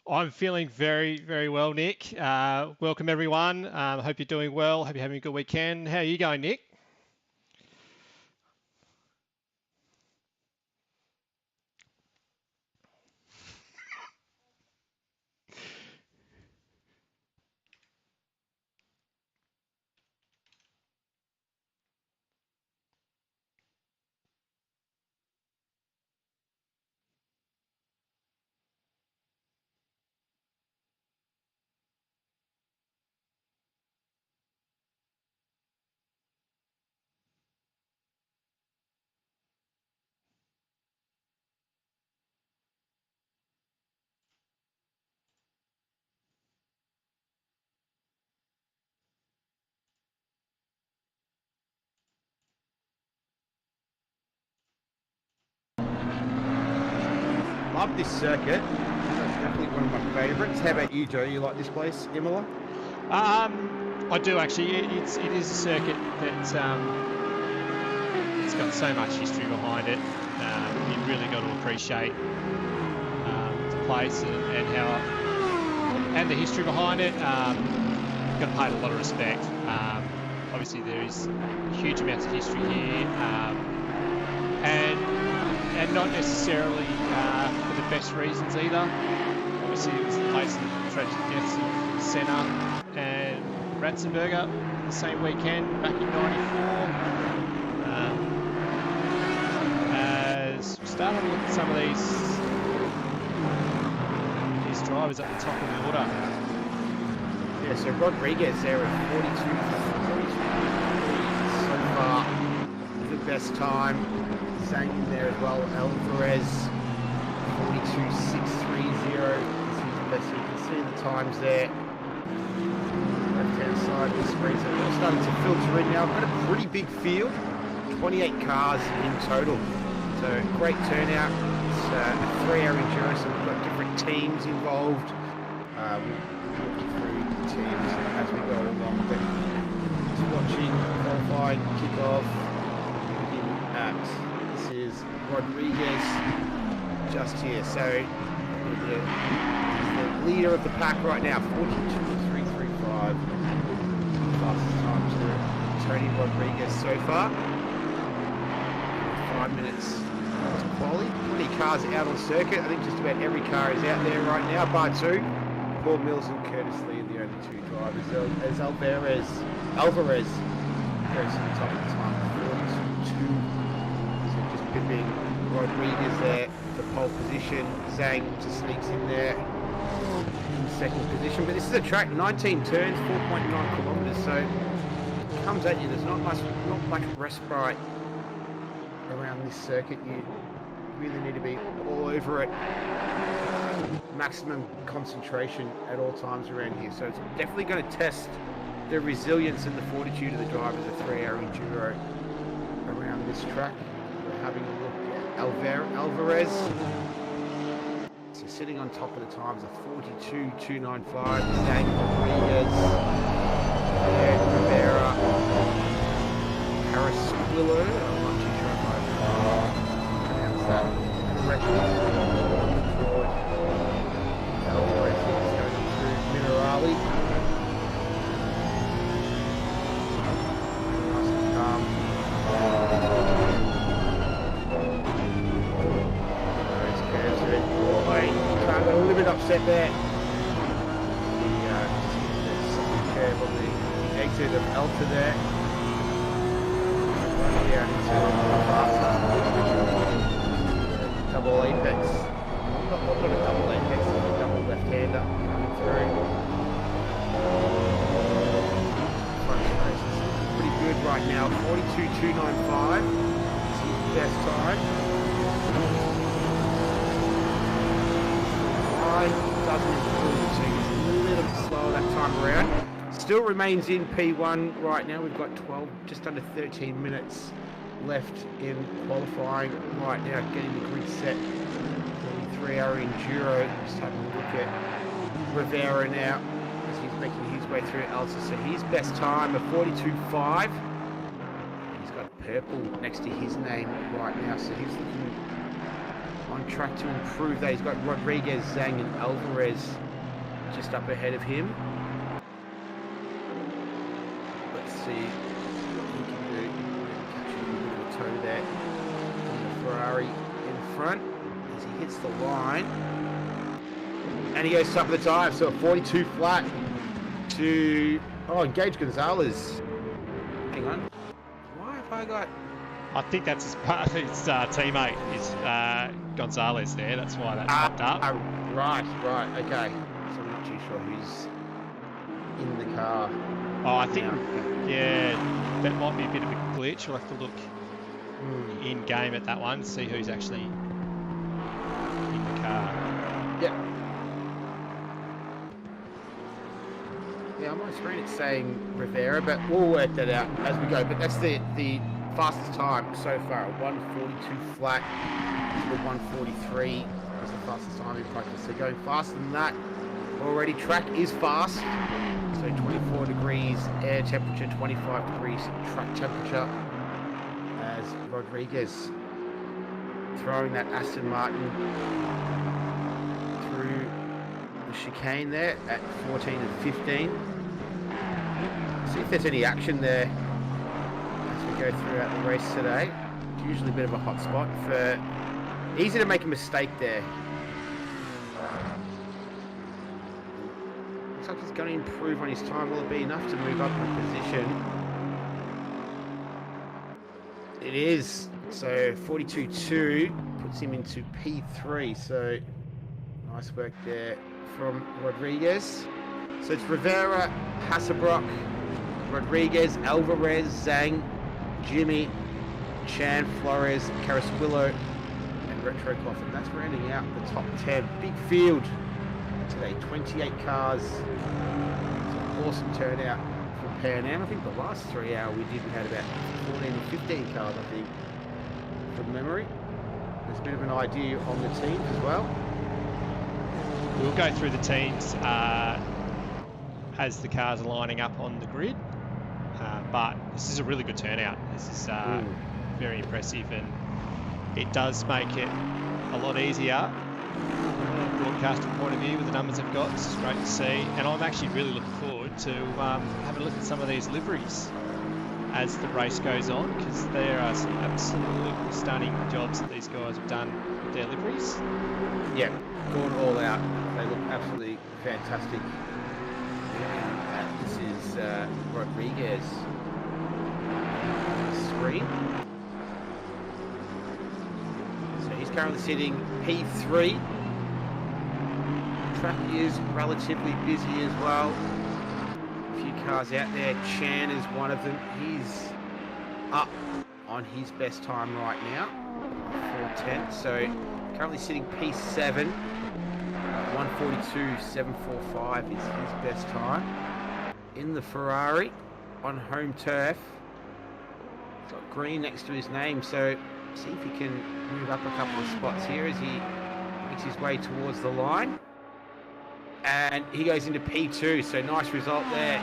I'm feeling very, very well, Nick. Welcome, everyone. I hope you're doing well. Hope you're having a good weekend. How are you going, Nick? Love this circuit. That's definitely one of my favourites. How about you, Joe? You like this place, Imola? I do actually. It is a circuit that it's got so much history behind it. You really got to appreciate the place and how and the history behind it. You've got to pay it a lot of respect. Obviously, there is huge amounts of history here, and not necessarily for the best reasons either. Obviously, it was the place of the tragic deaths of Senna and Ratzenberger the same weekend back in '94. As we start having a look at some of these drivers at the top of the order. Yeah, so Rodriguez there at 42 so far. The best time. Sang in there as well. Alvarez 42.630 is his best. You can see the times there. Left hand side of the screen, so we're starting to filter in now. I've got a pretty big field, 28 cars in total. So great turnout. It's a 3-hour endurance, so we've got different teams involved. We're looking through teams as we go along, but just watching qualifying kick-off. This is Rodriguez just here, so the leader of the pack right now, 42.335. Fastest time to Tony Rodriguez so far. 5 minutes to quali. 20 cars out on circuit. I think just about every car is out there right now, bar two. Paul Mills and Curtis Lee are the only two drivers. As Alvarez goes to the top of the time, 42.2. Being Rodriguez there, the pole position. Zhang just sneaks in there in second position. But this is a track, 19 turns, 4.9 kilometres, so it comes at you. There's not much respite around this circuit. You really need to be all over it. Maximum concentration at all times around here. So it's definitely going to test the resilience and the fortitude of the drivers of 3-hour enduro around this track. Having a look at Alvarez. So sitting on top of the times of 42.295. Zhang, Rodriguez, Rivera, Harris Willow. I'm not too sure if I pronounce that correctly. Alvarez is going through Minerali. A little bit upset there. The curve on the exit of Alta there. Yeah, double apex. Not a double apex, a double left-hander coming through. Pretty good right now. 42.295. It's his best time. Doesn't improve, so he's a little bit slower that time around. Still remains in P1 right now. We've got just under 13 minutes left in qualifying right now, getting the grid set for the 3-hour enduro. Just having a look at Rivera now as he's making his way through Elsa. So his best time of 42.5. He's got purple next to his name right now, so he's looking on track to improve that. He's got Rodriguez, Zhang and Alvarez just up ahead of him. Let's see what he can do. Catching a bit of a toe there on the Ferrari in front as he hits the line. And he goes top of the time, so a 42 flat to engage Gonzalez. Hang on. Why have I got... I think that's his teammate, is Gonzalez there. That's why that popped up. Right, okay. So I'm not too sure who's in the car. Oh, I think, yeah, that might be a bit of a glitch. We'll have to look in game at that one, see who's actually in the car. Yep. Yeah, on my screen it's saying Rivera, but we'll work that out as we go. But that's the fastest time so far, 142 flat to the 143 is the fastest time in practice. So going faster than that already. Track is fast, so 24 degrees air temperature, 25 degrees track temperature, as Rodriguez throwing that Aston Martin through the chicane there at 14 and 15. See if there's any action there as we go throughout the race today. It's usually a bit of a hot spot for... Easy to make a mistake there. Looks like he's going to improve on his time. Will it be enough to move up in position? It is. So 42.2 puts him into P3. So nice work there from Rodriguez. So it's Rivera, Hasselbrock, Rodriguez, Alvarez, Zhang, Jimmy, Chan, Flores, Carasquillo, and Retro Coffin. That's rounding out the top 10. Big field today, 28 cars. It's an awesome turnout from PanAm. I think the last 3 hours we had about 14 and 15 cars, I think, from memory. There's a bit of an idea on the teams as well. We'll go through the teams as the cars are lining up on the grid. But this is a really good turnout. This is very impressive, and it does make it a lot easier from a broadcasting point of view with the numbers they've got. This is great to see, and I'm actually really looking forward to having a look at some of these liveries as the race goes on, because there are some absolutely stunning jobs that these guys have done with their liveries. Yeah, going all out. They look absolutely fantastic. This is Rodriguez screen. So he's currently sitting P3. Track is relatively busy as well. A few cars out there. Chan is one of them. He's up on his best time right now, 4:10. So currently sitting P7. 142.745 is his best time. In the Ferrari on home turf. He's got green next to his name, so see if he can move up a couple of spots here as he makes his way towards the line. And he goes into P2, so nice result there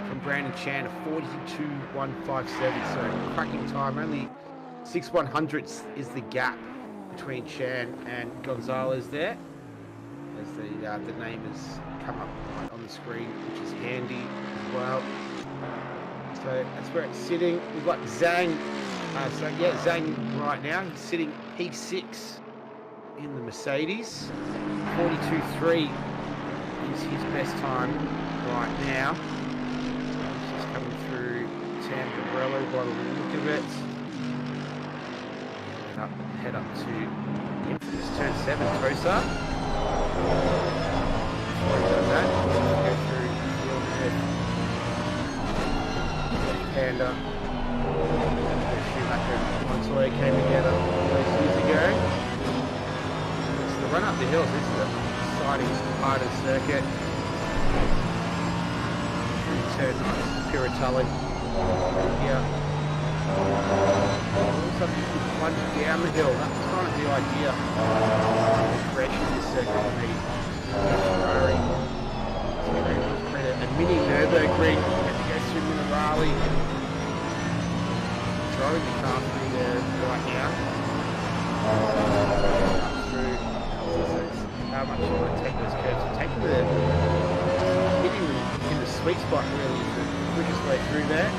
from Brandon Chan, 42.157, so cracking time. Only 6/100ths is the gap between Chan and Gonzalez there, as the name has come up on the screen, which is handy as well. So that's where it's sitting. We've got Zhang. Zhang right now. He's sitting P6 in the Mercedes. 42.3 is his best time right now. He's just coming through Tamburello by the look of it. Head up to infamous turn 7, Corsa. Before he does that, go through the overhead left-hander. Schumacher and Montoya came together those years ago. It's the run up the hills. This is the exciting part of the circuit. Turn Piratali here. Also, plunge down the hill. That's kind of the idea. Progression this circuit for me. Ferrari. A mini Nürburgring. Had to go through Minerali. Throwing the car through there right now. through how much you want to take those curves. Taking the hitting in the sweet spot really is the quickest way through there.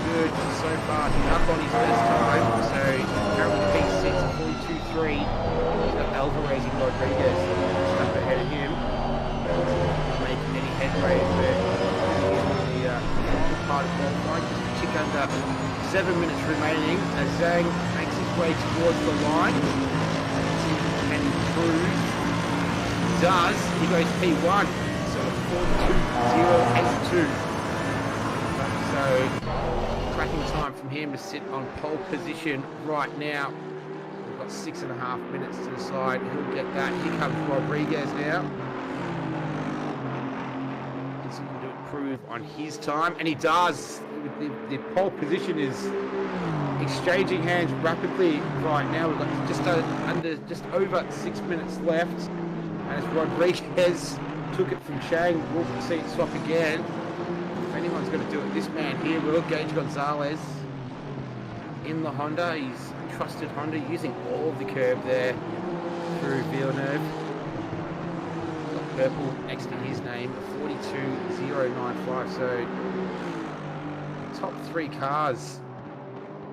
Good so far. He's up on his first time, so currently P6 at 42.3. He's got Alvarez and Rodriguez up ahead of him. Not making any headway there in the part of qualifying. Just a tick under 7 minutes remaining as Zhang makes his way towards the line. Let's see if he can improve. He does. He goes P1, so a 42.082. So cracking time from him to sit on pole position right now. We've got 6.5 minutes to the side. He'll get that. Here comes Rodriguez now. He's looking to improve on his time, and he does. The pole position is exchanging hands rapidly right now. We've got just over 6 minutes left, and as Rodriguez took it from Chang, we'll see it swap again. If anyone's going to do it, this man here will. Gage Gonzalez in the Honda. He's a trusted Honda, using all of the curb there through Villeneuve. Got purple next to his name, 42.095. So top three cars,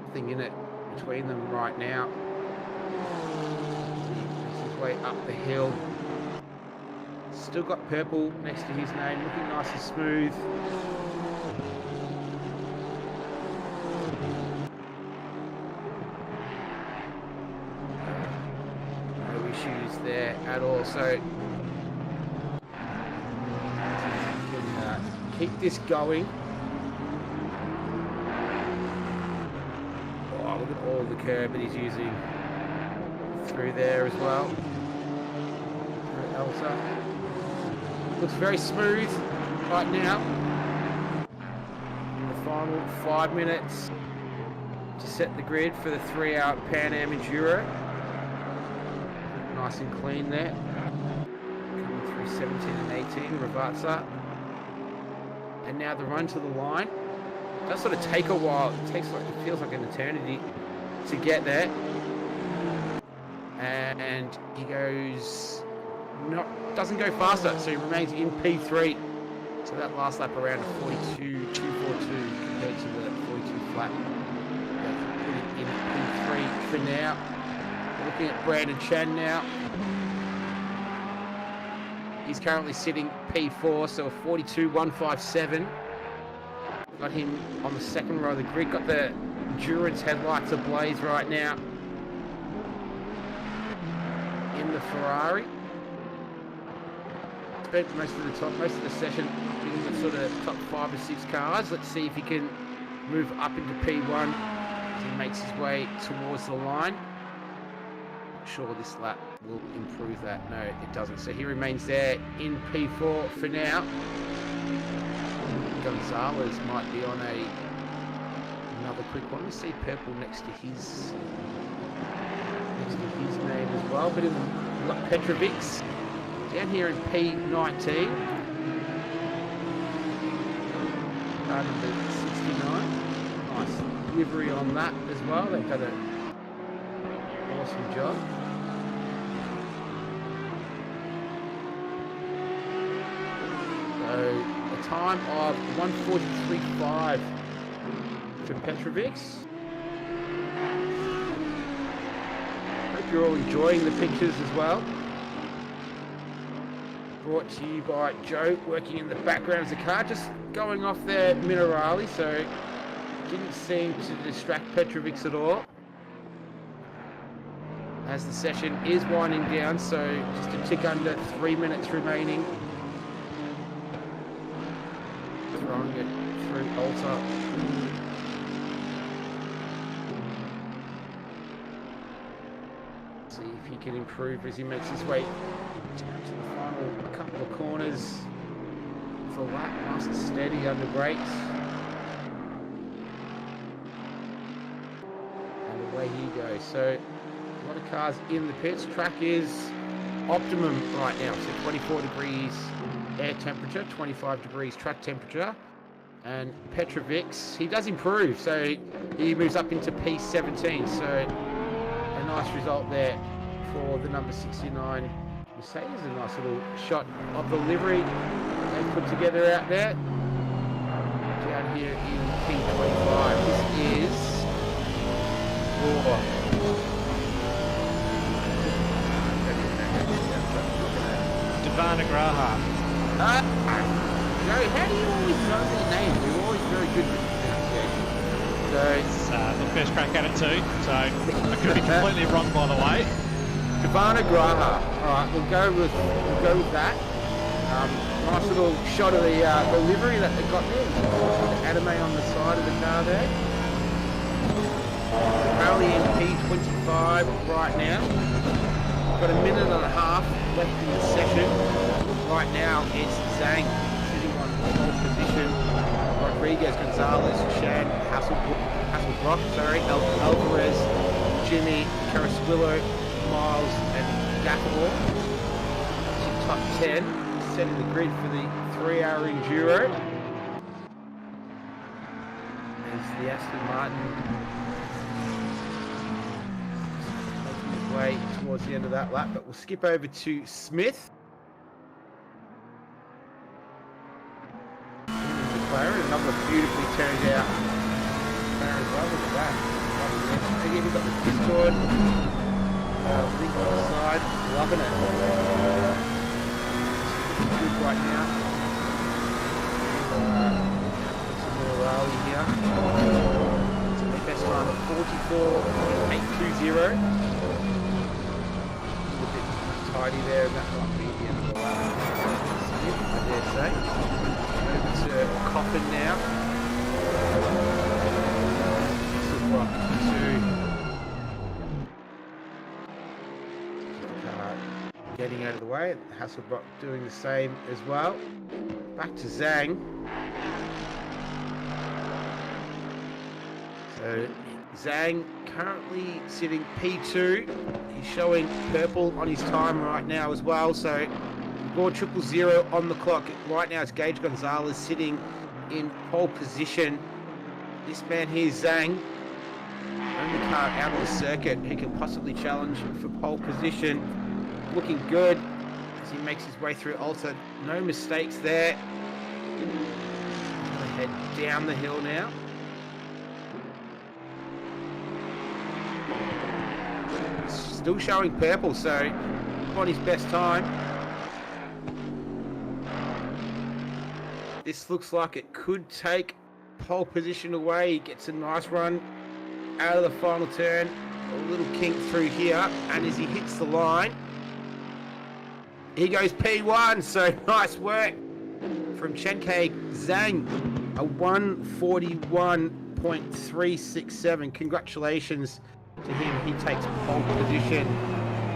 nothing in it between them right now. He makes his way up the hill. Still got purple next to his name, looking nice and smooth. No issues there at all. So we can keep this going. Oh, look at all the curb that he's using through there as well. Elsa. Looks very smooth right now. In the final 5 minutes to set the grid for the 3-hour PanAm Enduro. Nice and clean there. Coming through 17 and 18, Ravazza. And now the run to the line. It does sort of take a while. It feels like an eternity to get there. And he goes... doesn't go faster, so he remains in P3. So that last lap around a 42.242 compared to the 42 flat. Put it in P3 for now. We're looking at Brandon Chan now. He's currently sitting P4, so a 42.157. Got him on the second row of the grid. Got the Endurance headlights ablaze right now in the Ferrari. Spent most of the session in the sort of top 5 or 6 cars. Let's see if he can move up into P1 as he makes his way towards the line. Not sure this lap will improve that. No, it doesn't. So he remains there in P4 for now. Gonzalez might be on another quick one. Let's see purple next to his name as well. But in the Petrovics. Down here in P19, car number 69. Nice livery on that as well. They've done an awesome job. So a time of 1:43.5 for Petrovics. Hope you're all enjoying the pictures as well. Brought to you by Joe, working in the background of the car, just going off their Minerali, so didn't seem to distract Petrovics at all. As the session is winding down, so just a tick under 3 minutes remaining. Throwing it through Alta. See if he can improve as he makes his way down to the final couple of corners. For a lap, nice and steady under brakes. And away he goes. So a lot of cars in the pits. Track is optimum right now. So 24 degrees air temperature, 25 degrees track temperature. And Petrovics, he does improve. So he moves up into P17. So nice result there for the number 69 Mercedes. A nice little shot of the livery they put together out there. Down here in P25. This is for Devana Graha. Joe, how do you always know their names? You're always very good with pronunciation. So It's the first crack at it too, so I could be completely wrong by the way. Devana Graha. Alright, we'll go with that. Nice little shot of the livery that they got there. The anime on the side of the car there. Currently in P25 right now. Got a minute and a half left in the session. Right now it's Zhang sitting on pole position. Rodriguez, Gonzalez, Shan, Hasselbrock, Alvarez, Jimmy, Carasquillo, Miles, and Gafford. Top 10, setting the grid for the 3-hour enduro. As the Aston Martin making his way towards the end of that lap, but we'll skip over to Smith. McLaren, another beautifully turned out McLaren as well. Look at that. Again, we've got the Discord. Link on the side, loving it. Good right now. Some more rally here. It's the best time of 44.820. A bit tidy there, and that might be the end of the lap. I dare say. Over to Coffin now. Super getting out of the way. Hasselbrock doing the same as well. Back to Zhang. So Zhang currently sitting P2. He's showing purple on his time right now as well. So score 000 on the clock. Right now it's Gage Gonzalez sitting in pole position. This man here, Zhang, only car out of the circuit who can possibly challenge for pole position. Looking good as he makes his way through Alta. No mistakes there. Gonna head down the hill now. Still showing purple, so on his best time. This looks like it could take pole position away. He gets a nice run out of the final turn. A little kink through here, and as he hits the line, he goes P1, so nice work from Chenkei Zhang, a 141.367. Congratulations to him. He takes pole position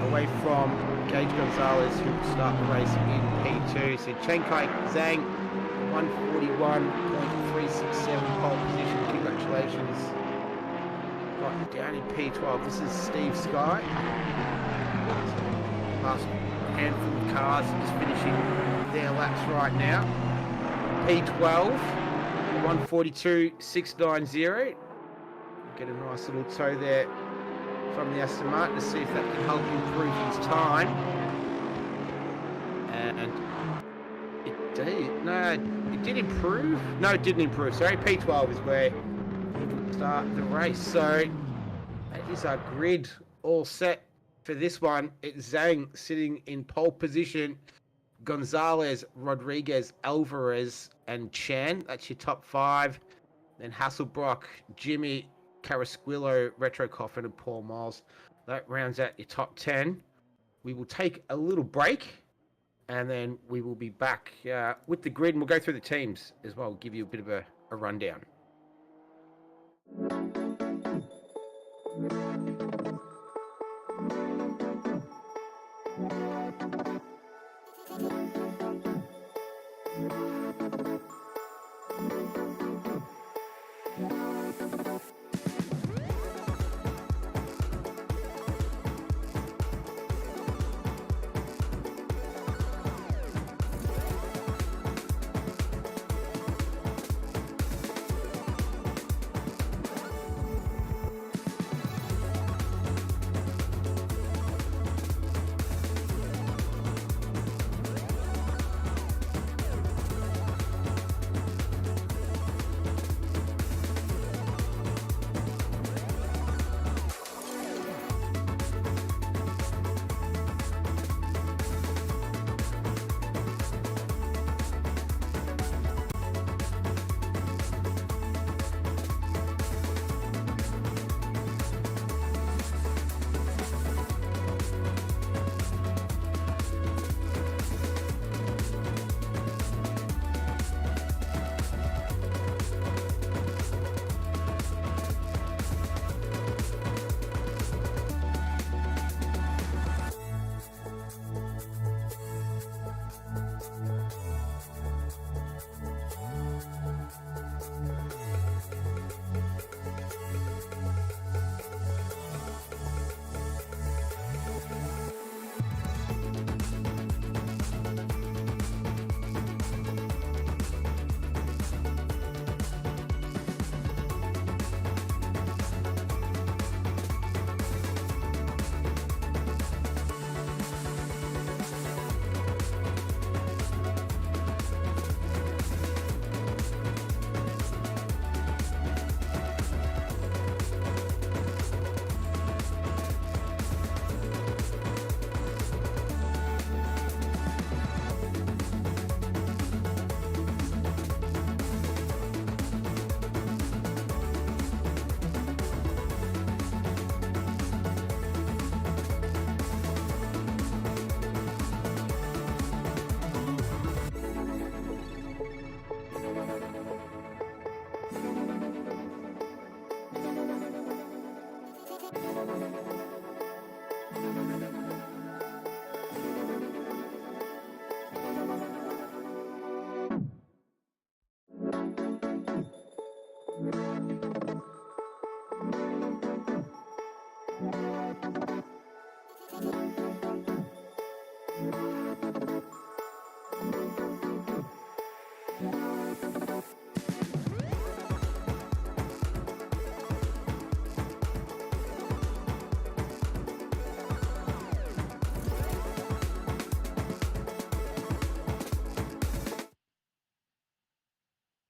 away from Gage Gonzalez, who will start the race in P2. So Chenkei Zhang, 141.367 pole position. Congratulations. Right down in P12, this is Steve Sky. Last handful of cars just finishing their laps right now. P12, 142.690. Get a nice little tow there from the Aston Martin to see if that can help improve his time. And it did. No, it did improve. No, it didn't improve. Sorry, P12 is where we start the race. So that is our grid all set. For this one, it's Zhang sitting in pole position, Gonzalez, Rodriguez, Alvarez, and Chan. That's your top 5. Then Hasselbrock, Jimmy, Carasquillo, Retro Coffin, and Paul Miles. That rounds out your top 10. We will take a little break, and then we will be back with the grid, and we'll go through the teams as well. We'll give you a bit of a rundown.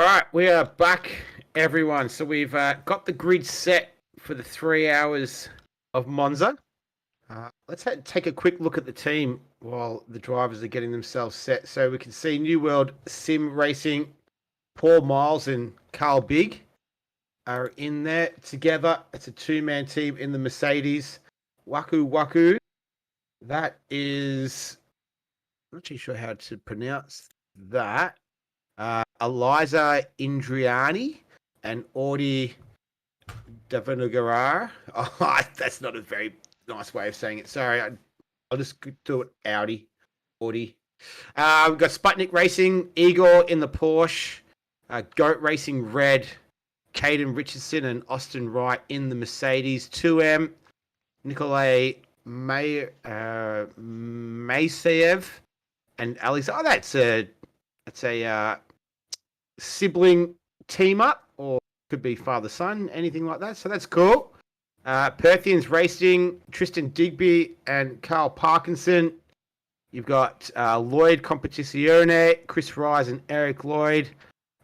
right, we are back, everyone. So we've got the grid set for the 3 hours of Monza. Let's take a quick look at the team while the drivers are getting themselves set. So we can see New World Sim Racing, Paul Miles and Carl Big are in there together. It's a two-man team in the Mercedes. Waku Waku. That is, I'm not too sure how to pronounce that. Eliza Indriani and Audi Davanagara. Oh, that's not a very nice way of saying it. Sorry, I'll just do it. Audi. We've got Sputnik Racing, Igor in the Porsche, Goat Racing Red, Caden Richardson and Austin Wright in the Mercedes 2M, Nikolay Maseyev and Alex. Oh, that's a sibling team up, or could be father son, anything like that. So that's cool. Perthians Racing, Tristan Digby and Carl Parkinson. You've got Lloyd Competizione, Chris Rise and Eric Lloyd.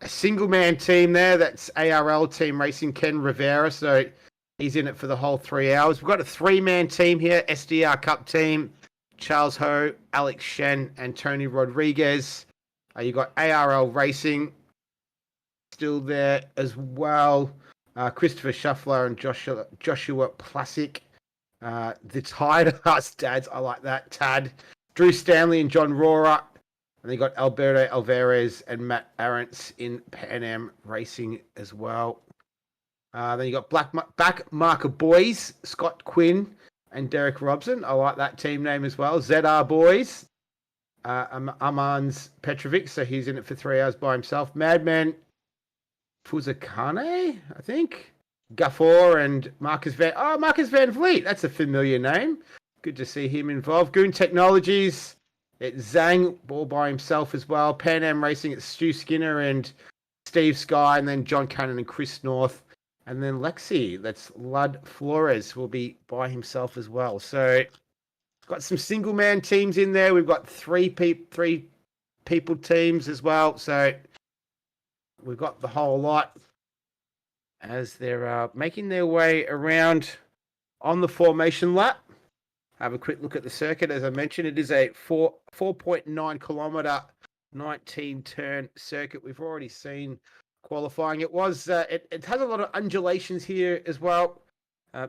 A single man team there. That's ARL Team Racing, Ken Rivera. So he's in it for the whole 3 hours. We've got a 3-man team here. SDR Cup team, Charles Ho, Alex Shen and Tony Rodriguez. You've got ARL Racing still there as well. Christopher Shuffler and Joshua Plasic. The Tired Ass Dads, I like that. Tad. Drew Stanley and John Rohrer. And they got Alberto Alvarez and Matt Arentz in PanAm Racing as well. Then you got Back Marker Boys, Scott Quinn and Derek Robson. I like that team name as well. ZR Boys. Armand's Petrovic, so he's in it for 3 hours by himself. Madman Fuzakane, I think. Gaffor and Marcus Van Vliet. That's a familiar name. Good to see him involved. Goon Technologies. It's Zhang all by himself as well. PanAm Racing, it's Stu Skinner and Steve Sky, and then John Cannon and Chris North. And then Lexi, that's Lud Flores, will be by himself as well. So got some single man teams in there. We've got three people teams as well. So we've got the whole lot as they're making their way around on the formation lap. Have a quick look at the circuit. As I mentioned, it is a 4.9 kilometer, 19 turn circuit. We've already seen qualifying. It was it has a lot of undulations here as well.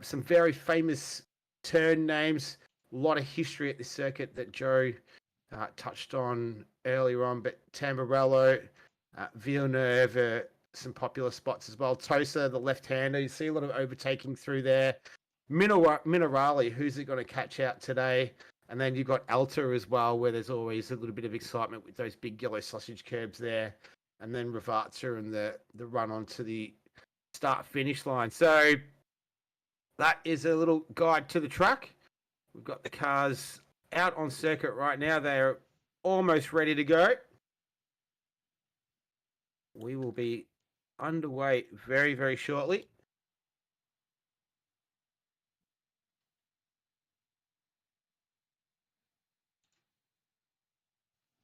Some very famous turn names. A lot of history at this circuit that Joe touched on earlier on. But Tamburello, Villeneuve, some popular spots as well. Tosa, the left-hander. You see a lot of overtaking through there. Minerali, who's it going to catch out today? And then you've got Alta as well, where there's always a little bit of excitement with those big yellow sausage curbs there. And then Ravazza and the run onto the start-finish line. So that is a little guide to the track. We've got the cars out on circuit right now. They are almost ready to go. We will be underway very, very shortly.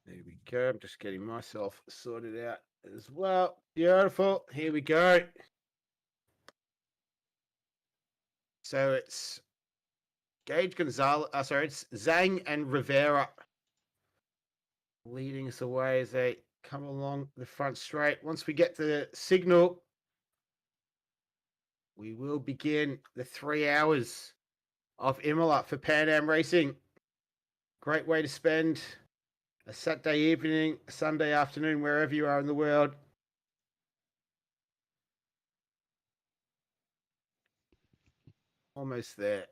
There we go. I'm just getting myself sorted out as well. Beautiful. Here we go. So it's Gage Gonzalez. It's Zhang and Rivera leading us away as they come along the front straight. Once we get the signal, we will begin the 3 hours of IMOLA for PanAm Racing. Great way to spend a Saturday evening, a Sunday afternoon, wherever you are in the world. Almost there.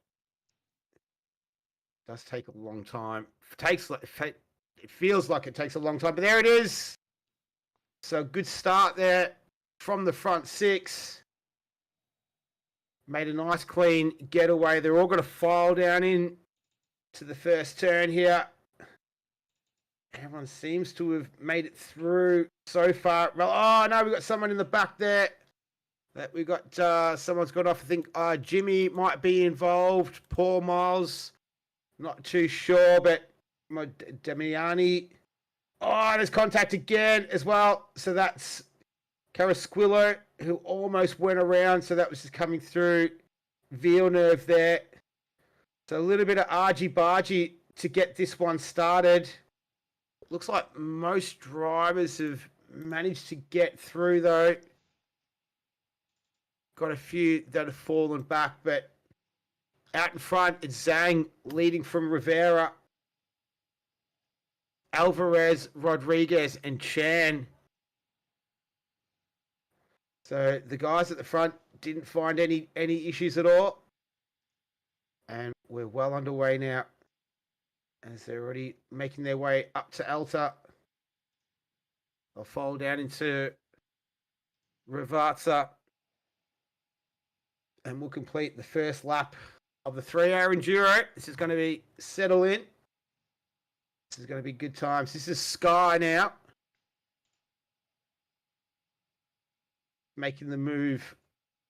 Does take a long time. It feels like it takes a long time, but there it is. So good start there from the front six. Made a nice clean getaway. They're all going to file down in to the first turn here. Everyone seems to have made it through so far. Oh, no, we've got someone in the back there. That we got, someone's got off. I think Jimmy might be involved. Paul Miles, not too sure, but Damiani. Oh, there's contact again as well. So that's Carrasquillo, who almost went around, so that was just coming through Villeneuve there. So a little bit of argy-bargy to get this one started. Looks like most drivers have managed to get through, though. Got a few that have fallen back, but out in front, it's Zhang leading from Rivera, Alvarez, Rodriguez, and Chan. So the guys at the front didn't find any issues at all. And we're well underway now, as they're already making their way up to Alta. They'll fall down into Rivazza, and we'll complete the first lap of the 3-hour enduro. This is going to be settle in. This is going to be good times. This is Sky now, making the move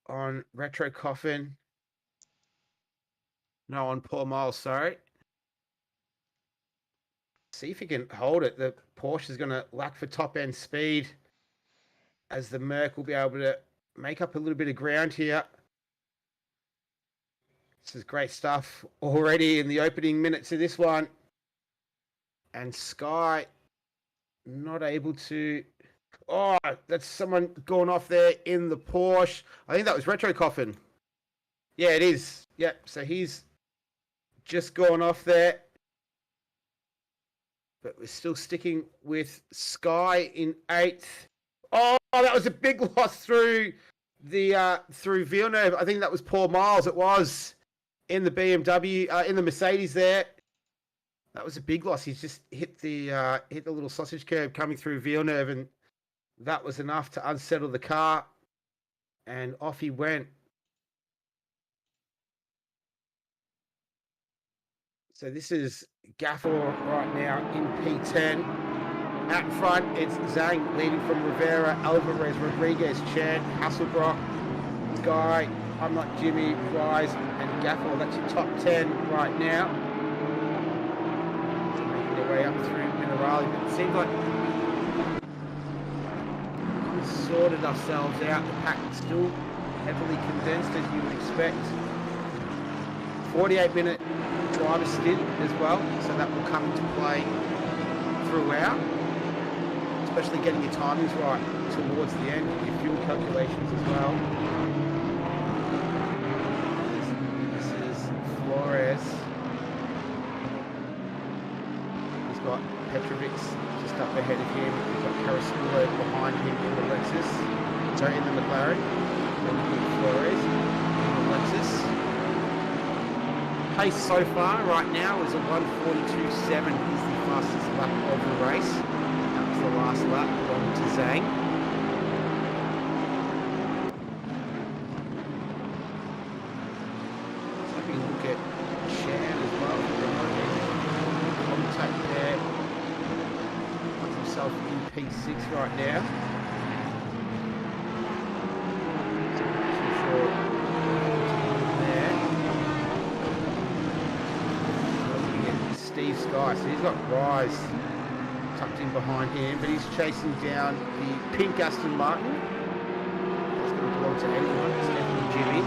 on Retro Coffin. No, on Paul Miles, sorry. See if he can hold it. The Porsche is going to lack for top end speed, as the Merc will be able to make up a little bit of ground here. This is great stuff already in the opening minutes of this one. And Sky not able to... Oh, that's someone going off there in the Porsche. I think that was Retro Coffin. Yeah, it is. Yep, so he's just gone off there. But we're still sticking with Sky in 8th. Oh, that was a big loss through the through Villeneuve. I think that was Paul Miles. It was in the BMW, in the Mercedes there. That was a big loss. He's just hit the little sausage curb coming through Villeneuve, and that was enough to unsettle the car. And off he went. So this is Gafford right now in P10. Out in front, it's Zhang leading from Rivera, Alvarez, Rodriguez, Chan, Hasselbrock, Sky, I'm Not Jimmy, Rise, and Gafford. That's your top 10 right now. So making their way up through Minerali, but it seems like we've sorted ourselves out. The pack is still heavily condensed, as you would expect. 48-minute driver stint as well, so that will come into play throughout, especially getting your timings right towards the end, your fuel calculations as well. This is Flores. He's got Petrovic just up ahead of him. We've got Carrasquillo behind him in the Lexus, sorry, in the McLaren. Then Flores in the Lexus. Pace so far right now is a 1:42.7. Is the fastest lap of the race. That was the last lap, belonging to Zhang. So we can look at Chan as well. Contact there. Finds himself in P6 right now. Sky, so he's got Rise tucked in behind him, but he's chasing down the pink Aston Martin. That's going to belong to anyone. It's definitely Jimmy.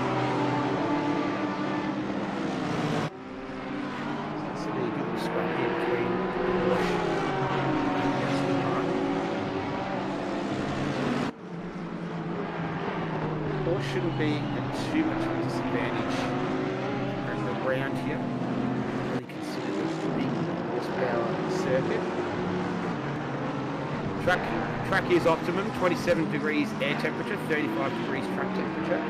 So that's a really good little scrap here between Porsche and the Aston Martin. Porsche shouldn't be at too much of a disadvantage around the round here. Circuit. Track is optimum, 27 degrees air temperature, 35 degrees track temperature.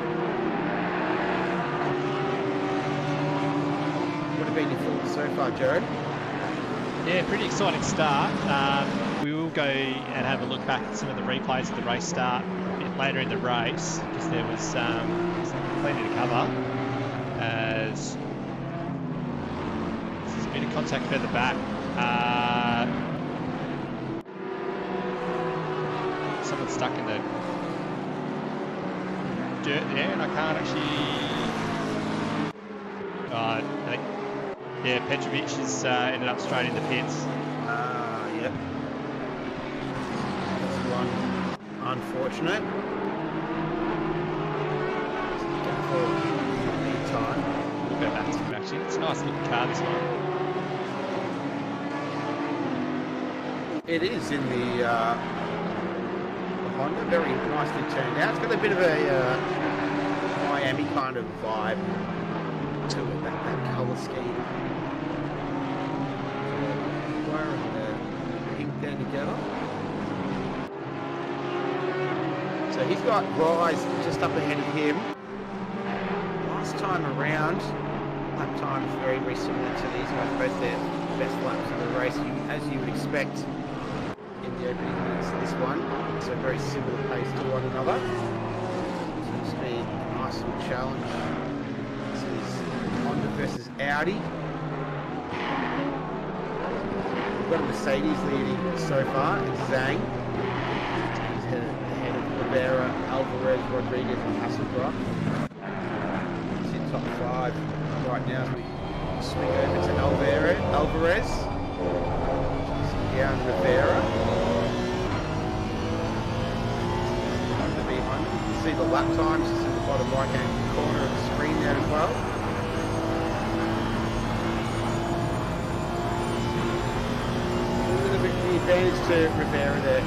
What have been your thoughts so far, Jared? Yeah, pretty exciting start. We will go and have a look back at some of the replays of the race start a bit later in the race, because there was plenty to cover. As there's a bit of contact further back. Someone's stuck in the dirt there, and I can't actually. Yeah, Petrovic has ended up straight in the pits. Yep. That's one unfortunate. We'll go back to him actually. It's a nice looking car, this one. It is in the Honda, very nicely turned out. It's got a bit of a Miami kind of vibe to it, that colour scheme. Wearing the pink there together. So he's got Rise just up ahead of him. Last time around, lap time is very, very similar to these guys, both their best laps of the race, as you would expect in the opening minutes of this one. So very similar pace to one another. So it's been a nice little challenge. This is Honda versus Audi. We've got a Mercedes leading so far, it's Zhang. He's ahead of Rivera, Alvarez, Rodriguez and Assetto. He's in top 5 right now as we swing over to Alvarez. Down Rivera. See the lap times just in the bottom right hand corner of the screen there as well. A little bit the advantage to Rivera there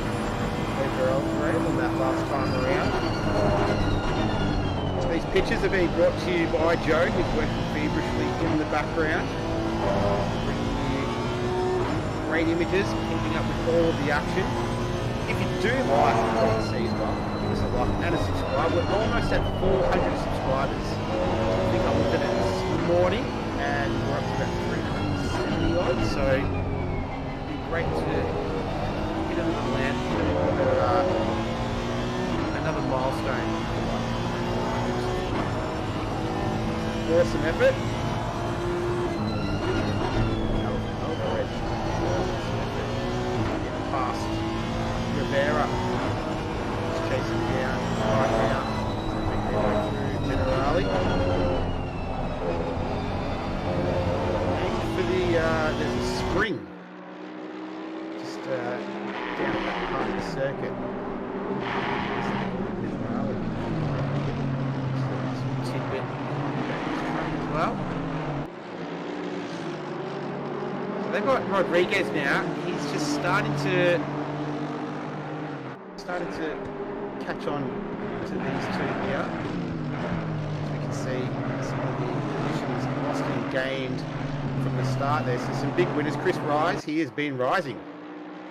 over Alvarez on that last time around. So these pictures are being brought to you by Joe, who's working feverishly in the background, bringing you great images, keeping up with all of the action. If you do like what you see as well, give us a like and a subscribe. We're almost at 400 subscribers. I think I looked at it this morning and we're up to about 370 odd, so it'd be great to hit a little land another milestone. Awesome effort. Alvarez. Past Rivera. Just chasing down right now. Make their way through Generali. And for the there's a spring just down at that part of the circuit. Generali. Some tidbit as well. So they've got Rodriguez now. He's just starting to catch on to these two here. As we can see, some of the positions lost and gained from the start there. So some big winners. Chris Rise, he has been rising.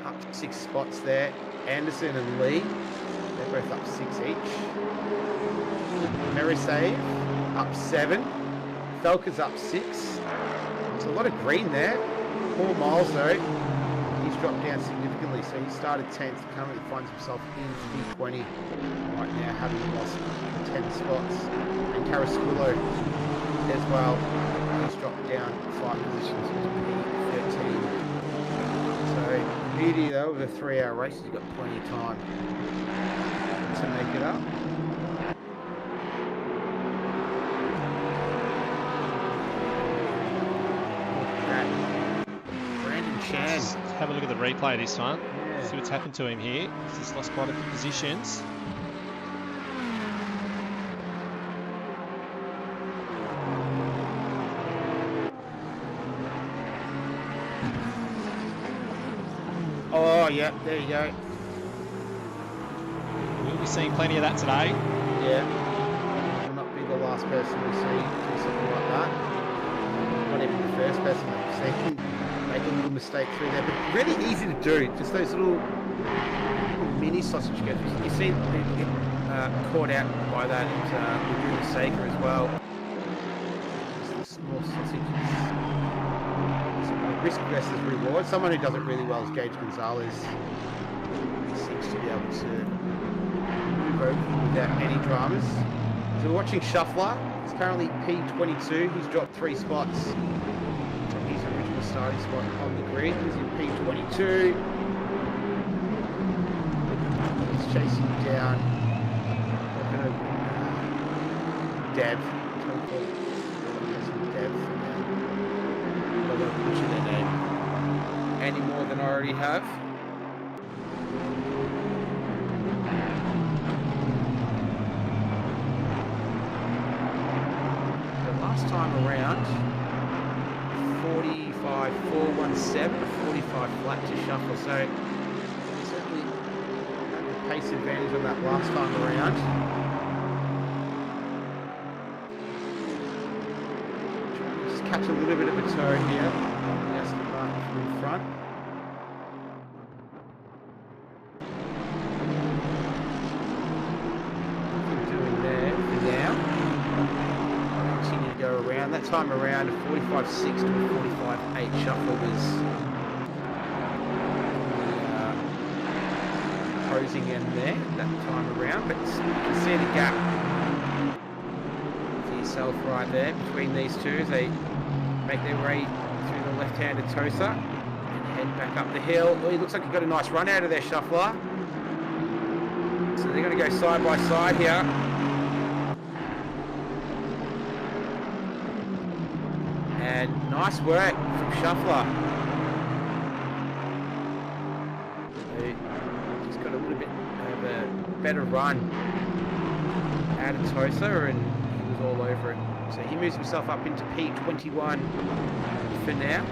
Up 6 spots there. Anderson and Lee, they're both up 6 each. Merisave, up 7. Felker's up 6. There's a lot of green there. Paul Miles though, he's dropped down significantly, so he started 10th, currently finds himself in P20 right now, having lost 10 spots. And Carrasquillo as well, he's dropped down 5 positions into P13. So beauty though, with a 3-hour race, you've got plenty of time to make it up. Let's have a look at the replay of this one. Yeah. See what's happened to him here. He's lost quite a few positions. Oh, yeah, there you go. We'll be seeing plenty of that today. Yeah. Will not be the last person we see do something like that. Not even the first person that we've seen make a little mistake through there, but really easy to do. Just those little mini sausage gets. You see it get caught out by that Laguna Seca as well. Just small sausages. Some risk versus reward. Someone who does it really well is Gage Gonzalez. He seems to be able to move over without any dramas. So we're watching Shuffler. He's currently P22. He's dropped 3 spots from his original starting spot on the grid. He's in P22. He's chasing down Dev. Dev. I'm not going to butcher their name any more than I already have. time around, 45.417, a 45 flat to shuffle. So certainly had the pace advantage on that last time around. Trying to just catch a little bit of a turn here. The Aston Martin from in front. Around that time around, a 45.6 to a 45.8 shuffle was opposing end there that time around, but you can see the gap for yourself right there between these two as they make their way through the left-handed Tosa and head back up the hill. Oh, it looks like he got a nice run out of their shuffler, so they're going to go side by side here. And nice work from Shuffler. Just got a little bit of a better run out of Tosa, and he was all over it. So he moves himself up into P21 for now.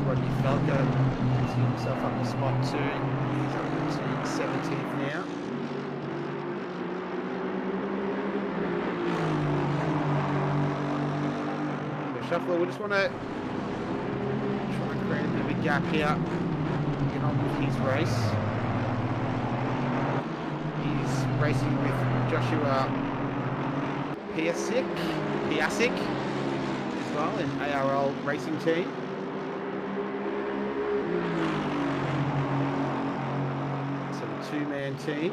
Rodney Falco moves himself up to spot 2. He's up to 17th now. Shuffler, we just want to try and create a bit of a gap here, get on with his race. He's racing with Joshua Piasek as well, an ARL racing team. So the two-man team.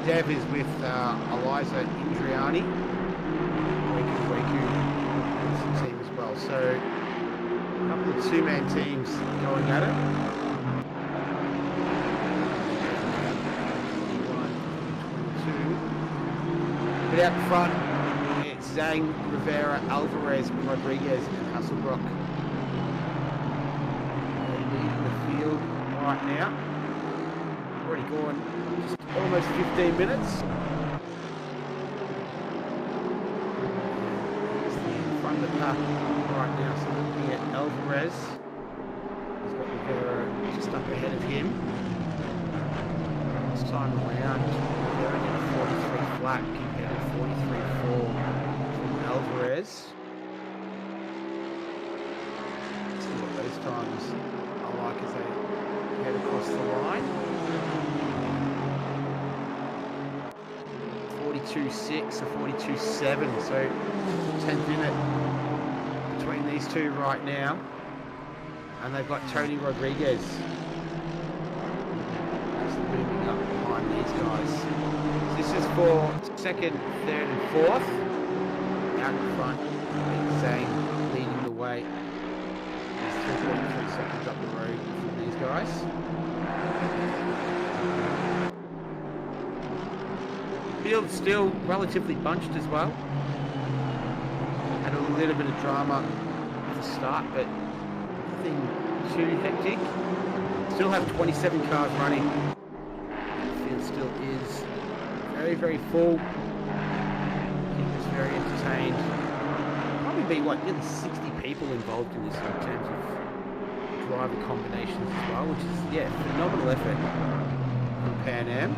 Dev is with Eliza Indriani, Waku team as well. So a couple of two-man teams going at it. 1, 2. But out front, it's Zhang, Rivera, Alvarez, Rodriguez, and Hasselbrook. They lead in the field right now. Already gone just almost 15 minutes. He's in front of the pack right now, so looking at Alvarez. He's got Rivera just up ahead of him. This time around, Rivera did a 43 flat compared to 43.4 from Alvarez. Let's see what those times are like as they head across the line. 42.6 or 42.7, so 10th minute between these two right now, and they've got Tony Rodriguez just moving up behind these guys. This is for second, third and fourth. Out in front, Zane leading the way. There's 3.3 seconds up the road from these guys. Field's still relatively bunched as well. Had a little bit of drama at the start, but nothing too hectic. Still have 27 cars running. The field still is very, very full. Keep us very entertained. Probably be nearly 60 people involved in this in terms of driver combinations as well, which is phenomenal effort from PanAm.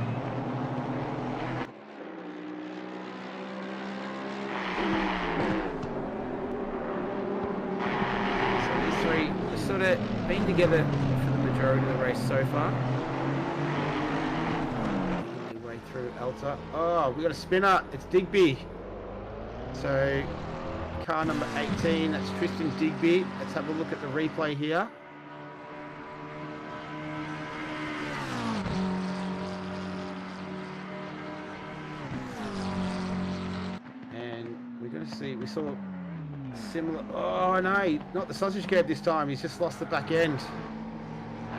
Sort of been together for the majority of the race so far. Way through Elta. Oh, we got a spinner. It's Digby. So car number 18. That's Tristan Digby. Let's have a look at the replay here. And we're going to see. We saw. Similar. Oh no, not the sausage curb this time. He's just lost the back end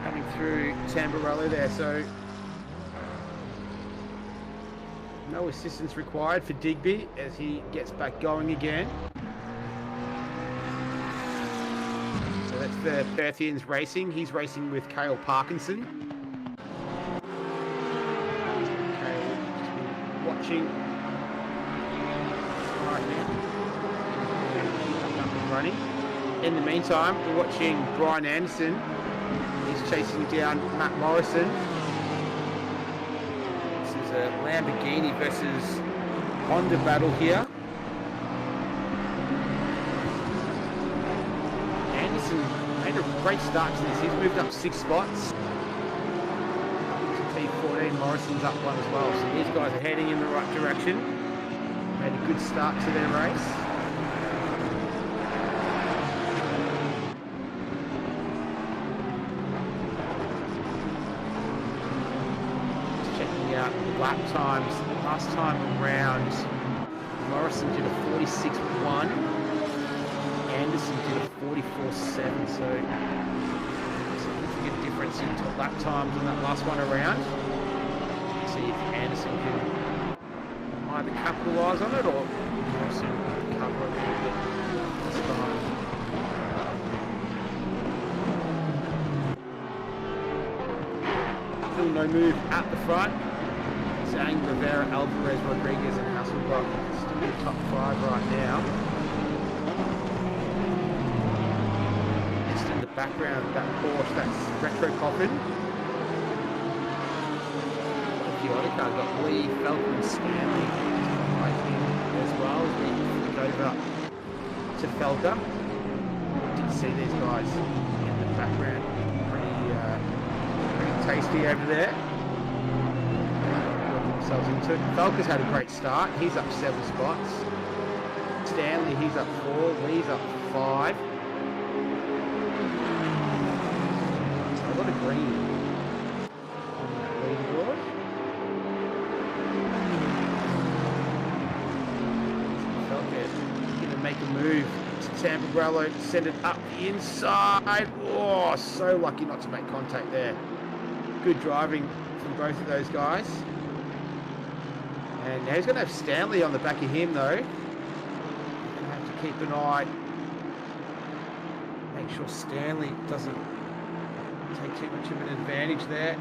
coming through Tamburello there. So no assistance required for Digby as he gets back going again. for PanAm Racing. He's racing with Cale Parkinson. Cale just been watching right now. Up and running. In the meantime, we're watching Brian Anderson. He's chasing down Matt Morrison. This is a Lamborghini versus Honda battle here. Anderson made a great start to this. He's moved up 6 spots. To P14, Morrison's up 1 as well. So these guys are heading in the right direction. Made a good start to their race. Out the lap times. Last time around, Morrison did a 46.1. Anderson did a 44.7. So significant difference in lap times on that last one around. Let's see if Anderson can either capitalise on it or Morrison cover it a little bit this time. Still no move at the front. Zhang, Rivera, Alvarez, Rodriguez, and Hasselbrook still in the top 5 right now. Just in the background, that Porsche, that's Retro Coffin. A few other cars, got Lee, Falcon, Stanley, right here as well. As we flick over to Felker. Didn't see these guys in the background. Pretty tasty over there. Into. Felker's had a great start. He's up 7 spots. Stanley, he's up 4. Lee's up 5. So a lot of green on that leaderboard. Felker going to make a move to Tamburello, send it up the inside. Oh, so lucky not to make contact there. Good driving from both of those guys. And now he's going to have Stanley on the back of him, though. Going to have to keep an eye. Make sure Stanley doesn't take too much of an advantage there.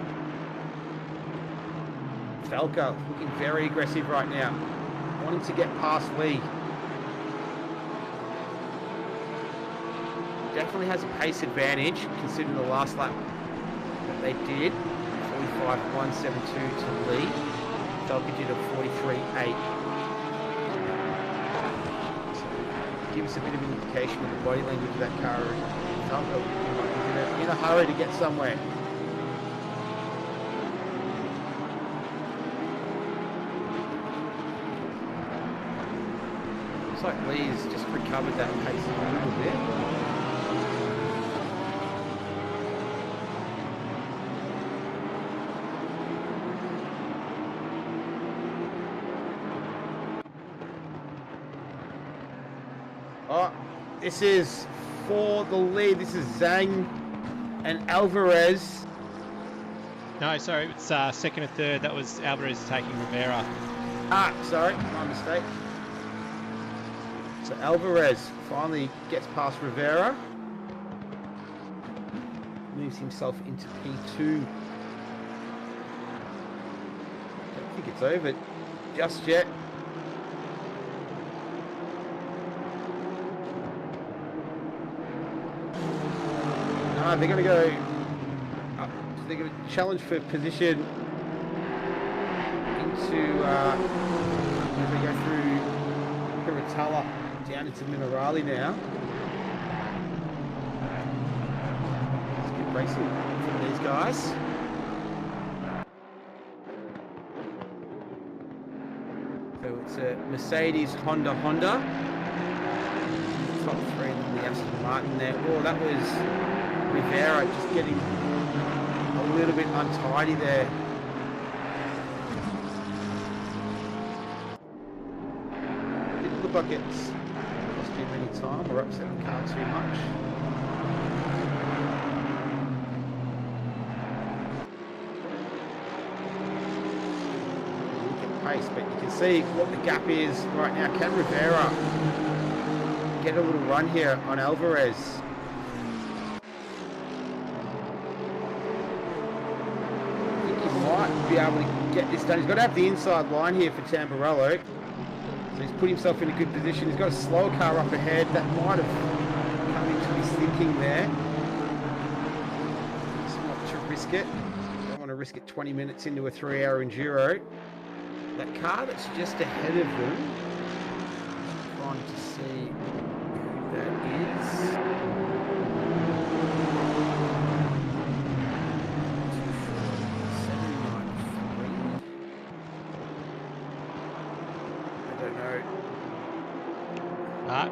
Falco looking very aggressive right now. Wanting to get past Lee. Definitely has a pace advantage, considering the last lap that they did. 45.172 to Lee. Falcon did a 43.8. So, give us a bit of an indication of the body language of that car. Falcon in a hurry to get somewhere. Looks like Lee's just recovered that pace a little bit. Oh, this is for the lead. This is Zhang and Alvarez. No, sorry, it's second and third. That was Alvarez taking Rivera. Ah, sorry, my mistake. So Alvarez finally gets past Rivera. Moves himself into P2. Don't think it's over just yet. They're going to go. They're going to challenge for position into as they go through Piratella down into Minerali now. It's good racing from these guys. So it's a Mercedes, Honda. Top 3 and then the Aston Martin there. Oh, that was Rivera just getting a little bit untidy there. Didn't look like it's cost him any time or upset the car too much. Look at pace, but you can see what the gap is right now. Can Rivera get a little run here on Alvarez? be able to get this done. He's got to have the inside line here for Tamburello. So he's put himself in a good position. He's got a slower car up ahead. That might have come into his thinking there. Just not to risk it. Don't want to risk it 20 minutes into a 3-hour enduro. That car that's just ahead of them. Trying to see who that is.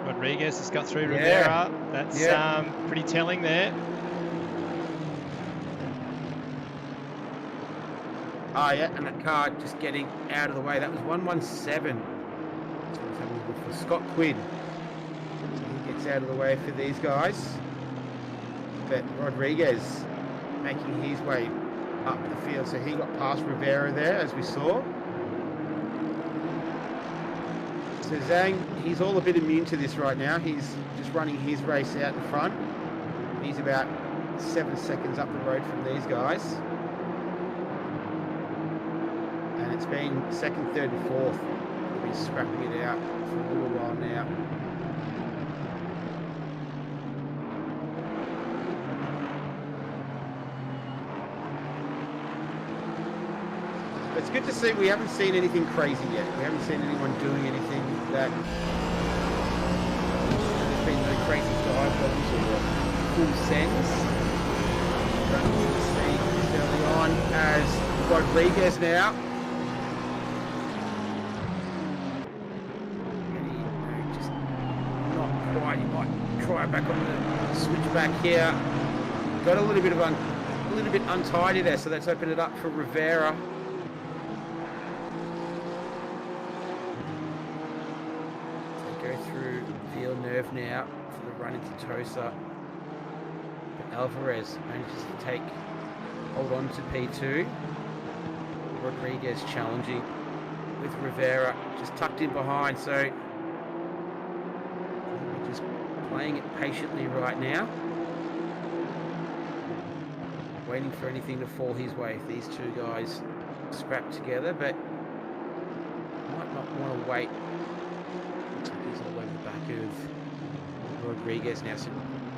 Rodriguez has got through Rivera. That's pretty telling there. Oh yeah, and that car just getting out of the way. That was 117. That's what was happening for Scott Quinn. So he gets out of the way for these guys. But Rodriguez making his way up the field. So he got past Rivera there, as we saw. So Zhang, he's all a bit immune to this right now. He's just running his race out in front. He's about 7 seconds up the road from these guys. And it's been second, third and fourth. They've been scrapping it out for a little while now. It's good to see we haven't seen anything crazy yet. We haven't seen anyone doing anything that there's been no crazy dive bombs or full sends. Running to the scene just early on as Rodriguez now. And he just not quite. He might try back on the switch back here. Got a little bit untidy there, so that's opened it up for Rivera. Villeneuve now for the run into Tosa. But Alvarez manages to hold on to P2. Rodriguez challenging with Rivera just tucked in behind, so we're just playing it patiently right now. Waiting for anything to fall his way if these two guys scrap together, but might not want to wait. He's all over the back of Rodriguez now. So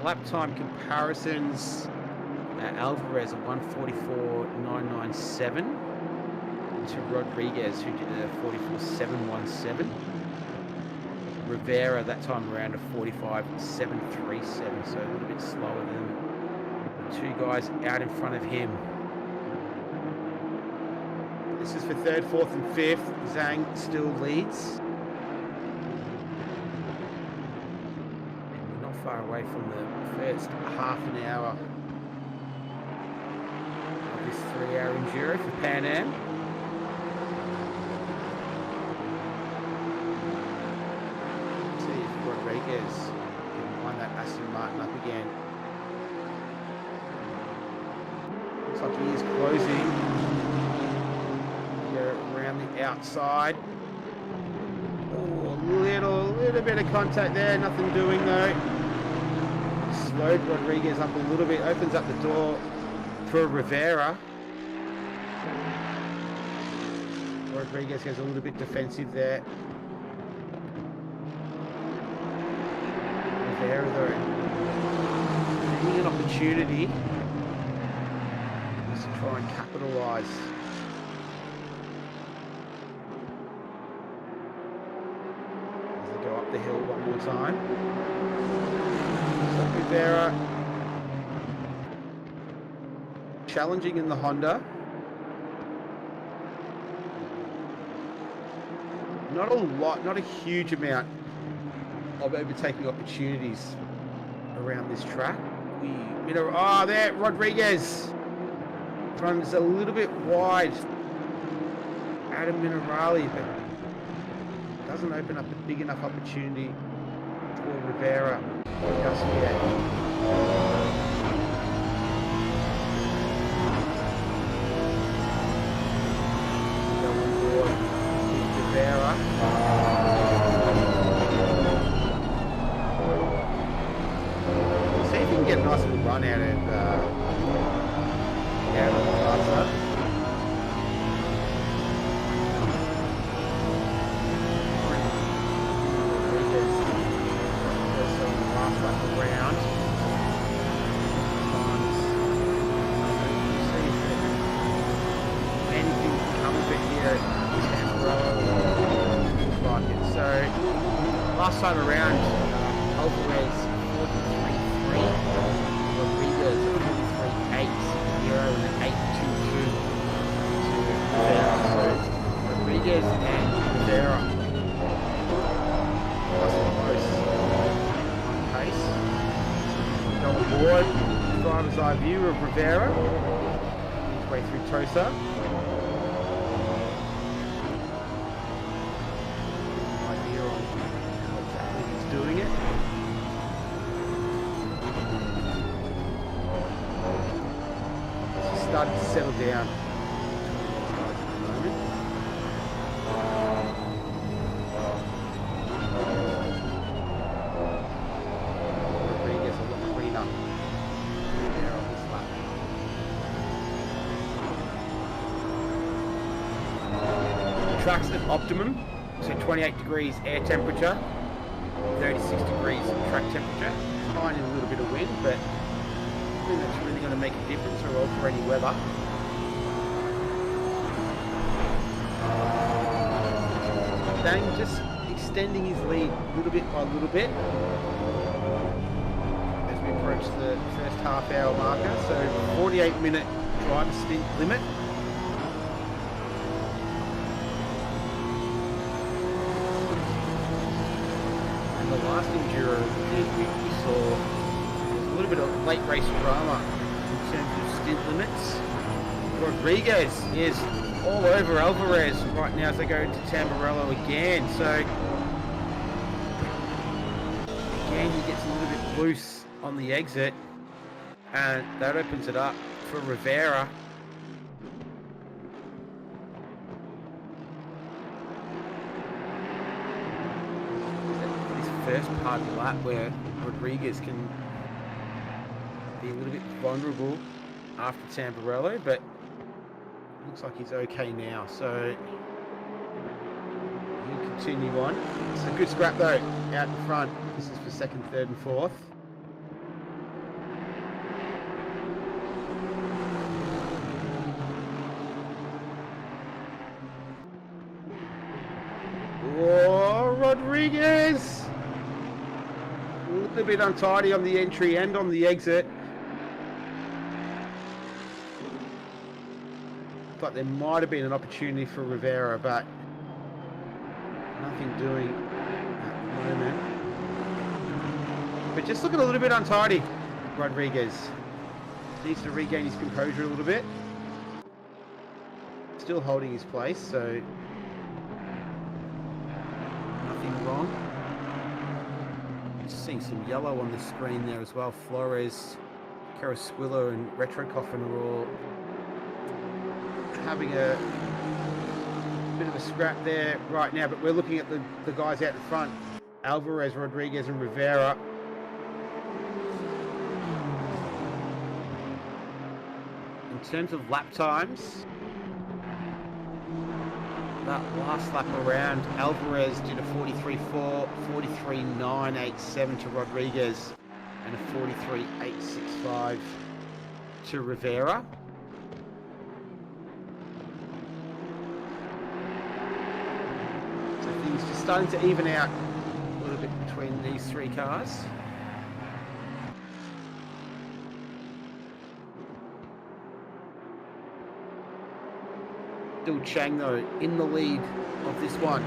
lap time comparisons. Alvarez at 1:44.997 to Rodriguez, who did a 44.717. Rivera that time around a 45.737, so a little bit slower than the two guys out in front of him. This is for third, fourth, and fifth. Zhang still leads. Far away from the first half an hour of this 3-hour enduro for PanAm. Let's see if Rodriguez can wind that Aston Martin up again. Looks like he is closing. Here around the outside. Oh, a little bit of contact there, nothing doing though. Slowed Rodriguez up a little bit, opens up the door for Rivera. Rodriguez goes a little bit defensive there. Rivera though, getting an opportunity just to try and capitalise. As they go up the hill one more time. Rivera challenging in the Honda. Not a lot, not a huge amount of overtaking opportunities around this track. There, Rodriguez runs a little bit wide. Adam Minerali, but doesn't open up a big enough opportunity for Rivera. Just yet. Go on board with Rivera. See if we can get a nice little run out of Corsa. last time around, Alvarez 43.3, Rodriguez 43.8, Nero in an 8.22 to Rivera. So Rodriguez and Rivera nice and close on pace. Go on board, driver's eye view of Rivera, his way through Tosa. Doing it. It's starting to settle down. Rodriguez a lot cleaner there on this lap. The track's at optimum, so 28 degrees air temperature. 36 degrees track temperature, finding a little bit of wind, but nothing that's really going to make a difference or alter any weather. Dang just extending his lead little bit by little bit as we approach the first half hour marker, so 48-minute driver stint limit. The last enduro we saw was a little bit of late race drama in terms of stint limits. Rodriguez is all over Alvarez right now as they go into Tamburello again. So again he gets a little bit loose on the exit and that opens it up for Rivera. First part of the lap where Rodriguez can be a little bit vulnerable after Tamburello, but looks like he's okay now, so he'll continue on. It's a good scrap though out in front. This is for second, third and fourth. Oh, Rodriguez! A little bit untidy on the entry and on the exit. Thought there might have been an opportunity for Rivera, but nothing doing at the moment. But just looking a little bit untidy, Rodriguez. Needs to regain his composure a little bit. Still holding his place, so nothing wrong. Seeing some yellow on the screen there as well. Flores, Carrasquillo and Retro Coffin are all having a bit of a scrap there right now, but we're looking at the guys out in front. Alvarez, Rodriguez and Rivera. In terms of lap times, that last lap around, Alvarez did a 43.4, 43.987 to Rodriguez, and a 43.865 to Rivera. So things just starting to even out a little bit between these three cars. Still Chang though in the lead of this one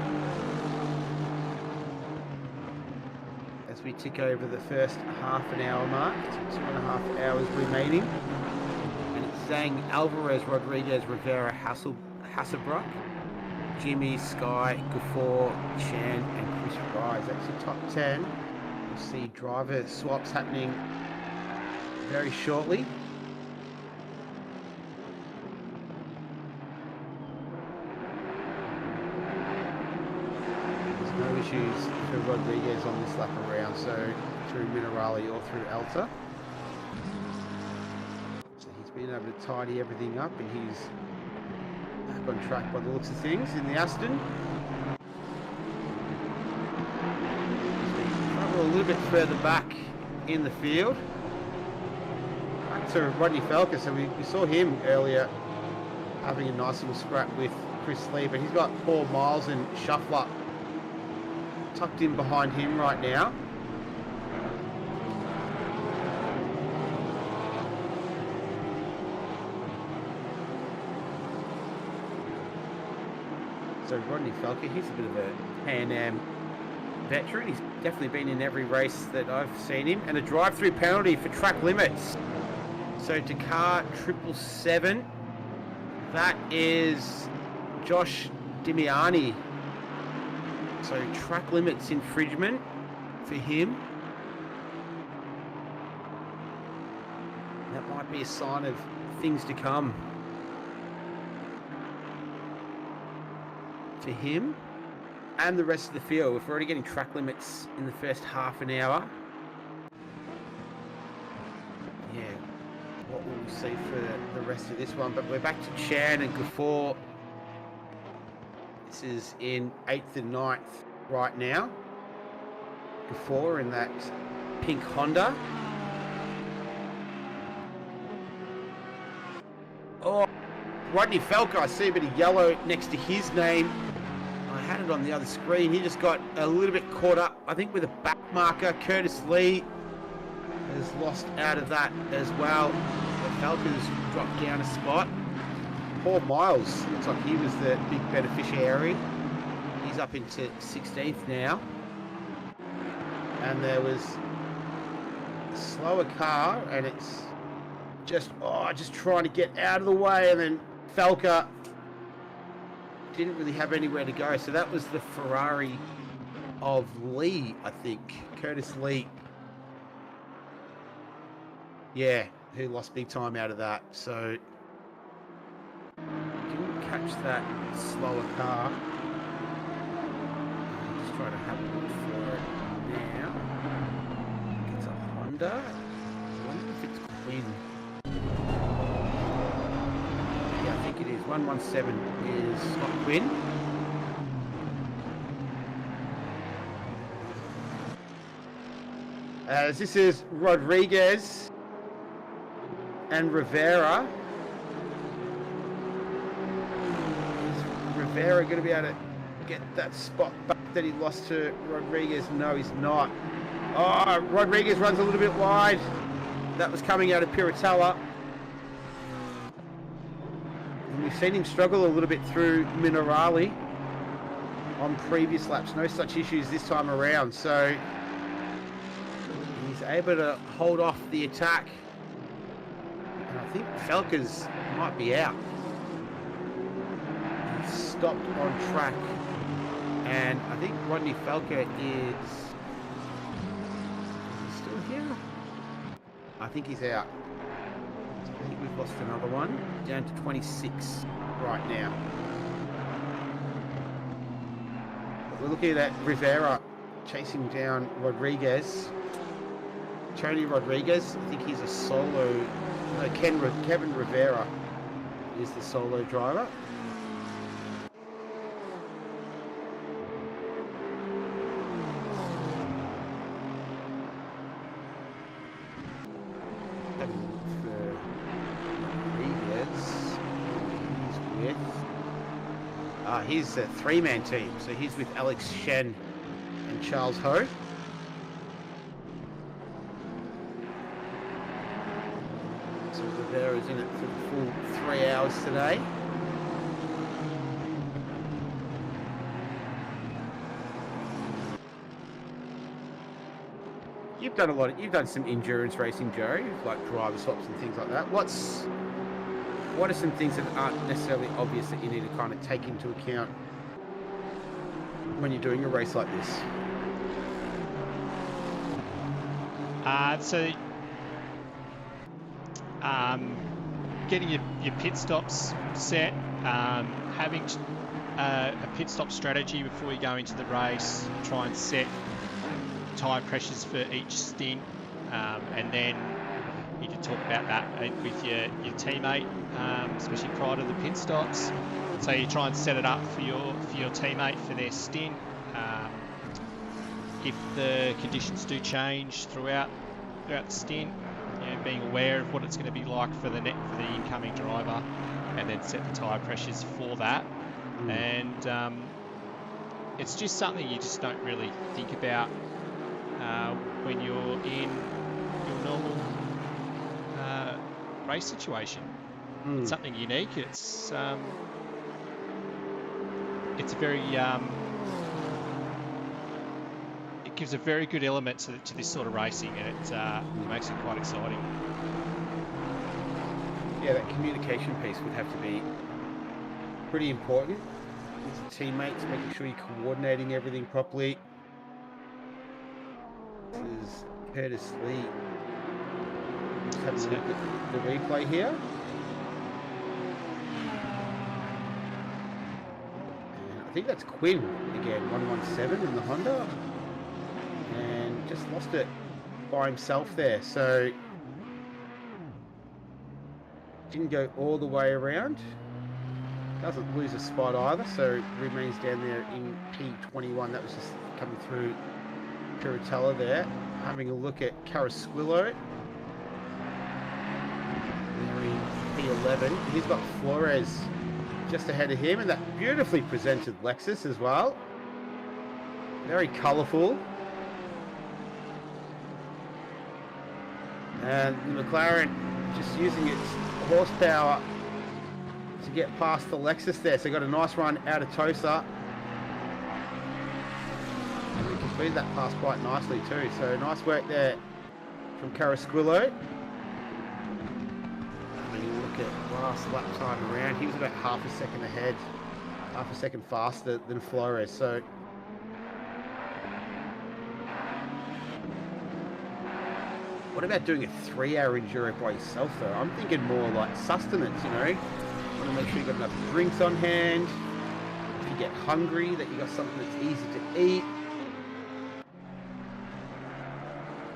as we tick over the first half an hour mark to 2.5 hours remaining, and it's Zhang, Alvarez, Rodriguez, Rivera, Hasselbrook, Jimmy, Sky, Gafor, Chan and Chris Fry. That's the top 10. We'll see driver swaps happening very shortly. Issues for Rodriguez on this lap around, so through Minerali or through Alta. So he's been able to tidy everything up and he's back on track by the looks of things in the Aston. Travel a little bit further back in the field. Back to Rodney Falker, so we saw him earlier having a nice little scrap with Chris Lee, but he's got Paul Miles and Shuffler tucked in behind him right now. So Rodney Falker, he's a bit of a PanAm veteran. He's definitely been in every race that I've seen him. And a drive-through penalty for track limits. So to car 777, that is Josh Dimiani. So track limits infringement for him. That might be a sign of things to come for him and the rest of the field. If we're already getting track limits in the first half an hour, yeah, what will we see for the rest of this one? But we're back to Chan and Gafford. This is in 8th and 9th right now. Gafford in that pink Honda. Oh, Rodney Falker, I see a bit of yellow next to his name. I had it on the other screen. He just got a little bit caught up, I think, with a back marker. Curtis Lee has lost out of that as well. The Falcons dropped down a spot. Paul Miles, looks like he was the big beneficiary. He's up into 16th now. And there was a slower car, and it's just trying to get out of the way, and then Falker didn't really have anywhere to go. So that was the Ferrari of Lee, I think. Curtis Lee. Yeah, who lost big time out of that. So didn't catch that slower car. I'm just trying to have a look for it now. It's a Honda. I wonder if it's Quinn. Yeah, I think it is. 117 is not Quinn. As this is Rodriguez and Rivera. Is Rivera going to be able to get that spot back that he lost to Rodriguez? No, he's not. Oh, Rodriguez runs a little bit wide. That was coming out of Piratella. And we've seen him struggle a little bit through Minerali on previous laps. No such issues this time around. So he's able to hold off the attack. And I think Falkers might be out. He's stopped on track. And I think Rodney Falker is still here. I think he's out. I think we've lost another one. Down to 26 right now. But we're looking at Rivera chasing down Rodriguez. Tony Rodriguez, I think he's a solo. No, Kevin Rivera is the solo driver. He's a three-man team, so he's with Alex Shen and Charles Ho. So Rivera's in it for the full 3 hours today. You've done some endurance racing, Joe, like driver swaps and things like that. What are some things that aren't necessarily obvious that you need to kind of take into account when you're doing a race like this? Getting your pit stops set, having a pit stop strategy before you go into the race, try and set tyre pressures for each stint, and then you can talk about that with your teammate, especially prior to the pit stops. So you try and set it up for your teammate for their stint. If the conditions do change throughout the stint, you know, being aware of what it's going to be like for the incoming driver, and then set the tyre pressures for that. And it's just something you just don't really think about when you're in your normal race situation. It's something unique. It's a very it gives a very good element to this sort of racing, and it makes it quite exciting. Yeah, that communication piece would have to be pretty important. With teammates, making sure you're coordinating everything properly. This is Curtis Lee. Just having a look at the replay here. And I think that's Quinn again, 117 in the Honda. And just lost it by himself there. So didn't go all the way around. Doesn't lose a spot either, so remains down there in P21. That was just coming through Piratella there. Having a look at Carasquillo. They're in P11. He's got Flores just ahead of him, and that beautifully presented Lexus as well. Very colourful. And the McLaren just using its horsepower to get past the Lexus there. So got a nice run out of Tosa. And we completed that pass quite nicely too. So nice work there from Carasquillo. When you look at last lap time around, he was about half a second ahead, half a second faster than Flores. So what about doing a 3-hour enduro by yourself though? I'm thinking more like sustenance, you know? Want to make sure you've got enough drinks on hand. If you get hungry, that you got something that's easy to eat.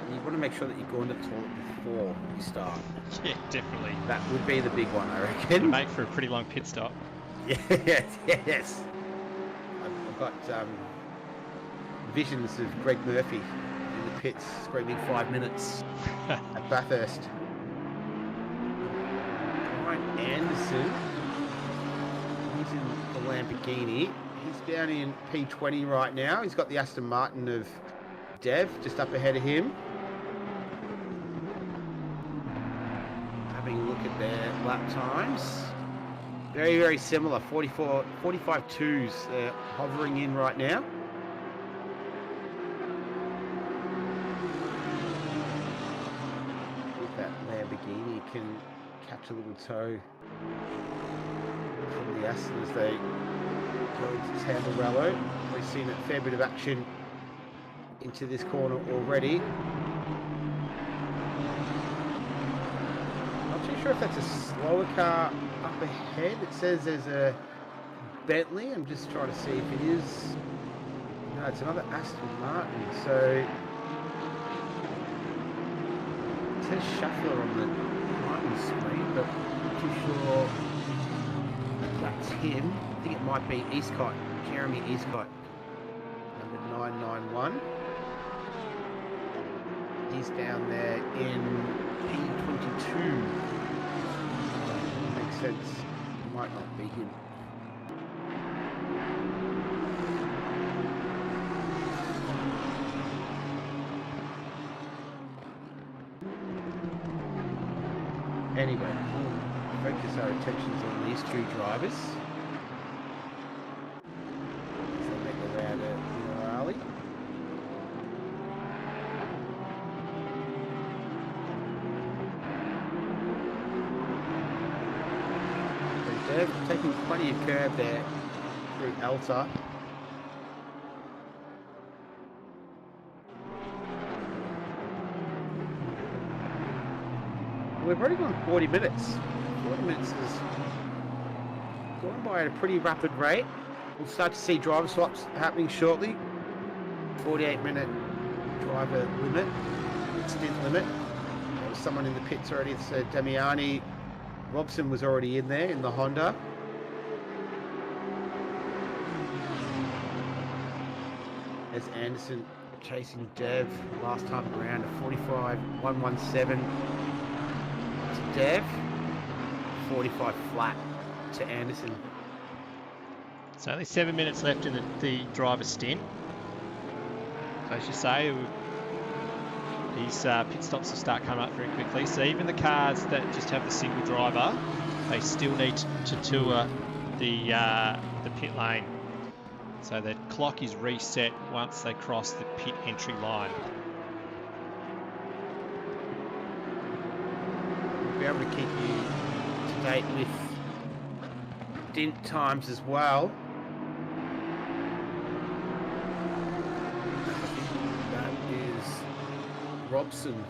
And you want to make sure that you go in the toilet before you start. Yeah, definitely. That would be the big one, I reckon. Make for a pretty long pit stop. Yes. I've got visions of Greg Murphy in the pits screaming 5 minutes at Bathurst. Ryan Anderson, he's in the Lamborghini. He's down in P20 right now. He's got the Aston Martin of Dev just up ahead of him. Having a look at their lap times. Very, very similar. 45.2s hovering in right now. If that Lamborghini can catch a little toe from the Aston as they go into Tamburello. We've seen a fair bit of action into this corner already. Not too sure if that's a slower car up ahead. It says there's a Bentley. I'm just trying to see if it is. No, it's another Aston Martin. So it says Shuffler on the Martin screen, but I'm not too sure that's him. I think it might be Eastcott, Jeremy Eastcott, number 991. He's down there in P22. Makes sense. It might not be him. Anyway, we'll focus our attentions on these two drivers. As they make their way out of Minerali. They're taking plenty of curb there through Alta. We've already gone 40 minutes. 40 minutes is going by at a pretty rapid rate. We'll start to see driver swaps happening shortly. 48-minute driver limit, stint limit. There was someone in the pits already. It's Damiani. Robson was already in there in the Honda. There's Anderson chasing Dev last time around, a 45.117 to Dev, 45 flat to Anderson. So only 7 minutes left in the driver's stint. So as you say, these pit stops will start coming up very quickly. So even the cars that just have the single driver, they still need to tour the pit lane. So the clock is reset once they cross the pit entry line. We'll be able to keep you to date with stint times as well. That is Robson.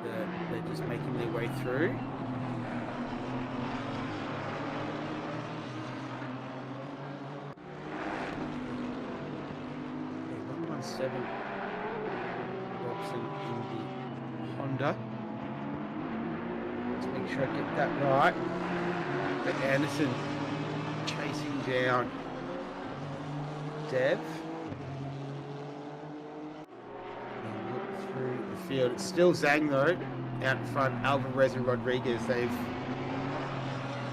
They're just making their way through. 117 Robson in the Honda. Let's make sure I get that right. But Anderson chasing down Dev. And look through the field. It's still Zhang though, out in front. Alvarez and Rodriguez, they've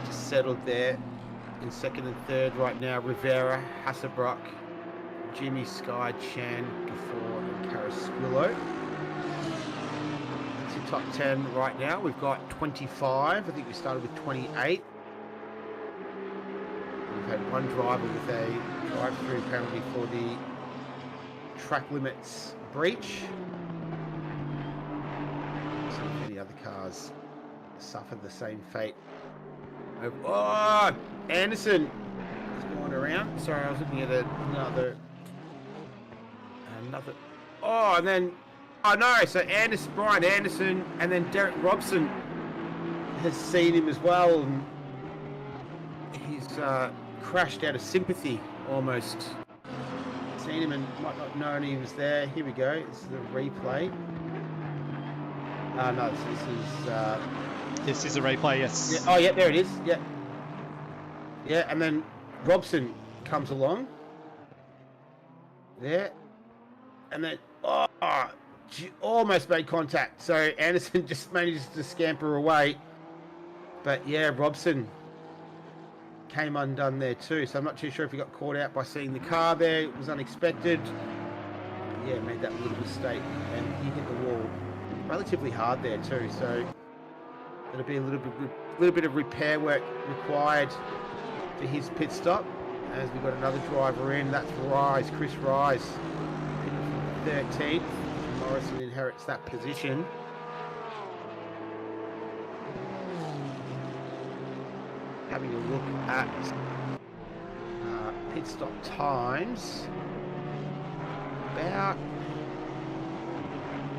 just settled there in second and third right now. Rivera, Hasselbrock, Jimmy, Sky, Chan, Gafford, and Carasquillo. That's your top 10 right now. We've got 25. I think we started with 28. We've had one driver with a drive-through penalty for the track limits breach. See if any other cars suffered the same fate. Oh, Anderson is going around. Sorry, I was looking at another. Oh, and then, oh no, so Brian Anderson, and then Derek Robson has seen him as well, and he's crashed out of sympathy almost. Seen him and might not known he was there. Here we go. This is the replay. No, This is a replay, yes. Yeah, oh, yeah, there it is. Yeah. Yeah, and then Robson comes along. There. And then, she almost made contact. So Anderson just manages to scamper away. But yeah, Robson came undone there too. So I'm not too sure if he got caught out by seeing the car there. It was unexpected. Yeah, made that little mistake. And he hit the wall relatively hard there too. So there'll be a little bit of repair work required for his pit stop. As we've got another driver in, that's Chris Rise. 13th. Morrison inherits that position. Having a look at pit stop times. About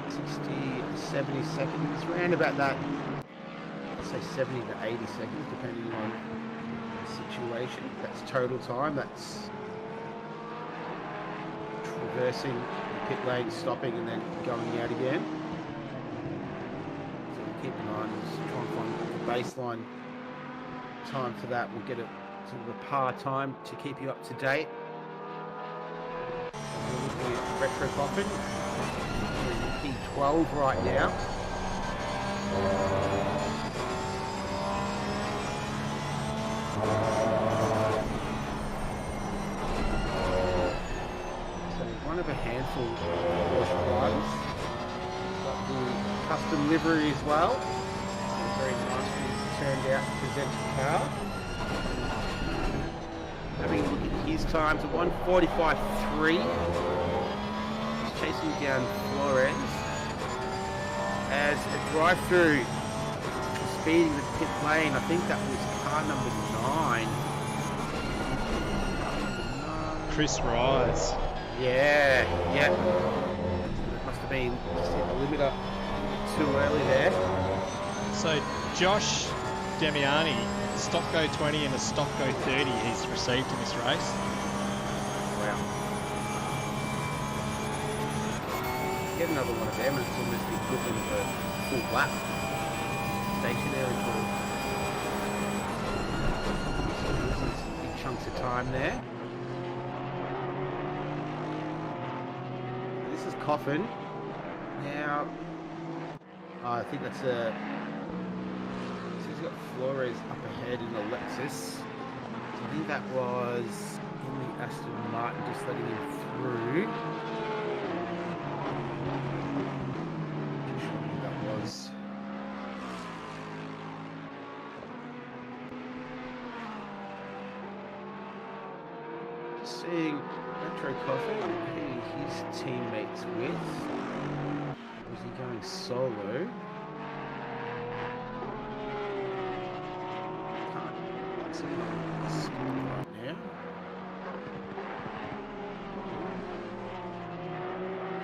60, 70 seconds, around about that. I'd say 70 to 80 seconds, depending on the situation. That's total time. That's traversing the pit lane, stopping, and then going out again. So we'll keep an eye on this, try and find the baseline time for that. We'll get it sort of a par time to keep you up to date. We're looking at retro coffin. We're in P12 right now. So one of a handful of Porsche drivers. Got the custom livery as well. Very nicely turned out to present the car. Having a look at his times at 1:45.3. He's chasing down Flores as a drive-through speeding the pit lane. I think that was car number 9. Chris Rise. Yeah. Must have been just hit the limiter too early there. So Josh Demiani, stop go 20 and a stop go 30 he's received in this race. Wow. Get another one of them and it's almost the equivalent of a full lap. Stationary for big chunks of time there. This is Coffin. Now, I think that's a... He's got Flores up ahead in the Lexus. So I think that was in the Aston Martin, just letting him through. That was. Just seeing Retro Coffee, who his teammates with. Was he going solo? Can't see the screen right now.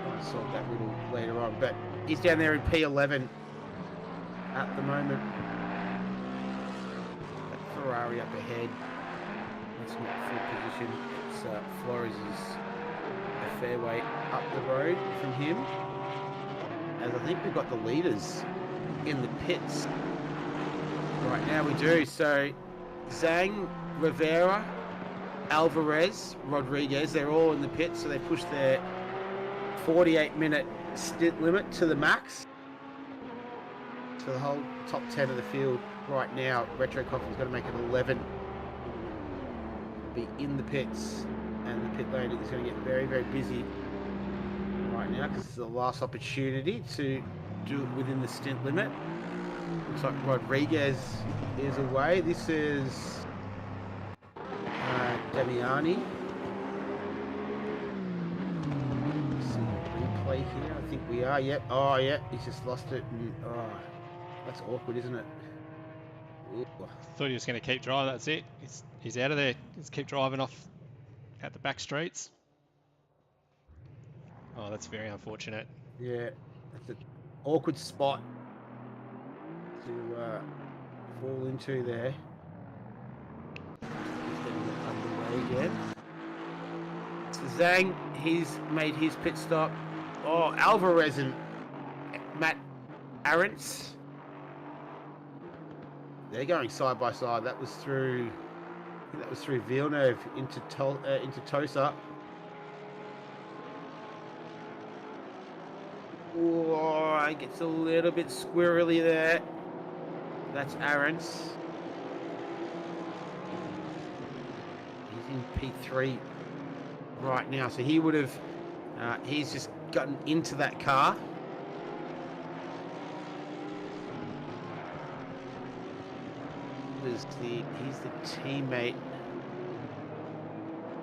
I'll solve that riddle later on, but he's down there in P11 at the moment. That Ferrari up ahead. That's not full position. It's Flores is a fair way up the road from him. As I think we've got the leaders in the pits right now. We do. So Zhang, Rivera, Alvarez, Rodriguez, they're all in the pits. So they push their 48-minute stint limit to the max. So the whole top 10 of the field right now, Retro Coffee's got to make it 11. Be in the pits, and the pit lane is going to get very, very busy right now because it's the last opportunity to do it within the stint limit. Looks like Rodriguez is away. This is Damiani. See replay here. I think we are. Yep. Oh, yeah. He's just lost it. Oh, that's awkward, isn't it? Ooh. Thought he was going to keep driving. That's it. He's out of there. Just keep driving off at the back streets. Oh, that's very unfortunate. Yeah, that's an awkward spot to fall into there. He's getting underway again. So Zhang, he's made his pit stop. Oh, Alvarez and Matt Arentz. They're going side by side. That was through, I think that was through Villeneuve into Tosa. Oh, it gets a little bit squirrely there. That's Arentz. He's in P3 right now, so he would have. He's just gotten into that car. He's the teammate.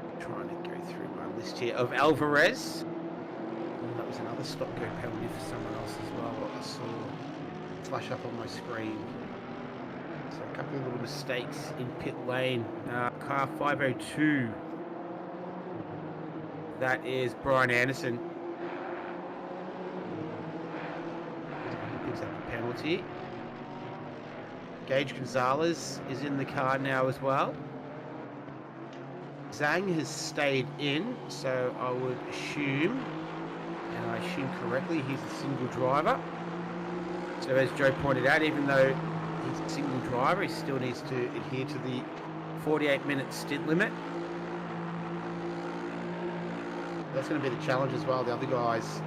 I'm trying to go through my list here of Alvarez. That was another stop-go penalty for someone else as well. What I saw flash up on my screen. So a couple of little mistakes in pit lane. Car 502. That is Brian Anderson. He picks up a penalty. Gage Gonzalez is in the car now as well. Zhang has stayed in, so I would assume, and I assume correctly, he's a single driver. So as Joe pointed out, even though he's a single driver, he still needs to adhere to the 48-minute stint limit. That's going to be the challenge as well. The other guys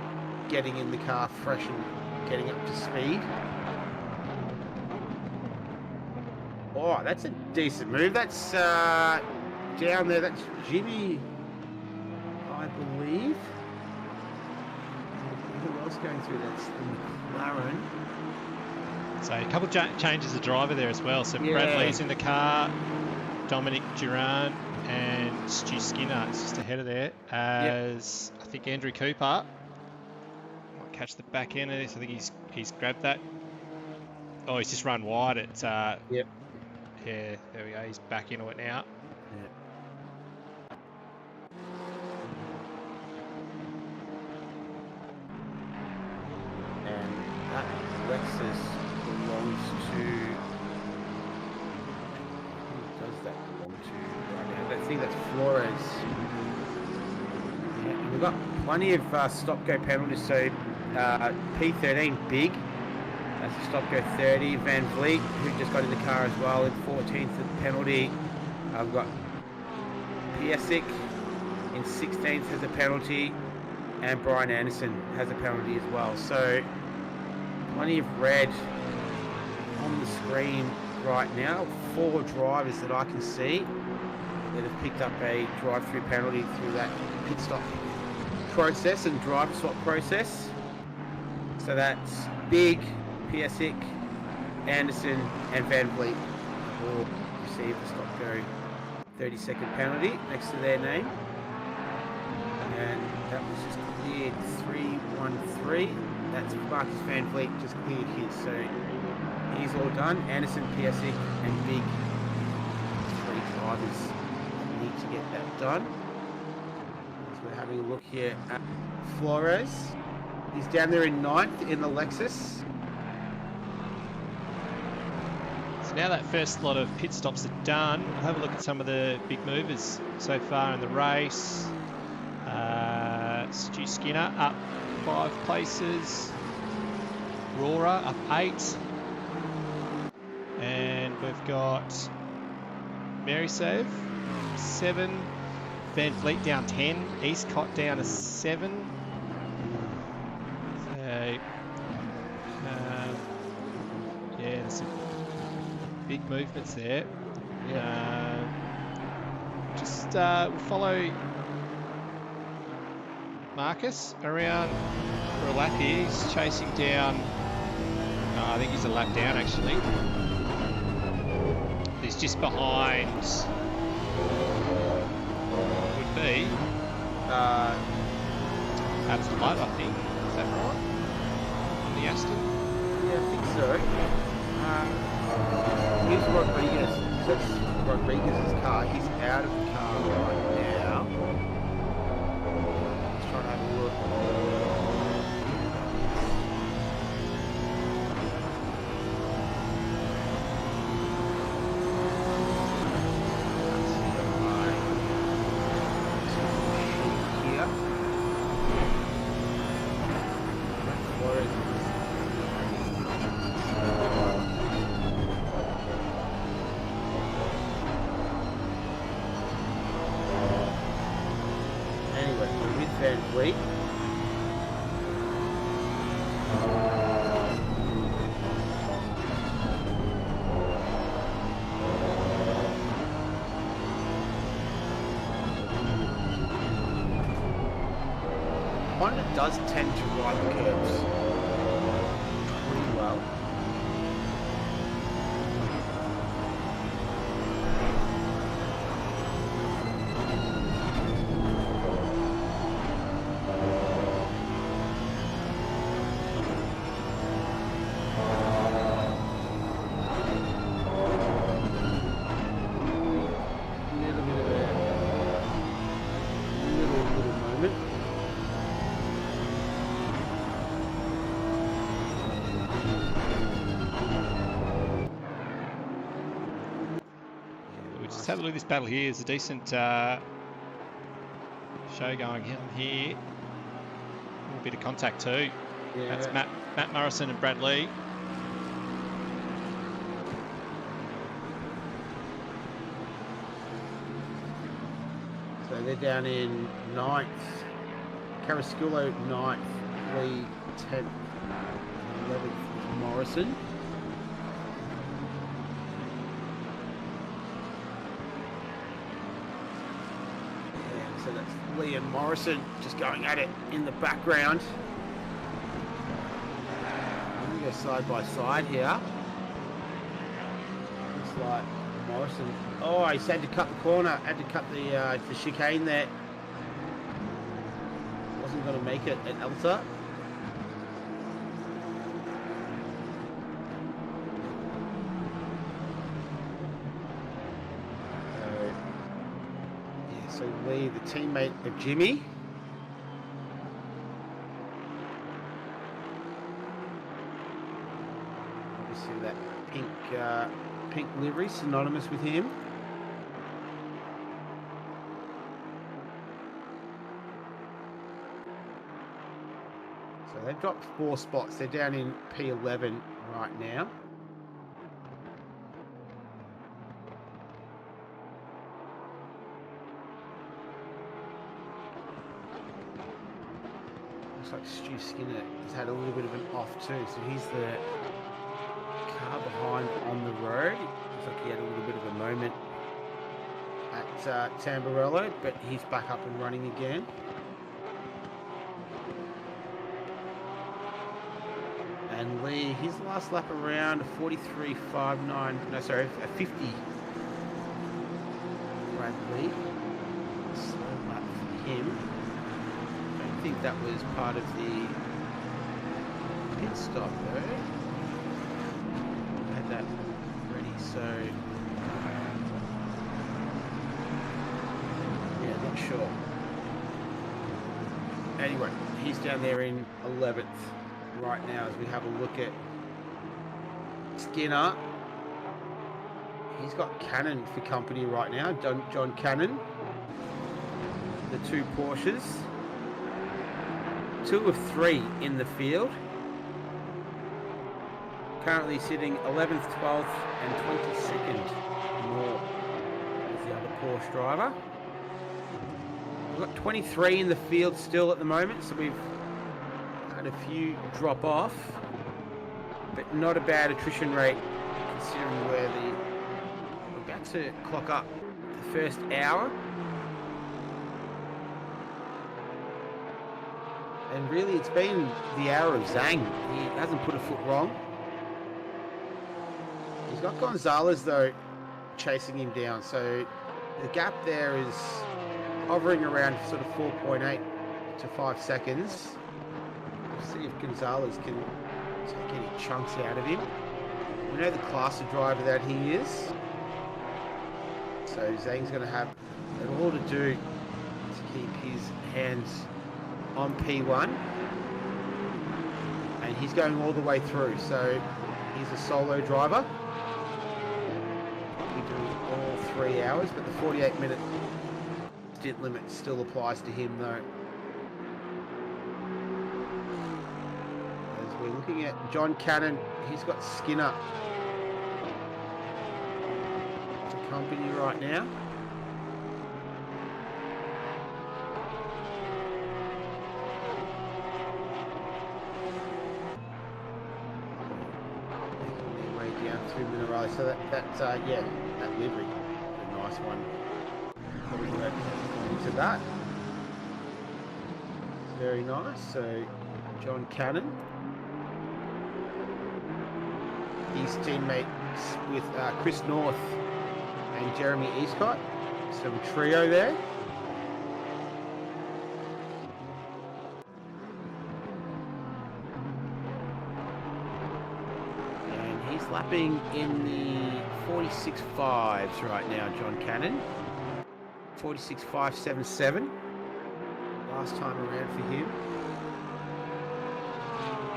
getting in the car fresh and getting up to speed. Oh, that's a decent move. That's down there. That's Jimmy, I believe. Who else going through? That's the McLaren. So a couple of changes of driver there as well. So yeah. Bradley's in the car, Dominic Duran and Stu Skinner is just ahead of there. As yep. I think Andrew Cooper might catch the back end of this. I think he's grabbed that. Oh, he's just run wide at. Yep. Yeah, there we go. He's back into it now. Yeah. And that Lexus belongs to. Who does that belong to right now? I think that's Flores. Yeah, we've got plenty of stop-go penalties. So P13 big. That's a stop-go 30. Van Vliet, who just got in the car as well, in 14th of the penalty. I've got Piesic in 16th has a penalty, and Brian Anderson has a penalty as well. So plenty of red on the screen right now. 4 drivers that I can see they've picked up a drive-through penalty through that pit stop process and driver swap process. So that's Big, Piesic, Anderson and Van Vliet all received the stop go 30-second penalty next to their name. And that was just cleared 3-1-3. That's Marcus Van Vliet just cleared his. So he's all done. Anderson, Piesic and Big, 3 drivers need to get that done. So we're having a look here at Flores. He's down there in 9th in the Lexus. So now that first lot of pit stops are done, we'll have a look at some of the big movers so far in the race. Stu Skinner up 5 places. Rora up 8. And we've got Mary Save 7. Van Vliet down 10. Eastcott down to 7. So, yeah, there's some big movements there. Yeah. We'll follow Marcus around for a lap here. He's chasing down, I think he's a lap down actually. He's just behind, would be, that's the light I think, is that right? On the Aston? Yeah, I think so. Here's Rodriguez. That's Rodriguez's car. He's out of the car right now. Let's try to have a look. Honda does tend to ride the curves pretty well. Let's have a look at this battle here. There's a decent show going on here. A little bit of contact too. Yeah. That's Matt Morrison and Brad Lee. So they're down in 9th. Carrasquillo 9th. Lee 10th. 11th Morrison. So that's Lee and Morrison just going at it in the background. I'm going to go side by side here. Looks like Morrison. Oh, he's had to cut the corner, had to cut the chicane there. Wasn't going to make it at Elsa. So Lee, the teammate of Jimmy. Obviously that pink livery synonymous with him. So they've dropped 4 spots. They're down in P11 right now. Looks like Stu Skinner has had a little bit of an off too. So he's the car behind on the road. Looks like he had a little bit of a moment at Tamburello, but he's back up and running again. And Lee, his last lap around, a 43.59, no sorry, a 50. Brad Lee, slow lap for him. I don't think that was part of the pit stop though. Had that ready, so yeah, not sure. Anyway, he's down there in 11th right now as we have a look at Skinner. He's got Cannon for company right now, John Cannon. The two Porsches. 2 of 3 in the field. Currently sitting 11th, 12th and 22nd more as the other Porsche driver. We've got 23 in the field still at the moment, so we've had a few drop off, but not a bad attrition rate considering where we're about to clock up the first hour. And really it's been the hour of Zhang. He hasn't put a foot wrong. He's got Gonzalez though chasing him down, so the gap there is hovering around sort of 4.8 to 5 seconds. We'll see if Gonzalez can take any chunks out of him. We know the class of driver that he is, so Zhang's going to have it all to do to keep his hands on P1, and he's going all the way through, so he's a solo driver. We do all 3 hours, but the 48-minute stint limit still applies to him though. As we're looking at John Cannon, he's got Skinner to company right now. So that's yeah, that livery, a nice one. Probably work into that. Very nice. So John Cannon, his teammates with Chris North and Jeremy Eastcott. Some trio there. Lapping in the 46.5s right now, John Cannon. 46.577. Last time around for him.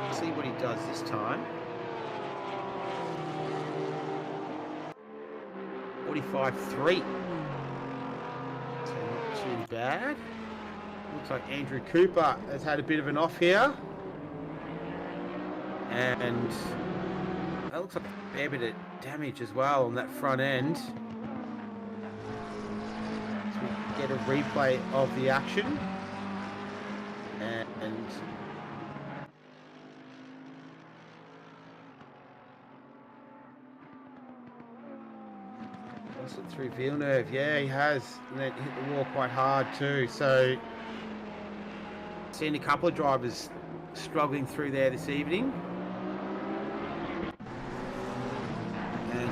Let's see what he does this time. 45.3. So not too bad. Looks like Andrew Cooper has had a bit of an off here. And that looks like a fair bit of damage as well on that front end. So we get a replay of the action. And also through Villeneuve. Yeah, he has. And then hit the wall quite hard too. So seen a couple of drivers struggling through there this evening.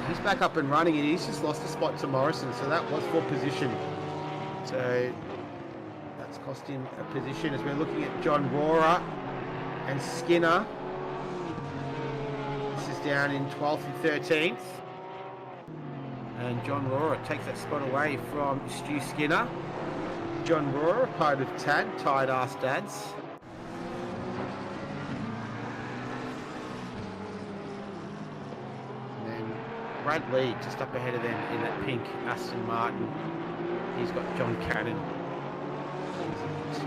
He's back up and running, and he's just lost a spot to Morrison, so that was for position. So that's cost him a position as we're looking at John Rohrer and Skinner. This is down in 12th and 13th. And John Rohrer takes that spot away from Stu Skinner. John Rohrer, part of TAD, Tired Ass Dads. Brad Lee just up ahead of them in that pink Aston Martin. He's got John Cannon to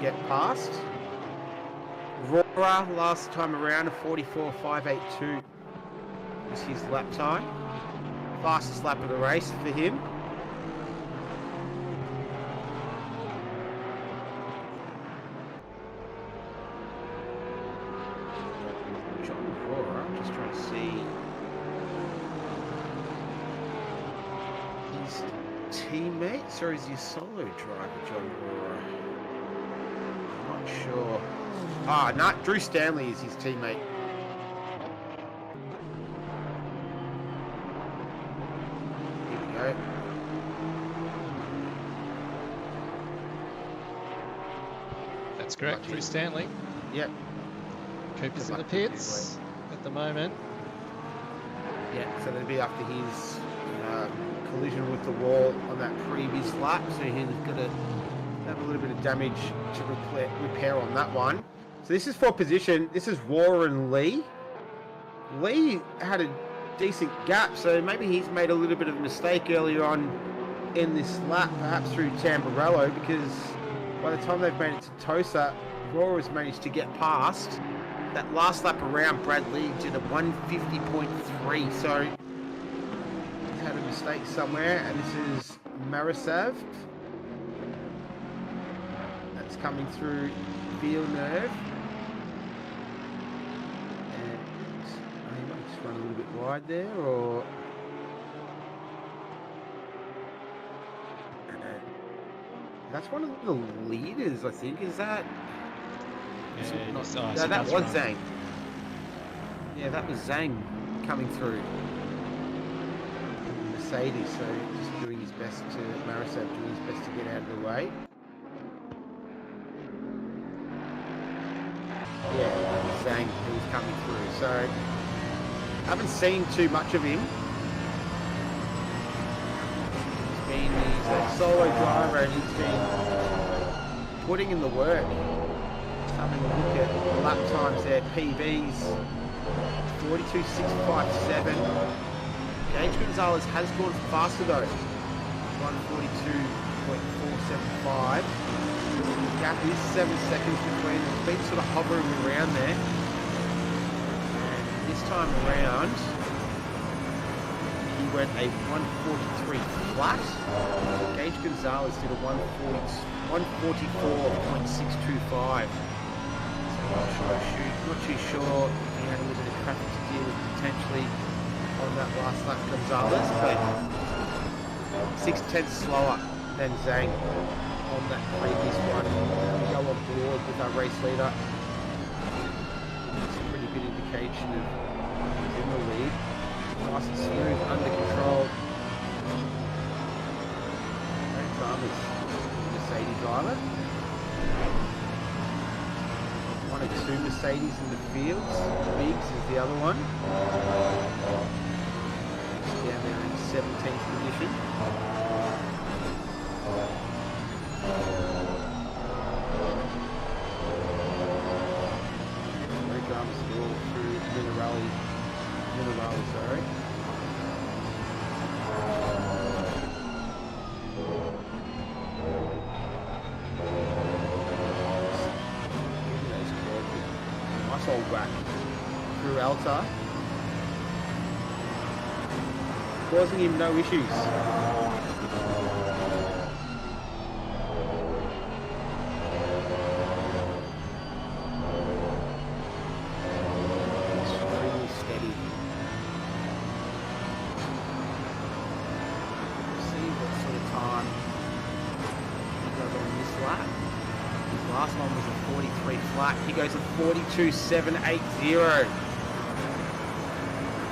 get past. Rohrer last time around, a 44.582 was his lap time. Fastest lap of the race for him. John Rohrer, I'm just trying to see. teammates, or is he a solo driver, John Rohrer? I'm not sure. Ah, no, Drew Stanley is his teammate. Here we go. That's correct, Drew Stanley. Yep. Cooper's in the pits at the moment. Yeah, so that'll be after his collision with the wall on that previous lap. So he's got to have a little bit of damage to repair on that one. So this is for position. This is Rohrer and Lee. Lee had a decent gap, so maybe he's made a little bit of a mistake earlier on in this lap, perhaps through Tamburello, because by the time they've made it to Tosa, Rohrer has managed to get past. That last lap around, Brad Lee did a 150.3, so he's had a mistake somewhere, and this is Marisav. That's coming through Villeneuve. And he might just run a little bit wide there, or... That's one of the leaders, I think, is that? Yeah, No, so that was wrong. Zhang. Yeah, that was Zhang coming through. Mercedes, so just doing his best to, Marisav doing his best to get out of the way. Yeah, that was Zhang who was coming through. So, haven't seen too much of him. He's a solo driver and he's been putting in the work. Having a look at the lap times there, PBs 42.657. Gage Gonzalez has gone faster though, 142.475. The gap is 7 seconds between them. It's been sort of hovering around there. And this time around, he went a 143 flat. Gage Gonzalez did a 144.625. Not too sure he had a little bit of traffic to deal with potentially on that last lap, Gonzalez, but 6/10 slower than Zhang on that previous one. We go on board with our race leader. It's a pretty good indication of who's in the lead. Nice and smooth, under control. No dramas. Mercedes driver. One or two Mercedes in the fields. Biggs is the other one. Down there in 17th position. No dramas still through Minerali, sorry. Nice old whack through Alta. Causing him no issues. Extremely steady. See what sort of time he got on this lap. His last one was a 43 flat. He goes a 42.780.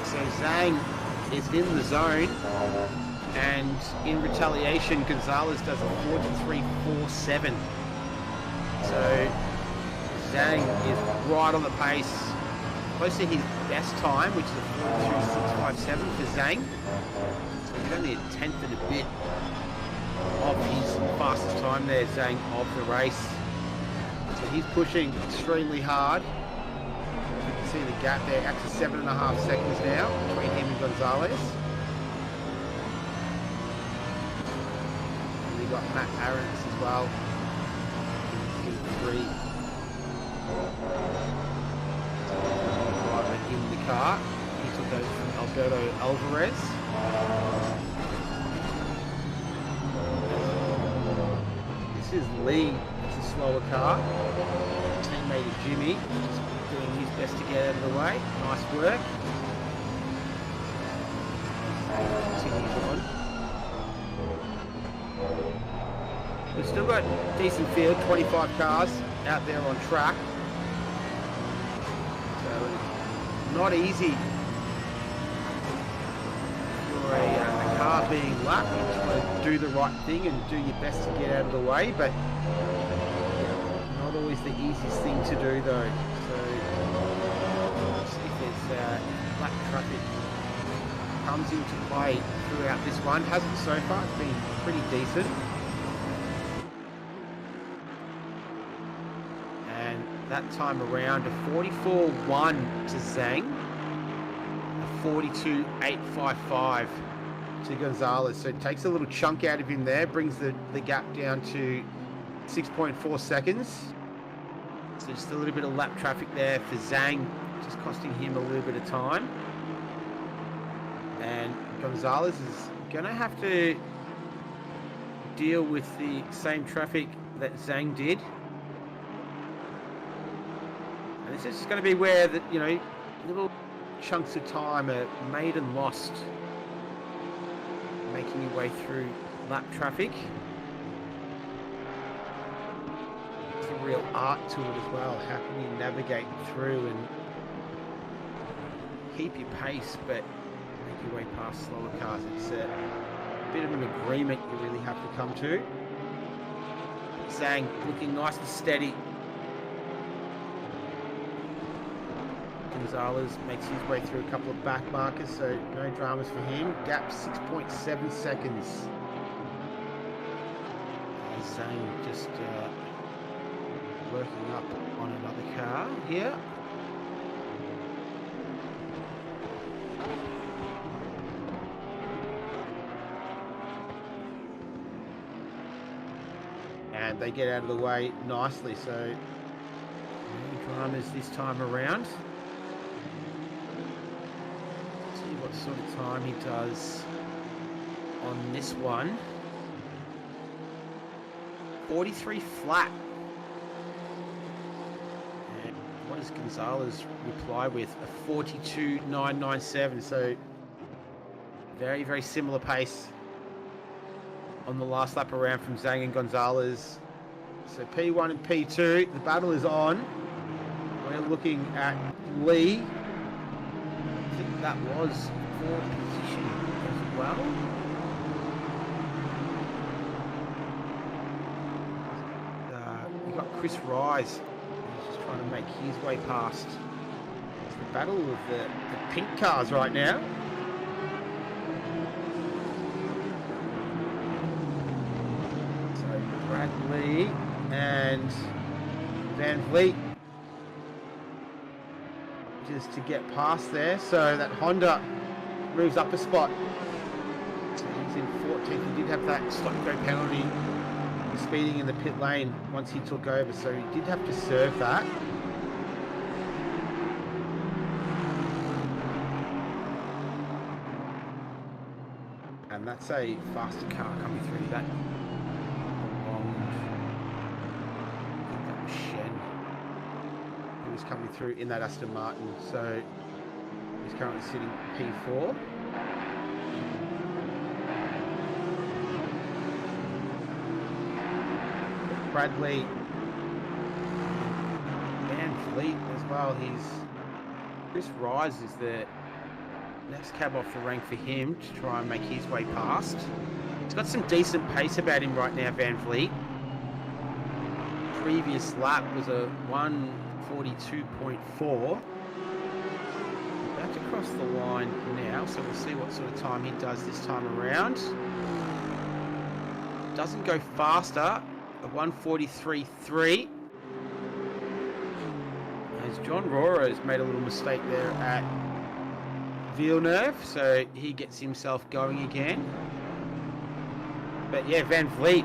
So Zhang is in the zone, and in retaliation, Gonzalez does a 43.47. So Zhang is right on the pace, close to his best time, which is a 42.657 for Zhang. So he's only a tenth and a bit of his fastest time there, Zhang, of the race. So he's pushing extremely hard. You can see the gap there, up to 7.5 seconds now between him and Gonzalez. And we've got Matt Arons as well in 3. Driver in the car. He took over from Alberto Alvarez. This is Lee. It's a slower car. Teammate of Jimmy, just doing his best to get out of the way. Nice work. Continues on. We've still got decent field, 25 cars out there on track. So not easy for a car being lapped. You just want to do the right thing and do your best to get out of the way, but not always the easiest thing to do though. So see if there's lap traffic comes into play throughout this one. Hasn't so far, it's been pretty decent. And that time around, a 44.1 to Zhang, a 42.855 to Gonzalez. So it takes a little chunk out of him there, brings the gap down to 6.4 seconds. So just a little bit of lap traffic there for Zhang, just costing him a little bit of time. And Gonzalez is going to have to deal with the same traffic that Zhang did. And this is going to be where the, little chunks of time are made and lost, making your way through lap traffic. It's a real art to it as well. How can you navigate through and keep your pace, but make your way past slower cars? It's a bit of an agreement you really have to come to. Zhang looking nice and steady. Gonzalez makes his way through a couple of back markers, so no dramas for him. Gap 6.7 seconds. And Zhang just working up on another car here. And they get out of the way nicely, so no dramas this time around. Let's see what sort of time he does on this one. 43 flat. And what does Gonzalez reply with? A 42.997, so very, very similar pace on the last lap around from Zhang and Gonzalez. So P1 and P2, the battle is on. We're looking at Lee. I think that was for position as well. We've got Chris Rise. He's just trying to make his way past. It's the battle of the pink cars right now. Bradley and Van Vliet just to get past there, so that Honda moves up a spot. So he's in 14th. He did have that stop-go penalty for speeding in the pit lane once he took over, so he did have to serve that. And that's a faster car coming through that. Coming through in that Aston Martin, so he's currently sitting P4. Bradley, Van Vliet as well. Chris Rise is the next cab off the rank for him to try and make his way past. He's got some decent pace about him right now, Van Vliet. Previous lap was a 1:42.4. About to cross the line now, so we'll see what sort of time he does this time around. Doesn't go faster, a 1:43.3. As John Rohrer has made a little mistake there at Villeneuve, so he gets himself going again. But yeah, Van Vliet,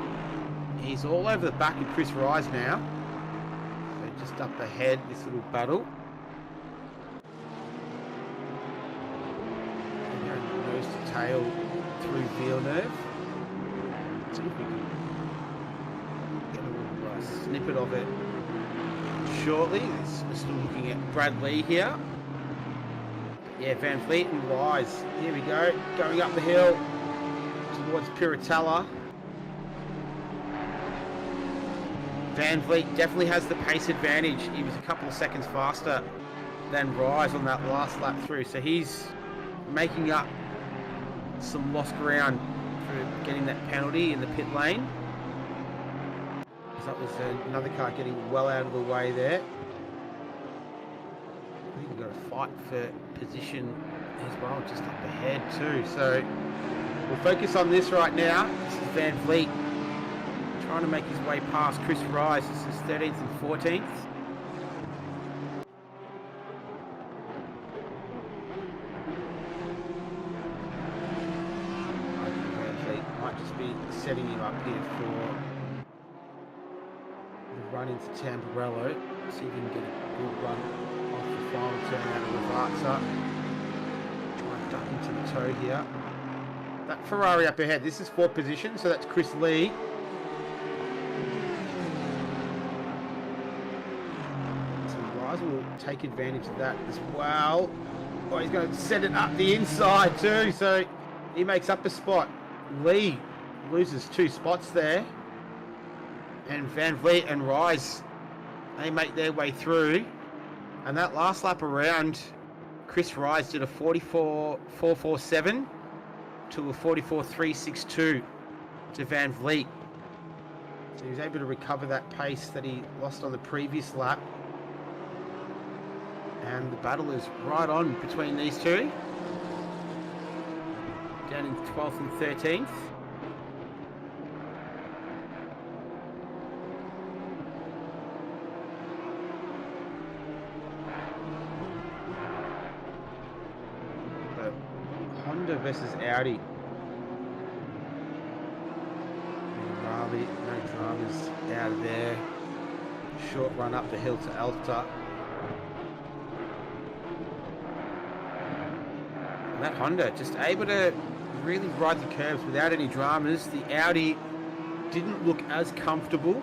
he's all over the back of Chris Rise now. Just up ahead, this little battle. Nose to tail through Villeneuve. Let's see if we can get a little snippet of it shortly. We're still looking at Bradley here. Yeah, Van Vliet and Rise. Here we go, going up the hill towards Piratella. Van Vliet definitely has the pace advantage. He was a couple of seconds faster than Rise on that last lap through, so he's making up some lost ground for getting that penalty in the pit lane. So that was another car getting well out of the way there. I think we've got to fight for position as well, just up ahead too. So we'll focus on this right now. This is Van Vliet trying to make his way past Chris Rise. This is 13th and 14th. Might just be setting him up here for the run into Tamburello. See if he can get a good run off the final turn out of Lavazza. Try and duck into the toe here. That Ferrari up ahead, this is fourth position, so that's Chris Lee. So Rise will take advantage of that as well. Oh, he's going to set it up the inside too, so he makes up a spot. Lee loses 2 spots there, and Van Vliet and Rise, they make their way through. And that last lap around, Chris Rise did a 44.447 to a 44.362 to Van Vliet. So he was able to recover that pace that he lost on the previous lap. And the battle is right on between these two. Down in 12th and 13th. The Honda versus Audi. Raleigh, no dramas out of there. Short run up the hill to Alta. And that Honda just able to really ride the curves without any dramas. The Audi didn't look as comfortable.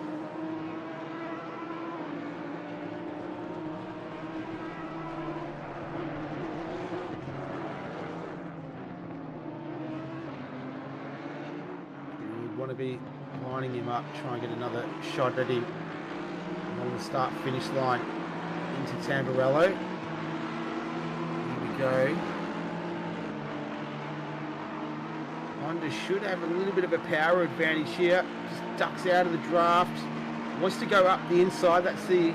You want to be lining him up, try and get another shot at him on the start-finish line into Tamburello. Here we go. Honda should have a little bit of a power advantage here. Just ducks out of the draft. Wants to go up the inside. That's the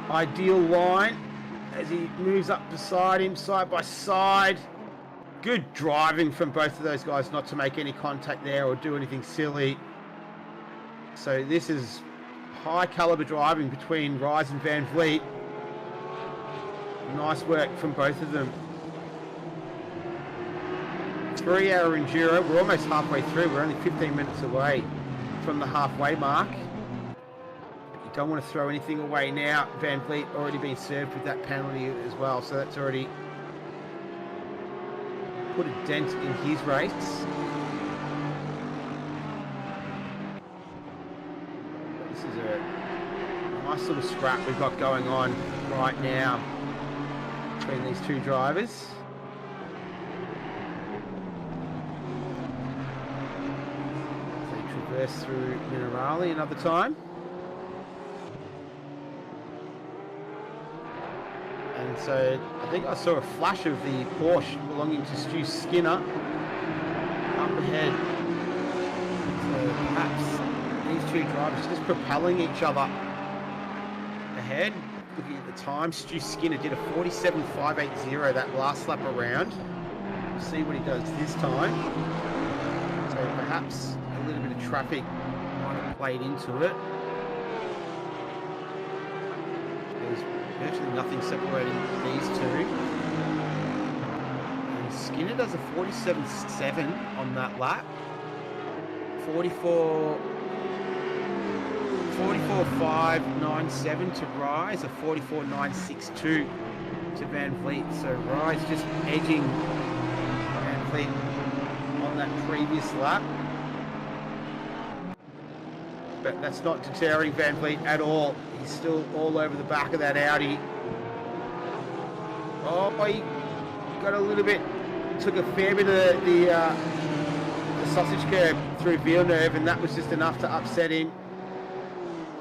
ideal line as he moves up beside him, side by side. Good driving from both of those guys not to make any contact there or do anything silly. So this is high caliber driving between Rise and Van Vliet. Nice work from both of them. 3-hour enduro. We're almost halfway through. We're only 15 minutes away from the halfway mark. But you don't want to throw anything away now. Van Vliet already been served with that penalty as well, so that's already put a dent in his race. This is a nice little scrap we've got going on right now between these two drivers. Through Minerali another time. And so I think I saw a flash of the Porsche belonging to Stu Skinner up ahead. So perhaps these two drivers just propelling each other ahead. Looking at the time, Stu Skinner did a 47.580 that last lap around. We'll see what he does this time. So perhaps a little bit of traffic might have played into it. There's virtually nothing separating these two. And Skinner does a 47.7 on that lap. 44.597 to Rise, a 44.962 to Van Vliet. So Rise just edging Van Vliet on that previous lap. But that's not deterring Van Vliet at all. He's still all over the back of that Audi. Oh, he got a little bit, took a fair bit of the sausage curb through Villeneuve, and that was just enough to upset him.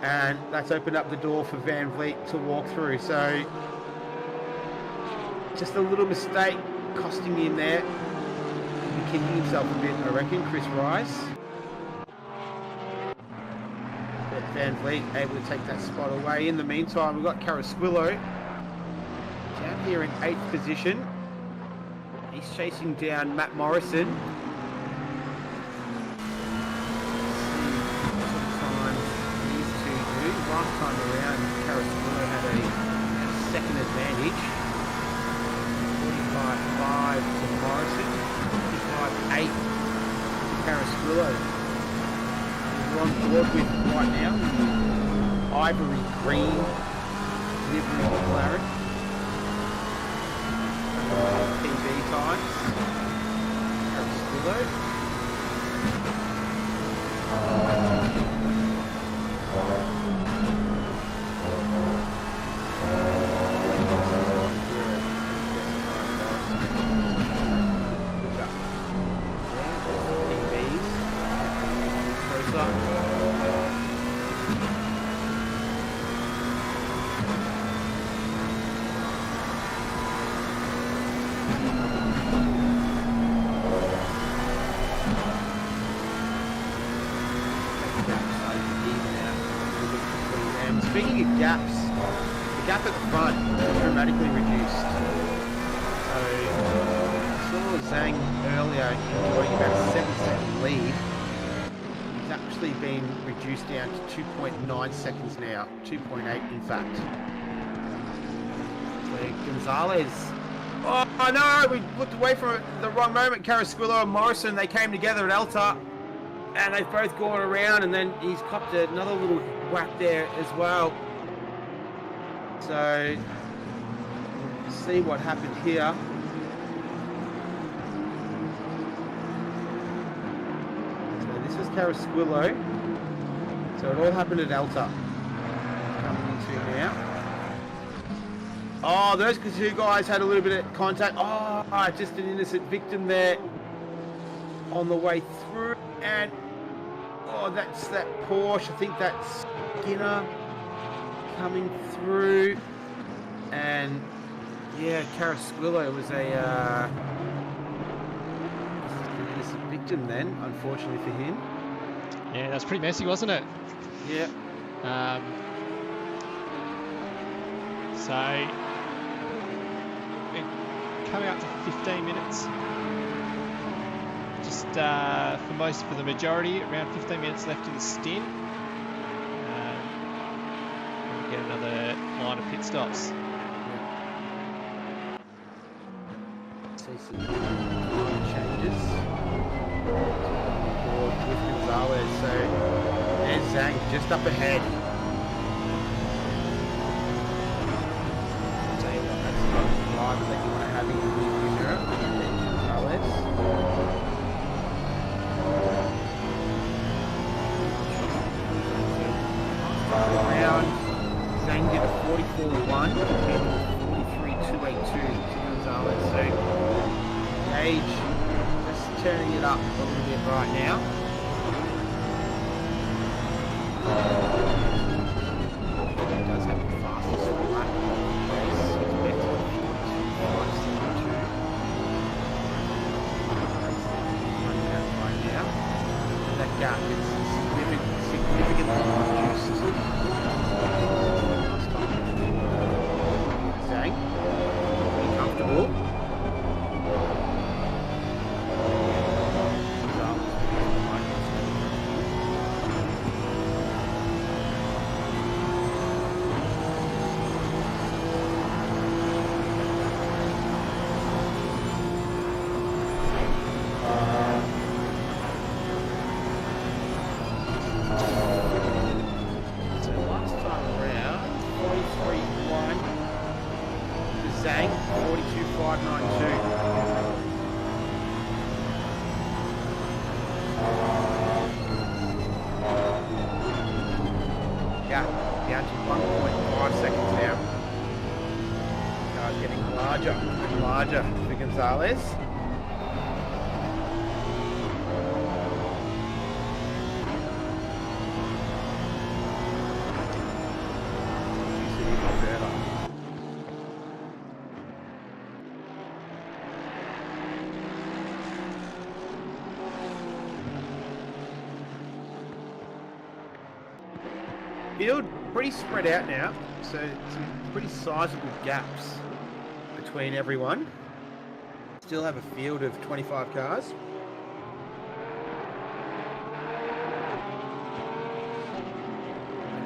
and that's opened up the door for Van Vliet to walk through. So just a little mistake costing him there. He's kicking himself a bit, I reckon, Chris Rice. But Van Vliet able to take that spot away. In the meantime, we've got Carasquillo down here in 8th position. He's chasing down Matt Morrison. Last time around, Carasquillo had a second advantage. 45-5 to Morrison, 45-8 to Carasquillo. We're on board with right now the ivory green livery McLaren. TV times. Carasquillo. Speaking of gaps, the gap at the front is dramatically reduced. So, I saw Zhang earlier enjoying about a 7-second lead. He's actually been reduced down to 2.9 seconds now, 2.8 in fact. So Gonzalez, oh no, we looked away from it at the wrong moment. Carasquillo and Morrison, they came together at Elta. And they've both gone around, and then he's copped another little whack there as well. So, we'll see what happened here. So this is Carasquillo. So it all happened at Elta. Coming into now. Oh, those two guys had a little bit of contact. Oh, just an innocent victim there on the way through. And oh, that's that Porsche. I think that's Skinner coming through. And yeah, Carasquillo was a victim then, unfortunately for him. Yeah, that's pretty messy, wasn't it? Yeah. So we're coming up to 15 minutes. Just for the majority, around 15 minutes left in the stint. We'll get another line of pit stops. See some changes. Board with Gonzalez, so there's Zhang just up ahead. I'll tell you what, that's not the driver that you want to have in the rearview mirror. Gonzalez. Around Zhang did a 44.1 compared to 43.282 to Gonzalez. So Gage just turning it up a little bit right now. He does have the fastest lap of the race. He's better at 42.572. Right now. And that gap is significantly reduced. Zhang, pretty comfortable. Zhang, 42.592. Yeah, down to 1.5 seconds now. Car's getting larger and larger for Gonzalez. field pretty spread out now, so some pretty sizable gaps between everyone. Still have a field of 25 cars.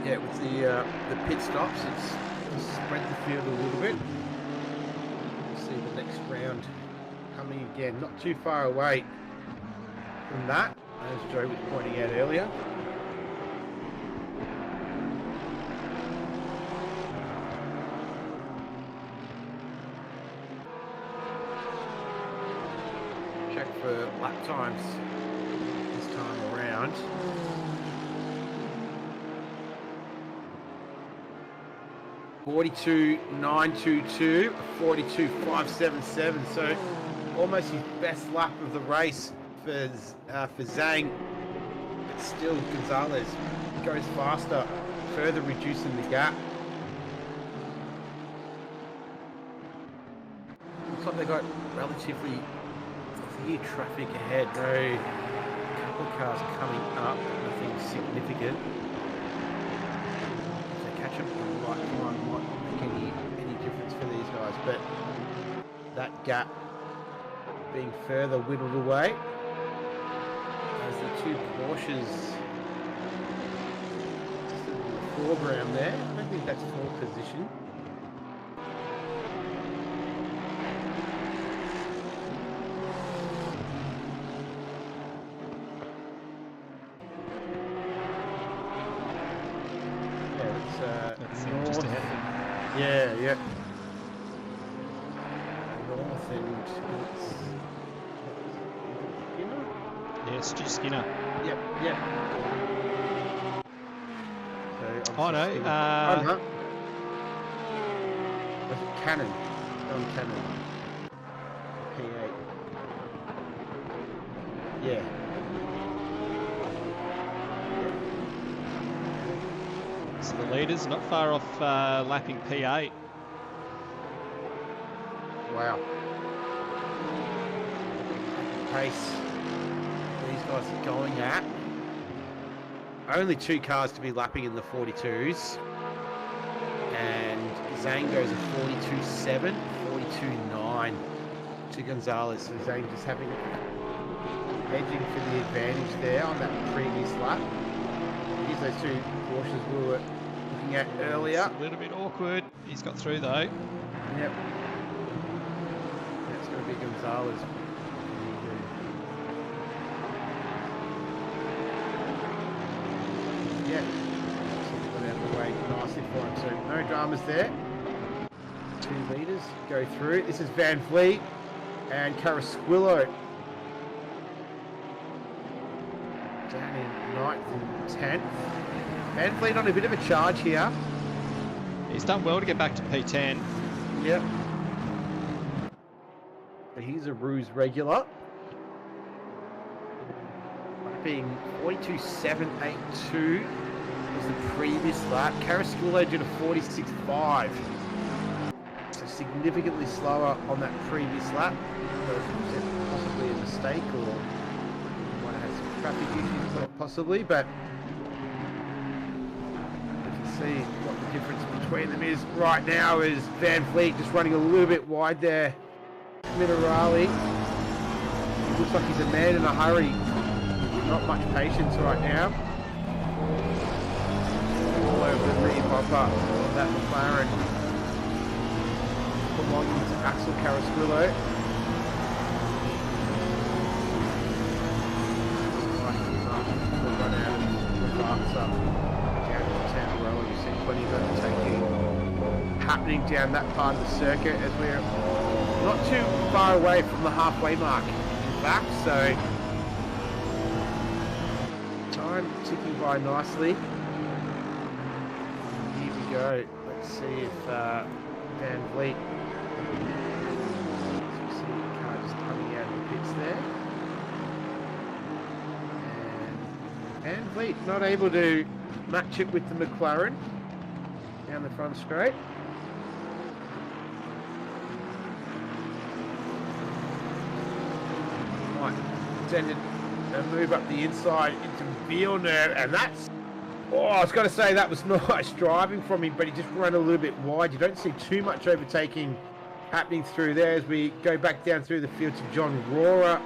Yeah, with the pit stops, it's spread the field a little bit. See the next round coming again, not too far away from that, as Joe was pointing out earlier. Check for lap times this time around. 42.922, 42.577. So almost his best lap of the race for Zhang. But still, Gonzalez goes faster, further reducing the gap. Looks like they got relatively clear traffic ahead. No, a couple of cars coming up, nothing significant. If they catch up to the right time, might make any difference for these guys, but that gap being further whittled away as the two Porsches in the foreground there. I don't think that's full position. Just ahead of him. Yeah. North and it's Skinner? Yeah, Stu Skinner. Yep. So Oh no. no. Cannon. Cannon. P8. Yeah. So the leaders not far off lapping P8. Wow. Pace these guys are going at. Only two cars to be lapping in the 42s. And Zhang goes at 42.7, 42.9 to Gonzalez. So Zhang just having edging for the advantage there on that previous lap. Here's those two Porsches we were looking at earlier. It's a little bit awkward. He's got through though. Yep. That's going to be Gonzalez. Yeah. Got out of the way nicely for him. So no dramas there. 2 leaders go through. This is Van Vliet and Carrasquillo. Down in 9th and 10th. Van Vliet on a bit of a charge here. He's done well to get back to P10. Yep. So he's a Roos regular. Being 42.782 was the previous lap. Carrasquillo did a 46.5. So significantly slower on that previous lap. Possibly a mistake or might have had some traffic issues, possibly, but see what the difference between them is right now. Is Van Vliet just running a little bit wide there. Minerali looks like he's a man in a hurry. Not much patience right now. All over the rear bumper of that McLaren. Belonging to Axel Carrasquillo. We'll run out of the fast up. You've seen plenty of overtaking happening down that part of the circuit as we're not too far away from the halfway mark, in fact, so time ticking by nicely. Here we go. Let's see if Van Vliet, as we see the car just coming out of the pits there. And Van Vliet not able to match it with the McLaren down the front straight. Might send it a move up the inside into Villeneuve, and that's Oh, I was going to say that was nice driving from him, but he just ran a little bit wide. You don't see too much overtaking happening through there as we go back down through the field to John Rohrer.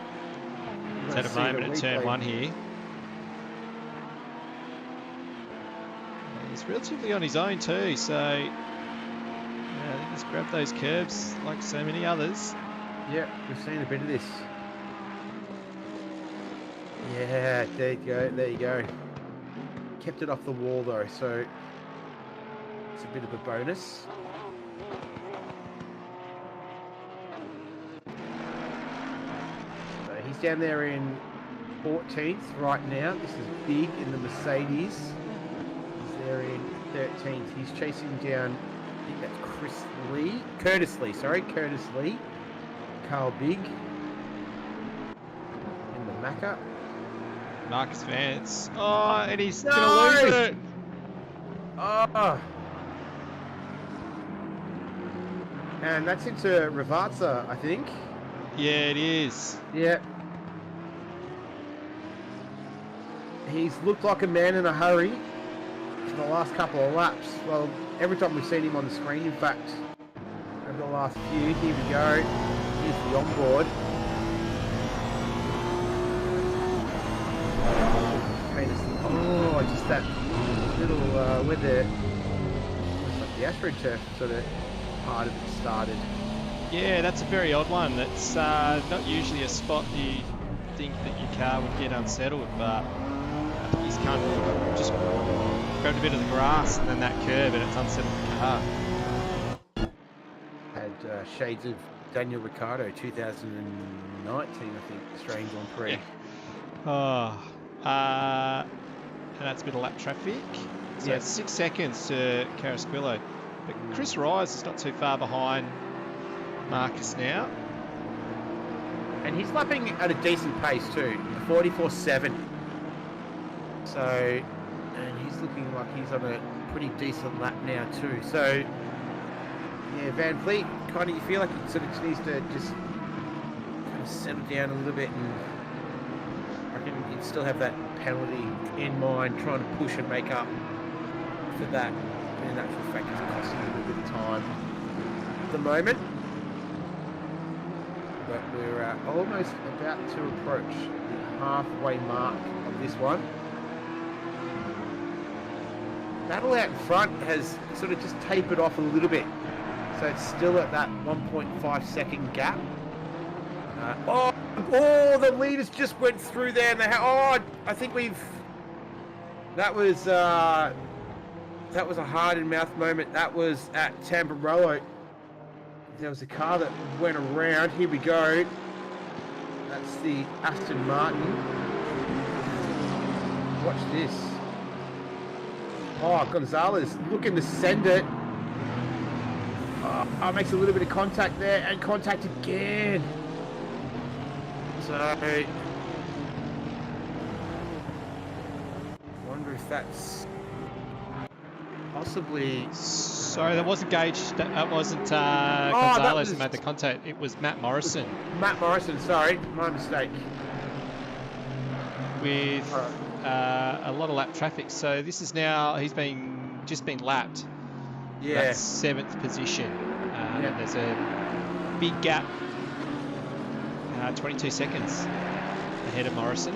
He's had a moment at turn 1 here. He's relatively on his own too, so yeah, he's grabbed those curves like so many others. Yeah, we've seen a bit of this. Yeah, there you go, there you go. Kept it off the wall though, so it's a bit of a bonus. So he's down there in 14th right now. This is big in the Mercedes. He's there in 13th. He's chasing down, I think that's Curtis Lee. Carl Big in the Macca. Marcus Vance. Oh, and he's going to lose it. Oh. And that's into Ravazza, I think. Yeah, it is. Yeah. He's looked like a man in a hurry for the last couple of laps. Well, every time we've seen him on the screen, in fact, over the last few. Here we go. Here's the onboard. Oh, just that little where the AstroTurf sort of part of it started. Yeah, that's a very odd one. That's not usually a spot you think that your car would get unsettled, but he's kind of just grabbed a bit of the grass and then that curve, and it's unsettled the car. Had shades of Daniel Ricciardo, 2019, I think, Australian Grand Prix. Yeah. Oh, and that's a bit of lap traffic. So it's 6 seconds to Carrasquillo. But Chris Rise is not too far behind Marcus now. And he's lapping at a decent pace too, 44.7. So, and he's looking like he's on a pretty decent lap now too. So, yeah, Van Vliet, kind of, you feel like he sort of just needs to just kind of settle down a little bit, and I reckon he'd still have that penalty in mind, trying to push and make up for that. And in actual fact, it's costing him a little bit of time at the moment. But we're almost about to approach the halfway mark of this one. Battle out in front has sort of just tapered off a little bit. So it's still at that 1.5 second gap. Oh, the leaders just went through there, and I think that was a heart in mouth moment. That was at Tamburello. There was a car that went around. Here we go. That's the Aston Martin. Watch this. Oh, Gonzalez looking to send it. Oh, makes a little bit of contact there, and contact again. So, wonder if that's possibly... Sorry, that wasn't Gage. That wasn't Gonzalez who made the contact. It was Matt Morrison. Matt Morrison, sorry. My mistake. With a lot of lap traffic. So this is now, he's just been lapped. Yeah. That's 7th position. And there's a big gap. 22 seconds ahead of Morrison.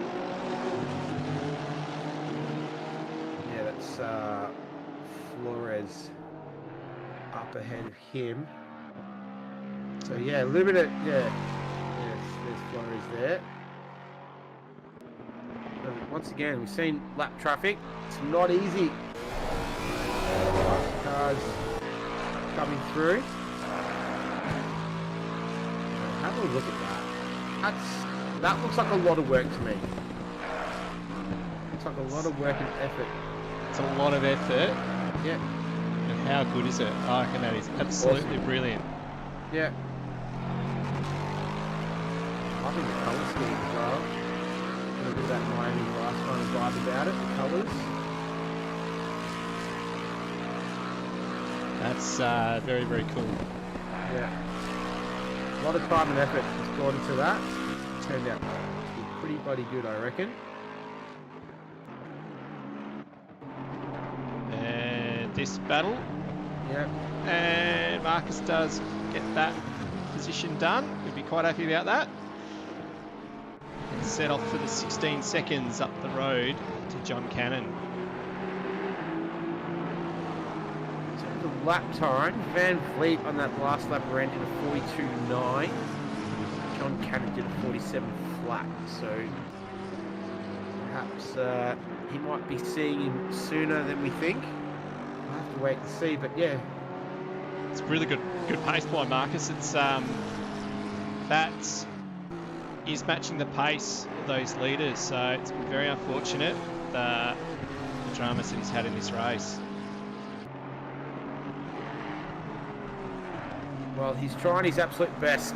Yeah, that's Flores up ahead of him. So yeah, a little bit of, there's Flores there. So once again, we've seen lap traffic. It's not easy. Cars coming through. Have a look at that. That looks like a lot of work to me. Looks like a lot of work and effort. It's a lot of effort. Yeah. And how good is it? I reckon that is absolutely brilliant. Yeah. I think the colour scheme as well. A little bit of that Miami Vice kind of vibe about it, the colours. That's very, very cool. Yeah. A lot of time and effort has gone into that. It's turned out to be pretty bloody good, I reckon. this battle. Yep. And Marcus does get that position done. He'll be quite happy about that. And set off for the 16 seconds up the road to John Cannon. So the lap time, Van Vliet on that last lap ran in a 42.9. John Cannon did a 47 flat, so perhaps he might be seeing him sooner than we think. We'll have to wait and see, but yeah. It's really good pace by Marcus. It's that is matching the pace of those leaders, so it's been very unfortunate the dramas that he's had in this race. Well, he's trying his absolute best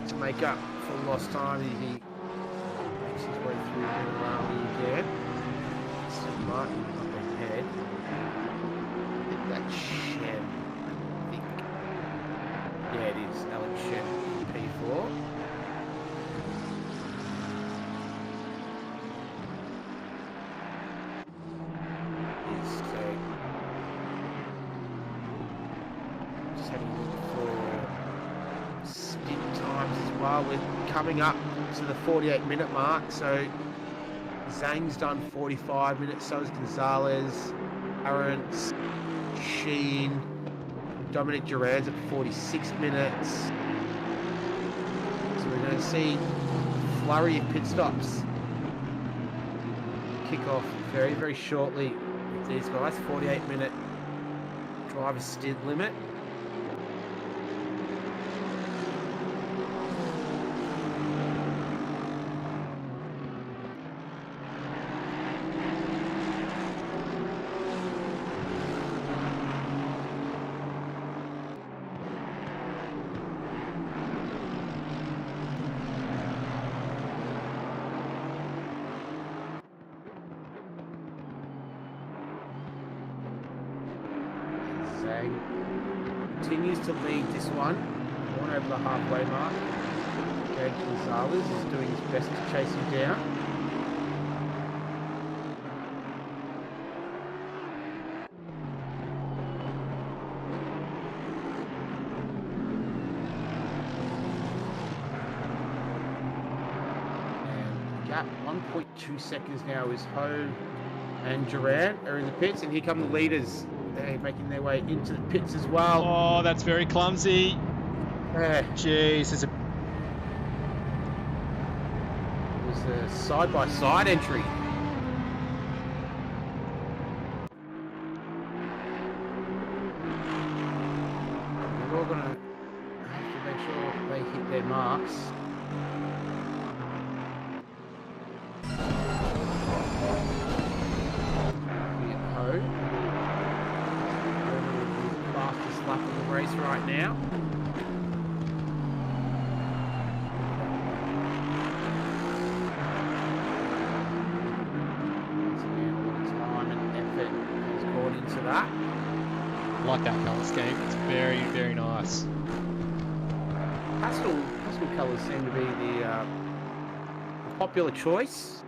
to make up for lost time. He makes his way through the rally again. So Martin up ahead. I think that's Shen. I think. Yeah, it is Alex Shen, P4. Just having a look for stint times as well. We're coming up to the 48-minute mark, so Zhang's done 45 minutes, so is Gonzalez, Arendts, Sheen, Dominic Duran's at 46 minutes. So we're going to see a flurry of pit stops kick off very, very shortly with these guys. 48-minute driver stint limit. Continues to lead this one over the halfway mark. Jake Gonzalez is doing his best to chase him down. And gap 1.2 seconds now is Ho and Duran are in the pits, and here come the leaders. They're making their way into the pits as well. Oh, that's very clumsy. Jeez, it was a side-by-side entry. We're all going to have to make sure they hit their marks. Lap of the race right now. Time and effort has gone into that. I like that colour scheme. It's very, very nice. Pastel colours seem to be the popular choice.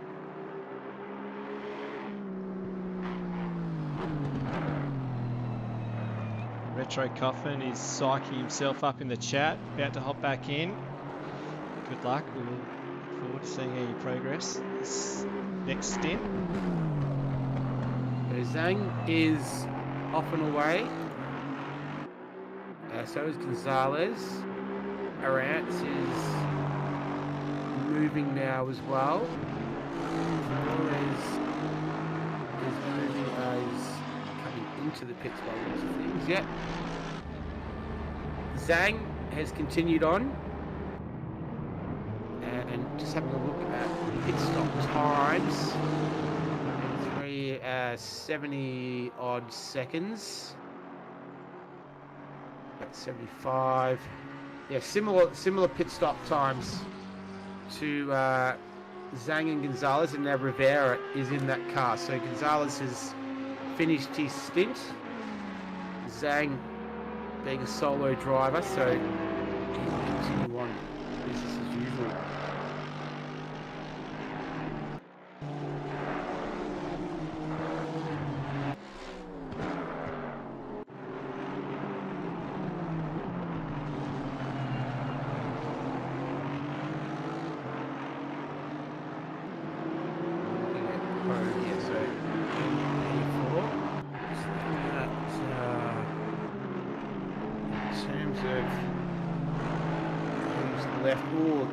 Retro Coffin is psyching himself up in the chat, about to hop back in. Good luck. We'll look forward to seeing how you progress this next stint. Zhang is off and away. So is Gonzalez. Arendts is moving now as well. Is moving into the pits by lots of things. Yep. Zhang has continued on, and just having a look at pit stop times. 70 odd seconds. That's 75. Yeah, similar pit stop times to Zhang and Gonzalez, and now Rivera is in that car. So Gonzalez has finished his stint. Zhang being a solo driver, so he can continue on business as usual. of who's left. Ooh.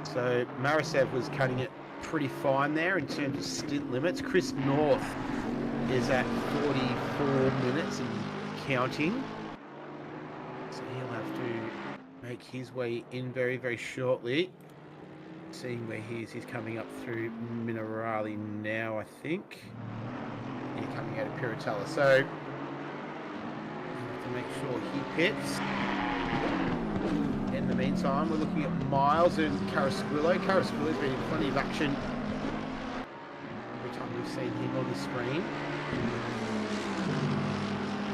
So Marisev was cutting it pretty fine there in terms of stint limits. Chris North is at 44 minutes and counting. So he'll have to make his way in very, very shortly. Seeing where he is, he's coming up through Minerali now, I think. Yeah, coming out of Piratella. So have to make sure he pits. In the meantime, we're looking at Miles and Carrasquillo. Carrasquillo's been in plenty of action every time we've seen him on the screen.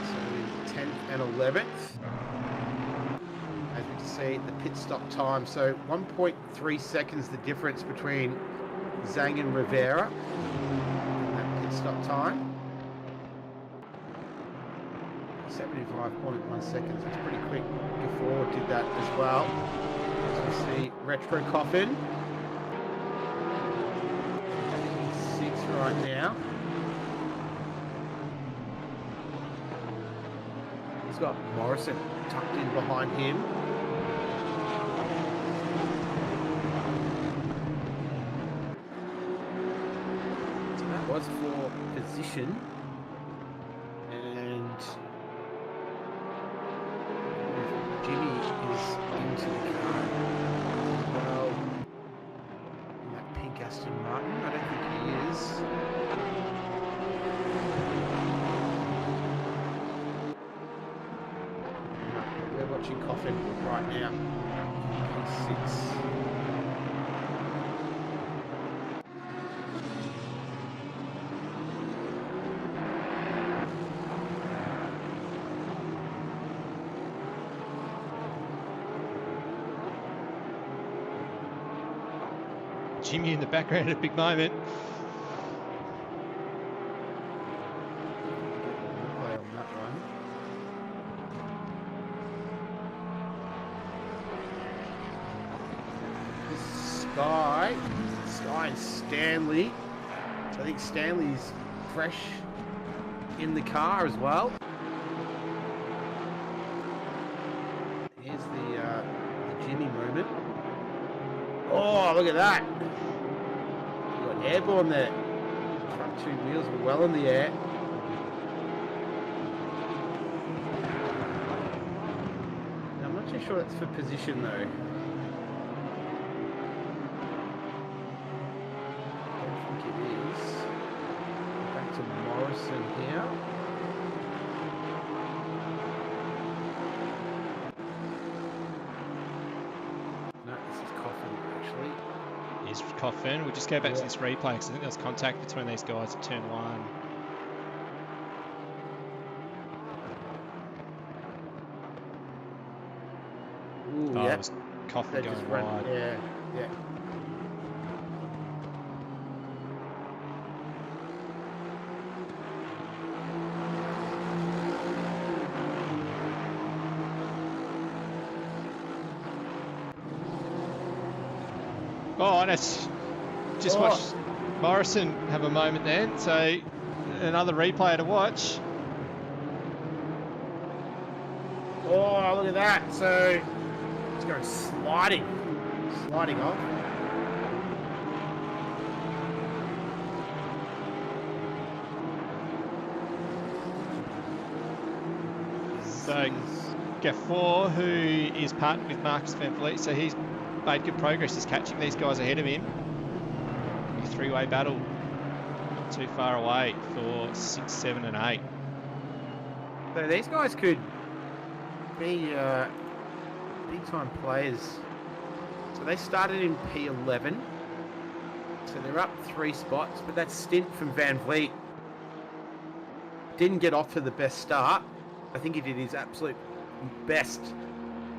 So 10th and 11th. As we can see, the pit stop time. So 1.3 seconds the difference between Zhang and Rivera. That pit stop time. 75.1 seconds. It's pretty quick. Before did that as well. As we see Retro Coffin. 6 right now. He's got Morrison tucked in behind him. So that was for position. And Jimmy is into the car. Well, in that pink Aston Martin, I don't think he is. No, we're watching Coffin right now. P6. Jimmy in the background at a big moment. Play on that one. Sky and Stanley. So I think Stanley's fresh in the car as well. Here's the Jimmy moment. Oh, look at that. You got airborne there. Front two wheels were well in the air. Now, I'm not too sure that's for position though. I don't think it is. Back to Morrison here. Here's Coffin. We'll just go back to this replay because I think there was contact between these guys at turn 1. Ooh, oh, yeah. It was Coffin going wide. Yeah, yeah. Oh, and it's just watched Morrison have a moment then. So another replay to watch. Oh, look at that. So it's going sliding off. So Gafford, who is partnered with Marcus Van Vliet, so he's made good progress. He's catching these guys ahead of him. A three-way battle, not too far away for 6, 7 and 8. So these guys could be big-time players. So they started in P11. So they're up 3 spots, but that stint from Van Vliet didn't get off to the best start. I think he did his absolute best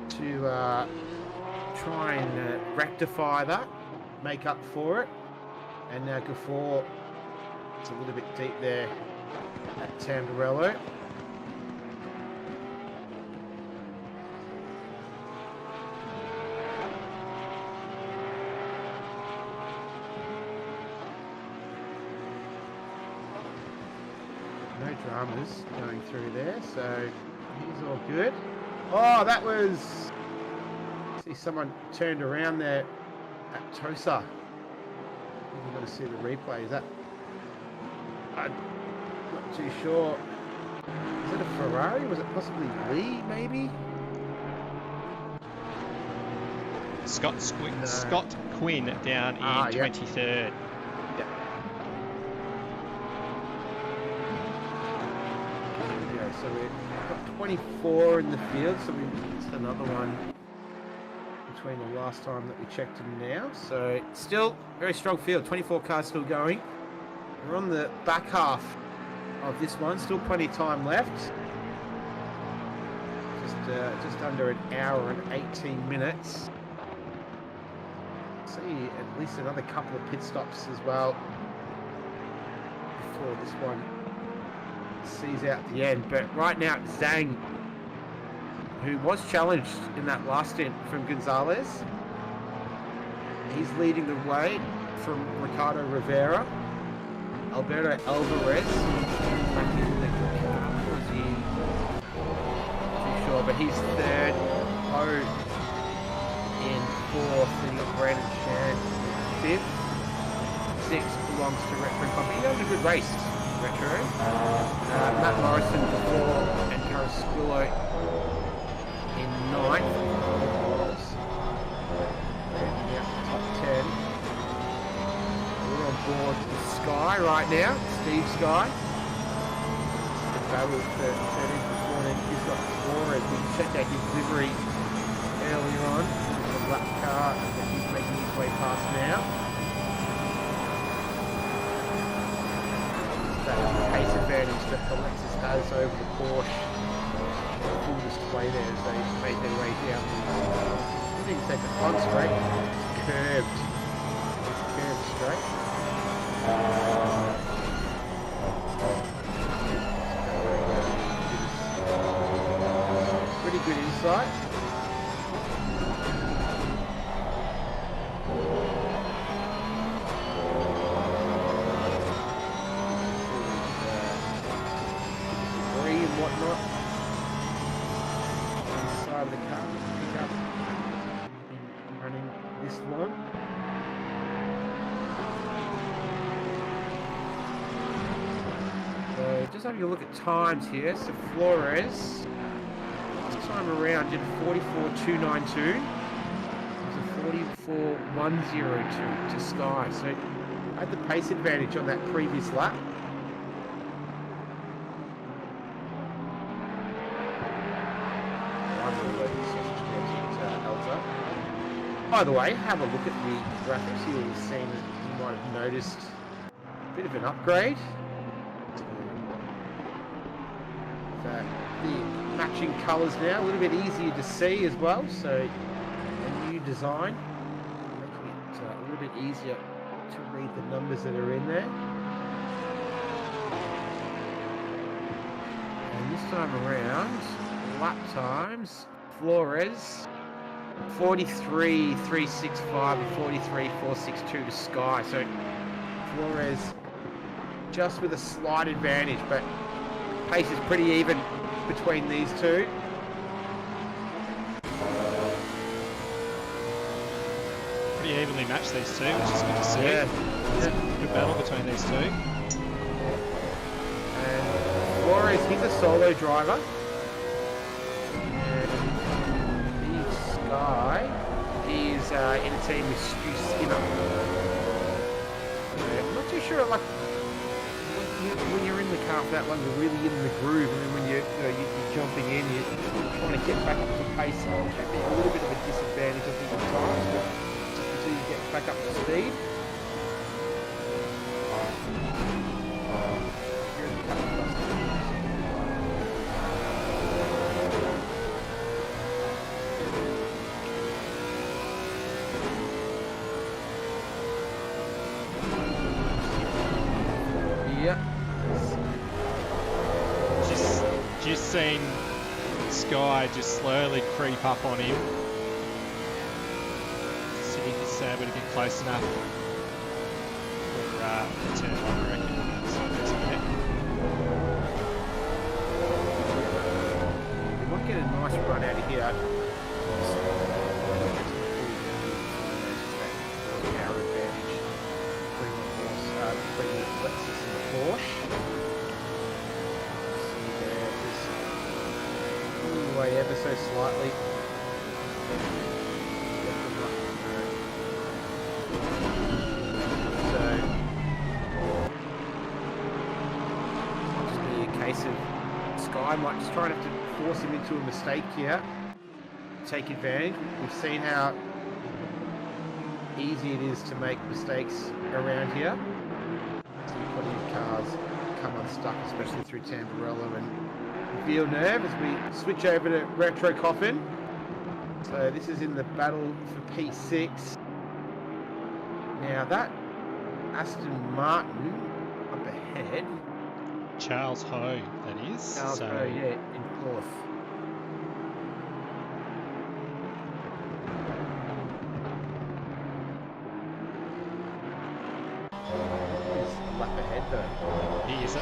to try and rectify that, make up for it. And now Gafford, it's a little bit deep there at Tamburello. No dramas going through there, so he's all good. Oh, that was... See someone turned around there at Tosa. You've got to see the replay. Is that... I'm not too sure. Is it a Ferrari? Was it possibly Lee, maybe? Scott Quinn down in 23rd. Yep. So we've got 24 in the field, so it's another one between the last time that we checked and now. So still very strong field, 24 cars still going. We're on the back half of this one, still plenty of time left. Just under an hour and 18 minutes. See at least another couple of pit stops as well before this one sees out the end. But right now, Zhang, who was challenged in that last stint from Gonzalez, he's leading the way from Ricardo Rivera. Alberto Alvarez back in the car. Was he? Not too sure, but he's third. Oh, in fourth. Then you got Brandon Shan fifth. Sixth belongs to Retro Company. That was a good race. Retro. Matt Morrison before and Carrasquillo in ninth. And out the top 10. We're on board with Sky right now. Steve Sky. The battle for 13th and 14th. He's got Flores. We checked out his livery earlier on. The black car that he's making his way past now. Pace advantage that the Lexus has over the Porsche. Full display there as they made their way down. I didn't take the front straight. It's curved. It's curved straight. Pretty good insight. Whatnot inside of the car pick up been running this long. So just having a look at times here. So Flores last time around did 44.292. It was a 44.102 to Sky. So had the pace advantage on that previous lap. By the way, have a look at the graphics. You will have seen that you might have noticed a bit of an upgrade. The matching colours now, a little bit easier to see as well. So a new design, making it a little bit easier to read the numbers that are in there. And this time around, lap times, Flores 43.365 and 43.462 to Sky. So Flores just with a slight advantage, but pace is pretty even between these two. Pretty evenly matched these two, which is good to see. Yeah. Good battle between these two. And Flores, he's a solo driver. He's in a team with Stu Skinner. I'm not too sure, like, when you're in the car for that long, you're really in the groove, and then when you're jumping in, you're trying to get back up to pace. It can be a little bit of a disadvantage, I think, at times, but just until you get back up to speed. Just seen Sky just slowly creep up on him. See if he's able to get close enough for turn one, I reckon. So that's it. We might get a nice run out of here. Power advantage between the Lexus and the Porsche. See there, just pulling away ever so slightly. So, just be a case of Sky might just try to force him into a mistake here. Take advantage. We've seen how easy it is to make mistakes around here. So plenty of cars come unstuck, especially through Tamburello and Villeneuve as we switch over to Retro Coffin. So this is in the battle for P6. Now that Aston Martin up ahead. Charles Ho, that is. Charles Ho, yeah, in fourth. He's a lap ahead though. He is,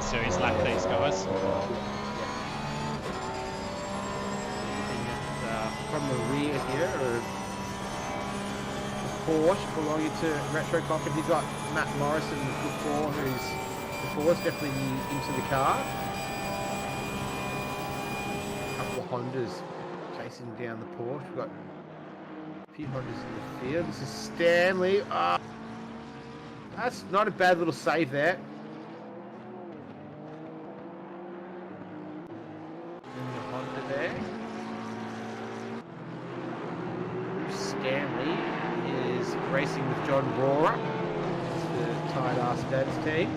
so he's lapped these guys. From the rear here, or Porsche belonging to Retro Coffin. He's got Matt Morrison before, who's definitely into the car. A couple of Hondas chasing down the Porsche. We've got a few Hondas in the field. This is Stanley. That's not a bad little save there. And the Honda there. Stanley is racing with John Rohrer. It's the tight ass dad's team.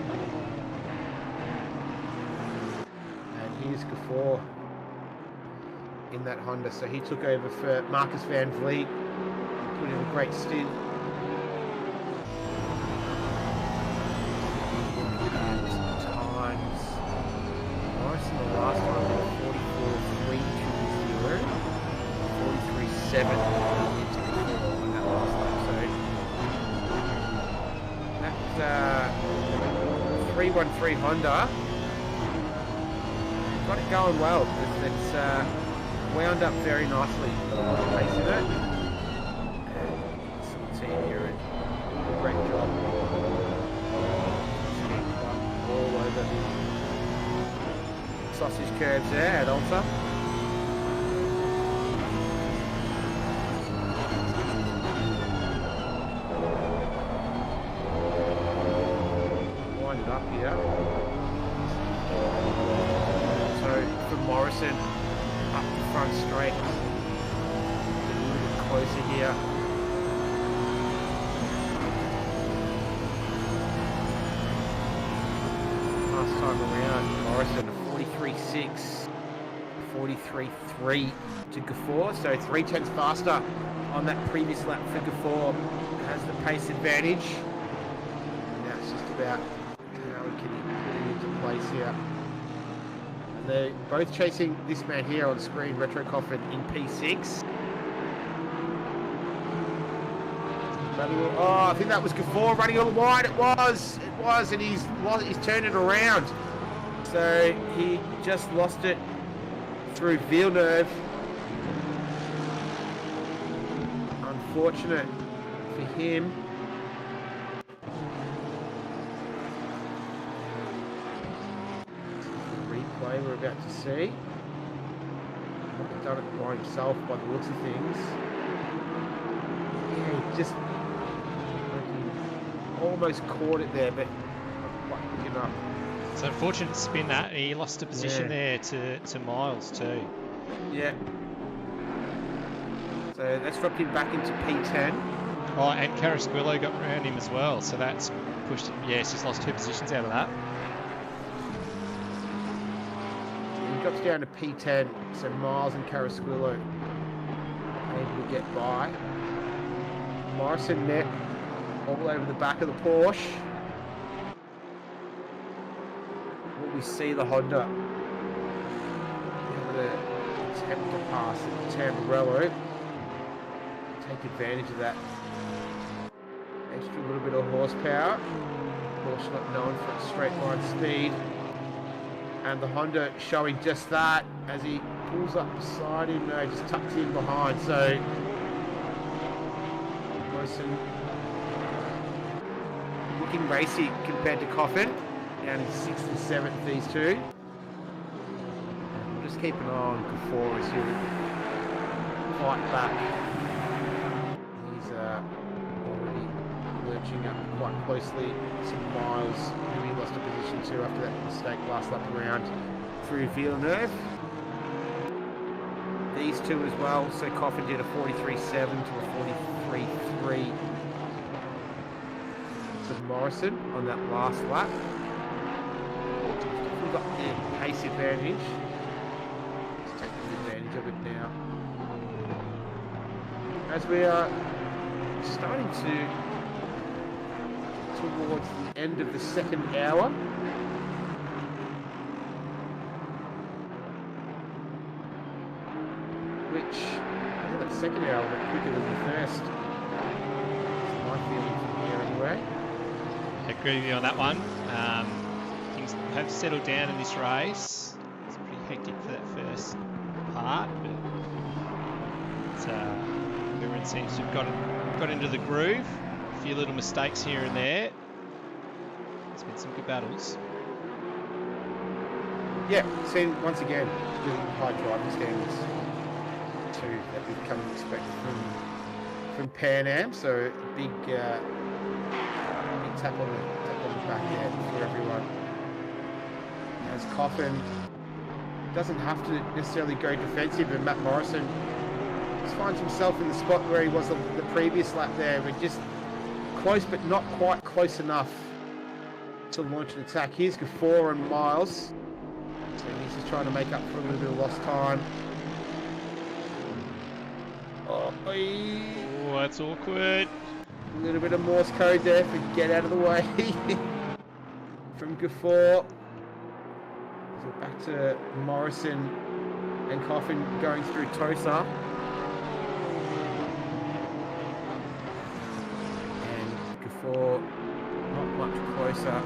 And here's Gafor in that Honda. So he took over for Marcus Van Vliet. He put in a great stint. Times. Morrison the last time was 44.320. 43.7 into Gafor on that last lap. So that's 313 Honda. Got it going well. It's wound up very nicely. Got a lot of pace in it. And some team here, great job. All over sausage curves there at Alta. Wind it up here. So for Morrison, up the front straight, a little bit closer here. Last time around, Morrison 43.6, 43.3 to Gafor, so 3/10 faster on that previous lap for Gafor. Has the pace advantage. And now it's just about how we can put it into place here. They're both chasing this man here on screen, Retro Coffin, in P6. Oh, I think that was Gafor running on the wide. It was, and he's turned it around. So he just lost it through Villeneuve. Unfortunate for him. We're about to see. Not done it by himself by the looks of things. Yeah, he just almost caught it there, but not quite quick enough. It's unfortunate to spin that. He lost a position there to Miles too. Yeah. So that's dropped him back into P10. Oh, and Carrasquillo got around him as well, so that's pushed him. Yes, he's lost 2 positions out of that. Drops down to P10, so Miles and Carrasquillo able to get by. Morrison net all over the back of the Porsche. Will we see the Honda able to attempt to pass Tamburello? Take advantage of that extra little bit of horsepower. Porsche not known for its straight line speed. And the Honda showing just that as he pulls up beside him. No, just tucks in behind. So Morrison looking racy compared to Coffin. Down in 6th and 7th, these two. We'll just keep an eye on Gafor as he'll fight back. He's already lurching up quite closely to Miles, who he lost a position to after that mistake last lap around through Villeneuve. These two as well. So Coffin did a 43.7 to a 43.3 to Morrison on that last lap. We've got the pace advantage. Let's take advantage of it now. As we are starting towards the end of the second hour. Which, I think that second hour went quicker than the first. That's my feeling from here anyway. I agree with you on that one. Things have settled down in this race. It's pretty hectic for that first part, but everyone seems to have got into the groove. A few little mistakes here and there. It's been some good battles. Yeah, seen once again really high driving standards too that we've come to expect from PanAm. So big tap on the back there for everyone. As Coffin doesn't have to necessarily go defensive, and Matt Morrison just finds himself in the spot where he was the previous lap there. We're just close, but not quite close enough to launch an attack. Here's Gafor and Miles. So he's just trying to make up for a little bit of lost time. Oh, that's awkward. A little bit of Morse code there for get out of the way from Gafor. So back to Morrison and Coffin going through Tosa. And Gafor not much closer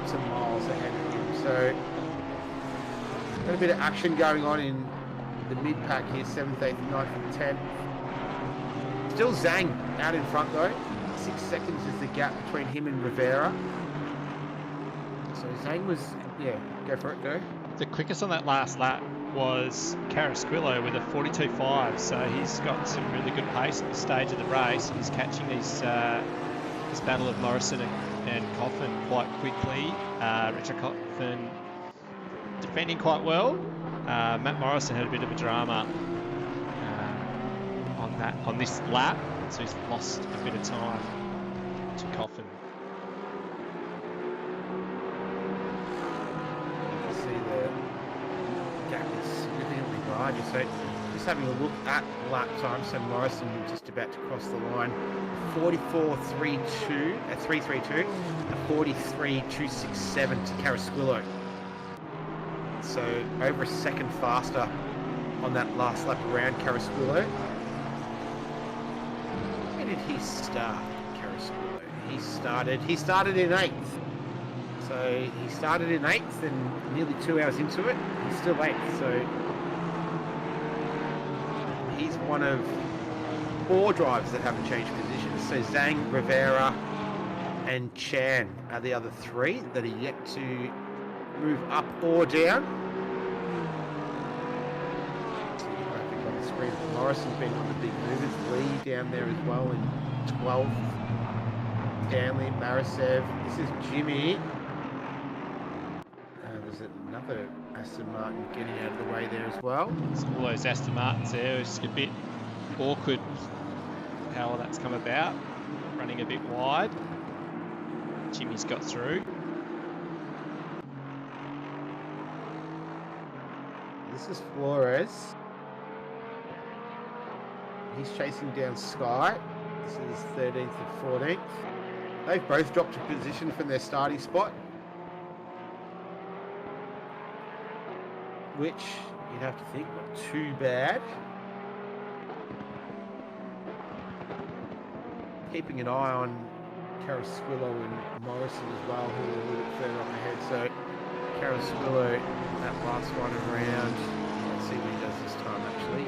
to Miles ahead of him. So got a bit of action going on in the mid-pack here, 7th, 8th, 9th and 10th. Still Zhang out in front though. 6 seconds is the gap between him and Rivera. So Zhang was, yeah, go for it, go. The quickest on that last lap was Carrasquillo with a 42.5, so he's got some really good pace at the stage of the race. He's catching this battle of Morrison and Coffin quite quickly. Richard Coffin defending quite well. Matt Morrison had a bit of a drama on this lap, so he's lost a bit of time to Coffin. You can see the gap is significantly larger. So just having a look at lap time, so Morrison just about to cross the line. 44.32, 3.32, a 43.267 to Carrasquillo. So over a second faster on that last lap around Carrasquillo. Where did he start, Carrasquillo? He started in 8th. So he started in 8th and nearly 2 hours into it, he's still 8th. So he's one of 4 drivers that haven't changed positions. So Zhang, Rivera and Chan are the other 3 that are yet to move up or down. See the graphic on the screen. Morrison's been on the big movers. Lee down there as well in 12th. Stanley, Marisev. This is Jimmy. There's another Aston Martin getting out of the way there as well. So all those Aston Martins there, it's a bit awkward how all that's come about. Running a bit wide. Jimmy's got through. This is Flores. He's chasing down Sky. This is 13th and 14th. They've both dropped a position from their starting spot, which you'd have to think not too bad. Keeping an eye on Carrasquillo and Morrison as well, who are a little bit further up ahead. So Carasquillo, that last one around. Let's see what he does this time, actually.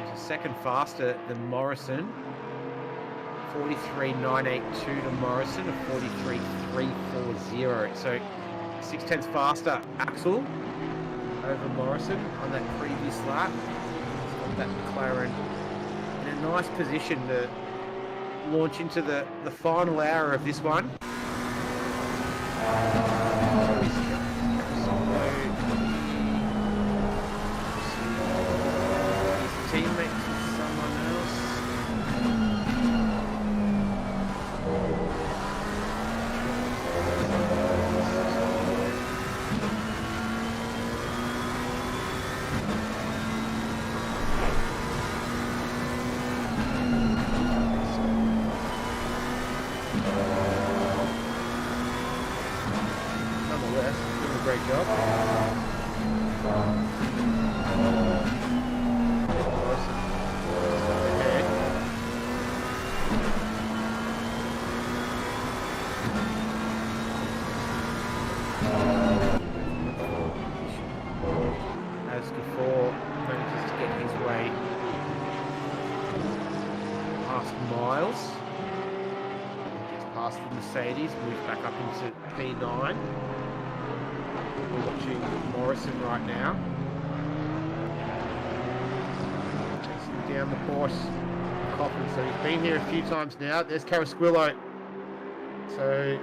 He's a second faster than Morrison. 43.982 to Morrison, a 43.340. So 0.6 faster Axel over Morrison on that previous lap. That McLaren in a nice position to launch into the final hour of this one. Teammates with someone else. Nonetheless, doing a great job. As before, manages to get his way past Miles. Gets past the Mercedes, moves back up into P9. We're watching Morrison right now. Chasing down the Porsche Coffin. So he's been here a few times now. There's Carasquillo. So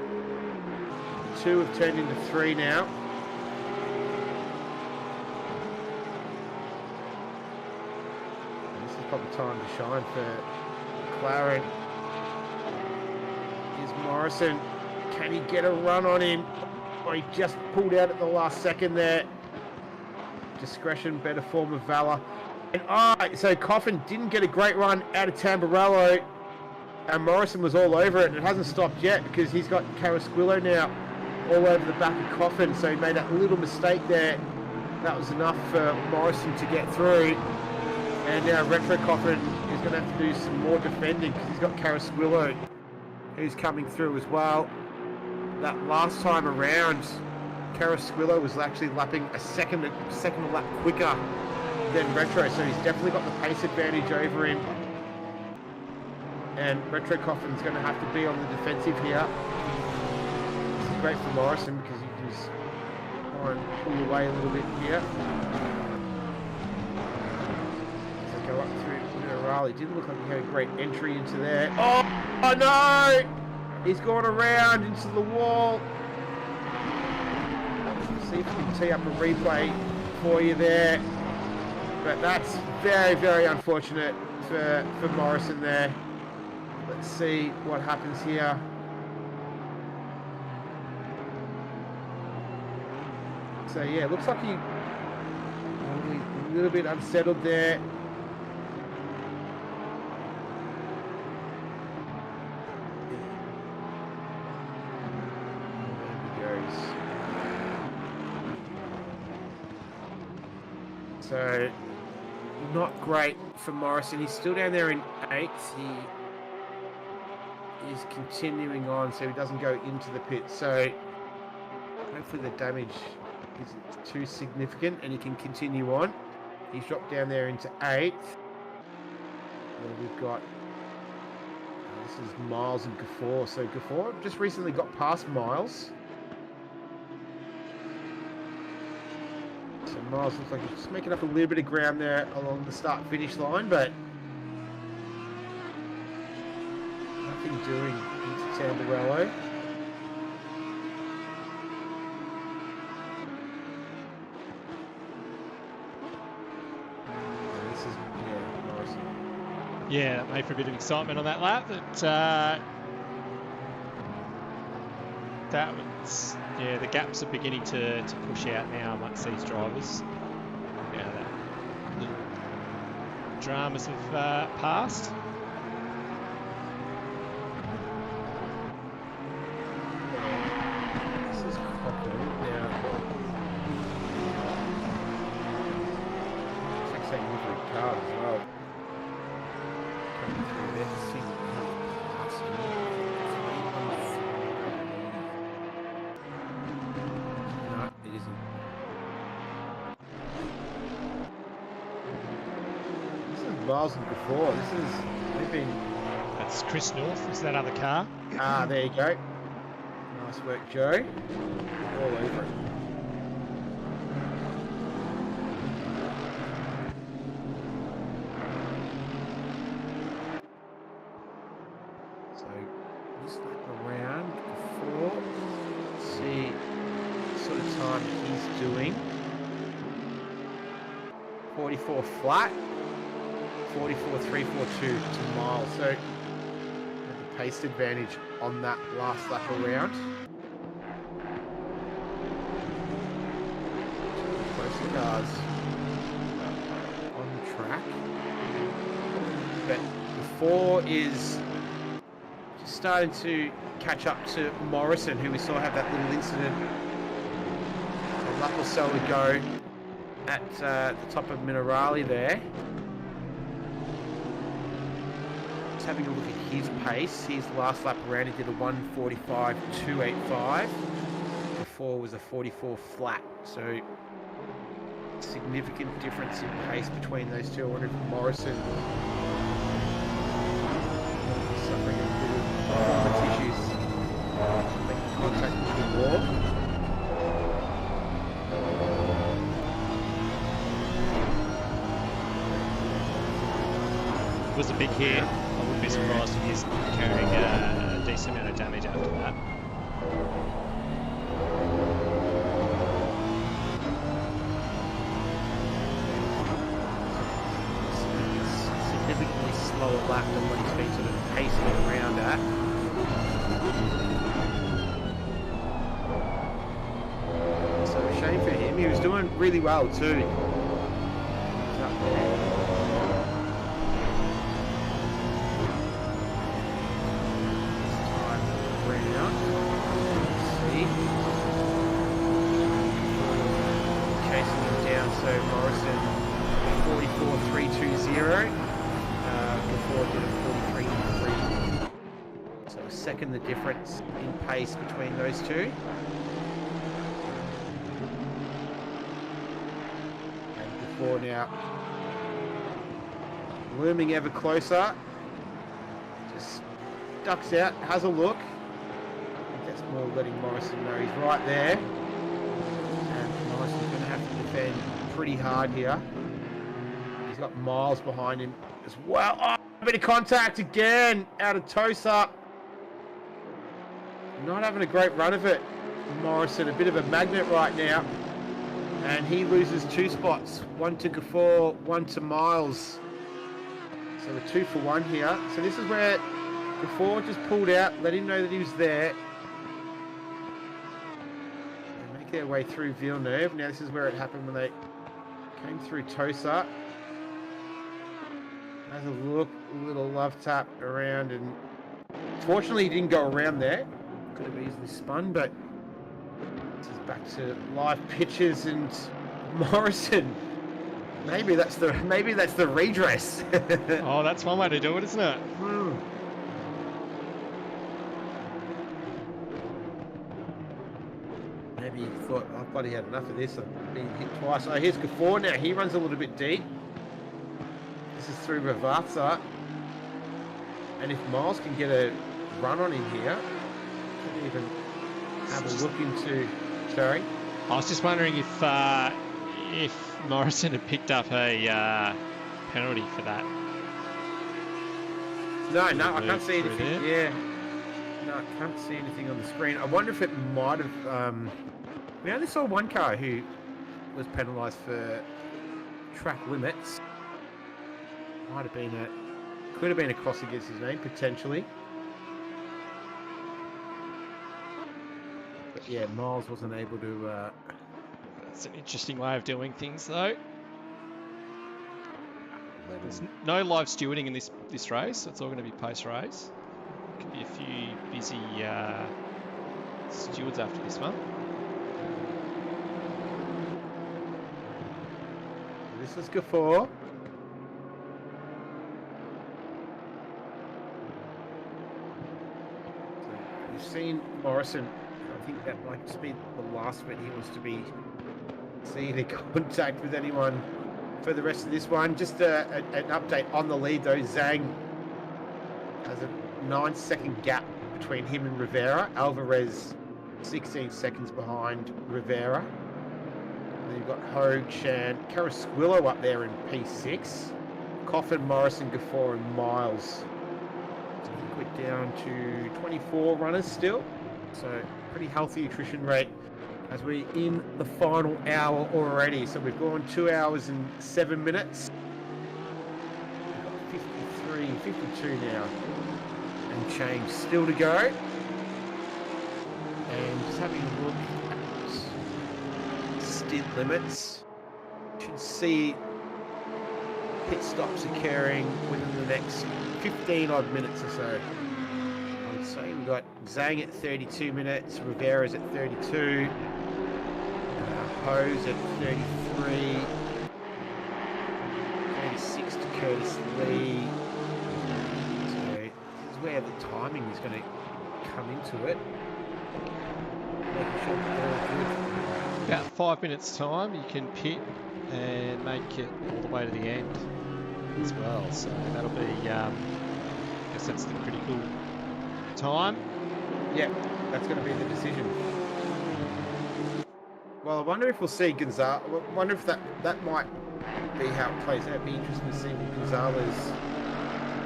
2 have turned into 3 now. And this is probably time to shine for McLaren. Here's Morrison. Can he get a run on him? Oh, he just pulled out at the last second there. Discretion, better form of valor. And so Coffin didn't get a great run out of Tamburello. And Morrison was all over it, and it hasn't stopped yet because he's got Carasquillo now all over the back of Coffin. So he made that little mistake there. That was enough for Morrison to get through. And now Retro Coffin is going to have to do some more defending because he's got Carasquillo who's coming through as well. That last time around, Carasquillo was actually lapping a second lap quicker than Retro, so he's definitely got the pace advantage over him. And Retro Coffin's going to have to be on the defensive here. This is great for Morrison because he can just try and pull away a little bit here. As they go up through Minerale, he didn't look like he had a great entry into there. Oh no! He's gone around into the wall. Let's see if we can tee up a replay for you there. But that's very, very unfortunate for Morrison there. Let's see what happens here. So yeah, looks like he probably a little bit unsettled there. So, not great for Morrison. He's still down there in 8th. He is continuing on so he doesn't go into the pit. So, hopefully the damage isn't too significant and he can continue on. He's dropped down there into 8th. Where we've got, this is Miles and Gafford. So, Gafford just recently got past Miles. So Miles looks like he's just making up a little bit of ground there along the start-finish line, but nothing doing into Tamburello. This is, Morrison. Yeah, that made for a bit of excitement on that lap. That was, yeah, the gaps are beginning to push out now amongst these drivers. Yeah, that little dramas have passed. This is Cochran now. It's like livery car as well. Coming through there to see Miles and before. They've been... That's Chris North. Is that other car? Ah, there you go. Nice work, Joe. All over it. So, just look around before. See what sort of time he's doing. 44 flat. 44.342 to Miles. So, the pace advantage on that last lap around. Close cars on the track. But the 4 is just starting to catch up to Morrison, who we saw have that little incident a lap or so ago at the top of Minerali there. Having a look at his pace, his last lap around he did a 1:45.285. Before was a 44 flat, so significant difference in pace between those two. I wonder if Morrison suffering a bit of performance issues, making contact with the wall. It was a big hit. I wouldn't be surprised if he's carrying a decent amount of damage after that. Significantly slower lap than what he's been sort of pacing around at. So a shame for him. He was doing really well too. He's up there. Chasing him down, so Morrison 44.320. Before did a 43.3. So a second the difference in pace between those two. And before now looming ever closer. Just ducks out, has a look. That's more letting Morrison know he's right there. And Morrison's going to have to defend pretty hard here. He's got Miles behind him as well. Oh, a bit of contact again out of Tosa. Not having a great run of it. Morrison, a bit of a magnet right now. And he loses 2 spots. 1 to Gafford, 1 to Miles. So a 2 for 1 here. So this is where Gafford just pulled out, let him know that he was there. They make their way through Villeneuve. Now this is where it happened when they came through Tosa. Has a look, a little love tap around, and fortunately he didn't go around there. Could have easily spun, but this is back to live pitches and Morrison. Maybe that's the redress. Oh, that's one way to do it, isn't it? Maybe he thought, oh, bloody had enough of this. I've been hit twice. Oh, here's Gafford now. He runs a little bit deep. This is through Ravazza. And if Miles can get a run on him here, could even have a look into... Sorry? I was just wondering if Morrison had picked up a penalty for that. No, I can't see anything. Yeah. No, I can't see anything on the screen. I wonder if it might have... we only saw one car who was penalised for track limits. Might have been could have been a cross against his name, potentially. But yeah, Miles wasn't able to... It's an interesting way of doing things, though. There's no live stewarding in this race, so it's all going to be post-race. Could be a few busy stewards after this one. This is Gafford. You've seen Morrison. I think that might just be the last bit he wants to be seeing in contact with anyone for the rest of this one. Just an update on the lead though. Zhang has a 9-second gap between him and Rivera. Alvarez 16 seconds behind Rivera. And then you've got Hogue, Chan, Carrasquillo up there in P6. Coffin, Morrison, Gafford and Miles. So I think we're down to 24 runners still. So pretty healthy attrition rate as we're in the final hour already. So we've gone 2 hours and 7 minutes. We've got 52 now and change still to go. And just having a look at stint limits, should see pit stops occurring within the next 15 odd minutes or so. I would say we've got Zhang at 32 minutes, Rivera's at 32, Hose at 33, 36 to Curtis Lee. So this is where the timing is going to come into it. Making sure that they're all good. About 5 minutes time, you can pit and make it all the way to the end as well. So that'll be, I guess that's the critical time. Yeah, that's going to be the decision. Well, I wonder if we'll see Gonzalez. I wonder if that might be how it plays out. It'd be interesting to see Gonzalez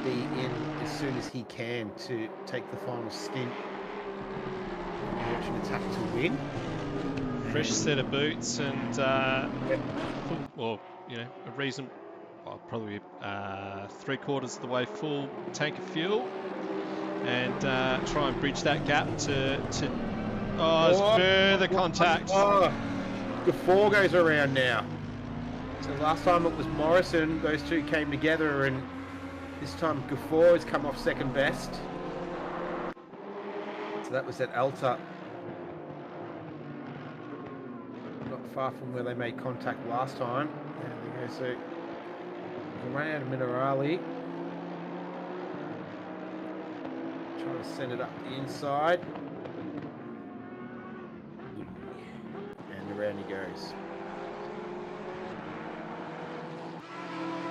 be in as soon as he can to take the final stint. Watch an attack to win. Fresh set of boots and, well, you know, a reason. Well, probably 3/4 of the way full tank of fuel, and try and bridge that gap to it's further contact. Gafford goes around now. So last time it was Morrison, those two came together, and this time Gafford has come off second best. So that was at Alta. Not far from where they made contact last time. There we go. So we run out of Minerali. Trying to send it up the inside. And around he goes.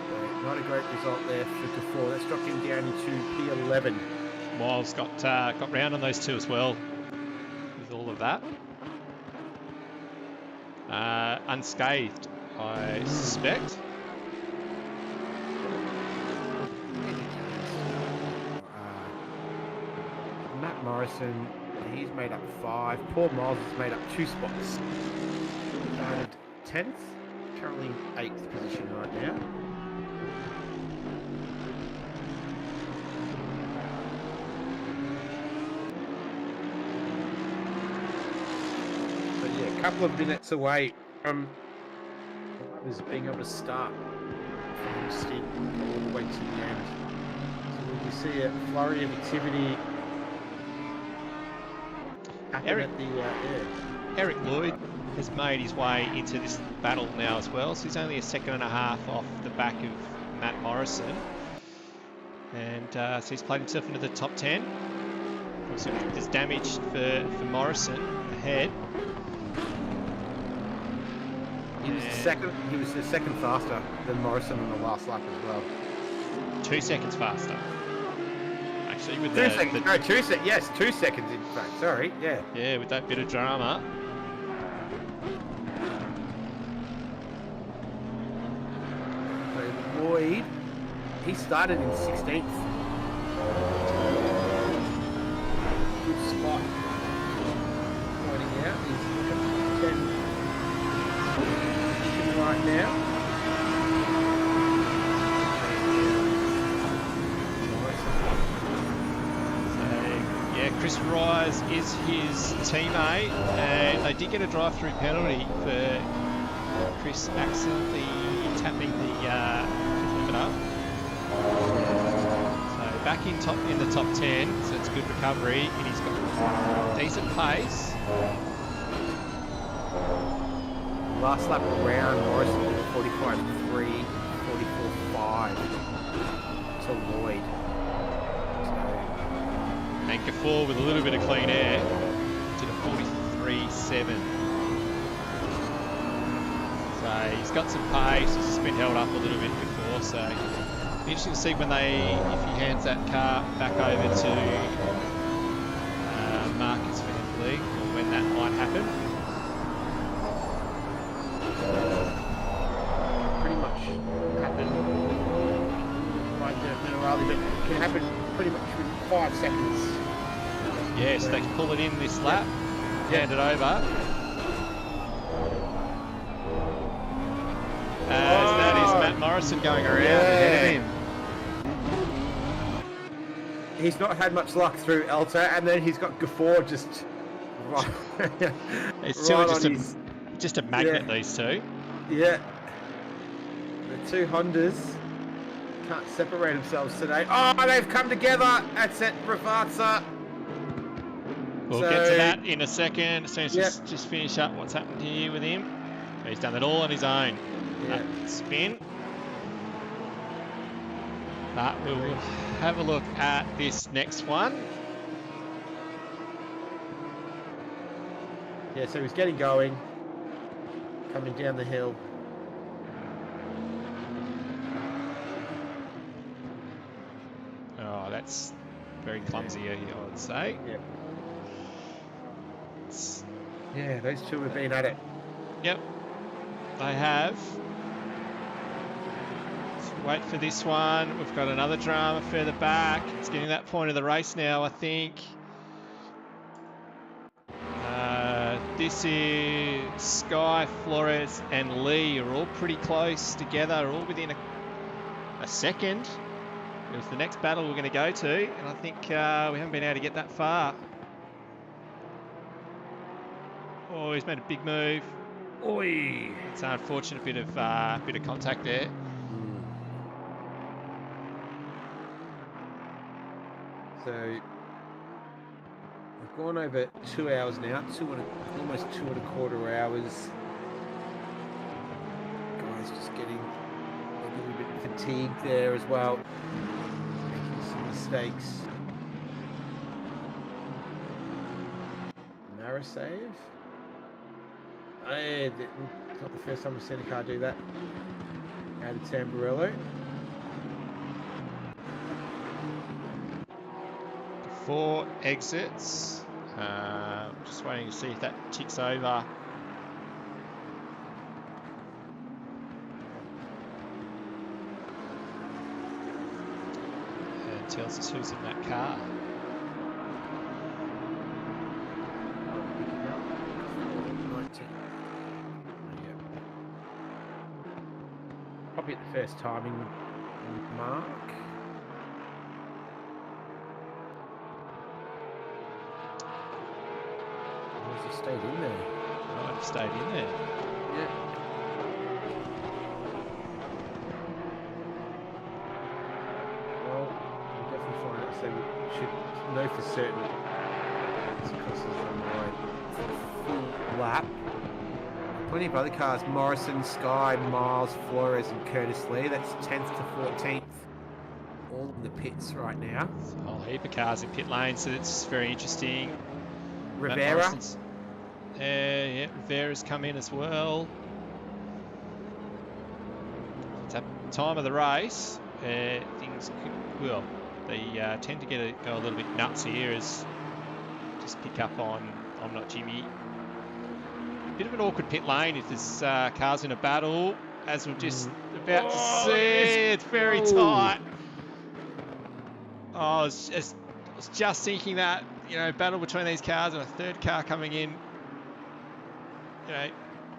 So not a great result there for Gafford. That's dropped him down into P11. Miles got round on those two as well with all of that. Unscathed, I suspect. Matt Morrison, he's made up 5. Paul Miles has made up 2 spots. Started 10th, currently in 8th position right now. But yeah, a couple of minutes away from drivers being able to start from the stint all the way to the end. So we see a flurry of activity. Eric Lloyd has made his way into this battle now as well, so he's only a second and a half off the back of Matt Morrison, and so he's played himself into the top 10. Obviously there's damage for Morrison ahead. He was the second faster than Morrison on the last lap as well. 2 seconds faster. Actually, with 2 seconds. No, 2 seconds. Yes, 2 seconds in fact. Sorry. Yeah. Yeah, with that bit of drama. So Lloyd, he started in 16th. Good spot. Pointing out he's 10 right now. Chris Rise is his teammate, and they did get a drive-through penalty for Chris accidentally tapping the limiter. So back in the top 10, so it's a good recovery, and he's got decent pace. Last lap around, Morrison did 45.3, 44.5 to Lloyd. And Gafford with a little bit of clean air did a 43.7. So So he's got some pace. He's just been held up a little bit before. So interesting to see when if he hands that car back over to Marcus Van Vliet, or when that might happen. Pretty much happened right there in a rally, but it can happen pretty much within 5 seconds. Yeah, so they can pull it in this lap, hand it over. As that is Matt Morrison going around ahead of him. He's not had much luck through Elta, and then he's got Gafford just It's just a magnet, these two. Yeah. The two Hondas can't separate themselves today. Oh, they've come together. That's it, Ravazza. We'll get to that in a second. As soon as just finish up what's happened here with him. He's done it all on his own. Yeah. Spin. But we'll have a look at this next one. Yeah, so he's getting going. Coming down the hill. Oh, that's very clumsy, I would say. Yeah. Yeah, those two have been at it. Yep, they have. Let's wait for this one. We've got another drama further back. It's getting that point of the race now, I think. This is Sky, Flores, and Lee are all pretty close together, all within a second. It was the next battle we're going to go to, and I think we haven't been able to get that far. Oh, he's made a big move. Oi! It's an unfortunate bit of contact there. So we've gone over 2 hours now, almost 2.25 hours. Guys just getting a little bit fatigued there as well. Making some mistakes. Narrow save. It's not the first time we've seen a car do that. Out of Tamburello. 4 exits. Just waiting to see if that ticks over. And tells us who's in that car. Probably at the first timing mark. He stayed in there. Might have stayed in there. Yeah. Well, we'll definitely find out. So we should know for certain it's cost us a full lap. Plenty of other cars: Morrison, Sky, Miles, Flores, and Curtis Lee. That's 10th to 14th. All in the pits right now. A whole heap of cars in pit lane, so it's very interesting. Rivera. Yeah, Rivera's come in as well. It's at the time of the race. Things could, they tend to go a little bit nuts here as just pick up on I'm Not Jimmy. Bit of an awkward pit lane if there's cars in a battle, as we're just about to see. It's very tight. I was just thinking that, battle between these cars and a third car coming in.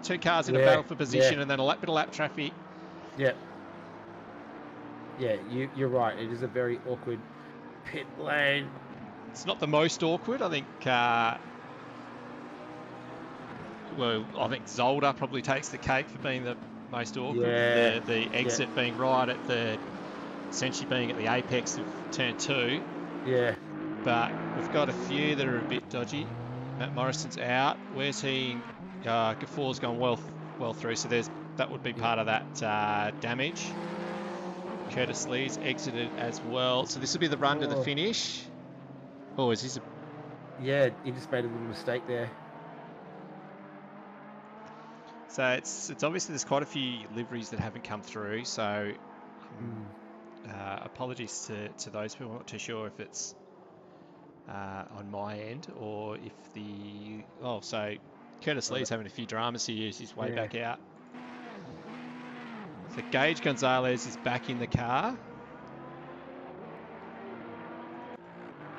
2 cars in a battle for position and then a bit of lap traffic. Yeah. Yeah, you're right. It is a very awkward pit lane. It's not the most awkward. I think, I think Zolder probably takes the cake for being the most awkward. Yeah. The exit being right at essentially being at the apex of turn 2. Yeah. But we've got a few that are a bit dodgy. Matt Morrison's out. Where's he? Gafford's gone well through, so that would be part of that damage. Curtis Lee's exited as well, so this will be the run to the finish. Oh, is this Yeah, he just made a little mistake there. So it's obviously there's quite a few liveries that haven't come through. So apologies to those people. I'm not too sure if it's on my end or if the so Curtis Lee's having a few dramas. He used his way back out. So Gage Gonzalez is back in the car.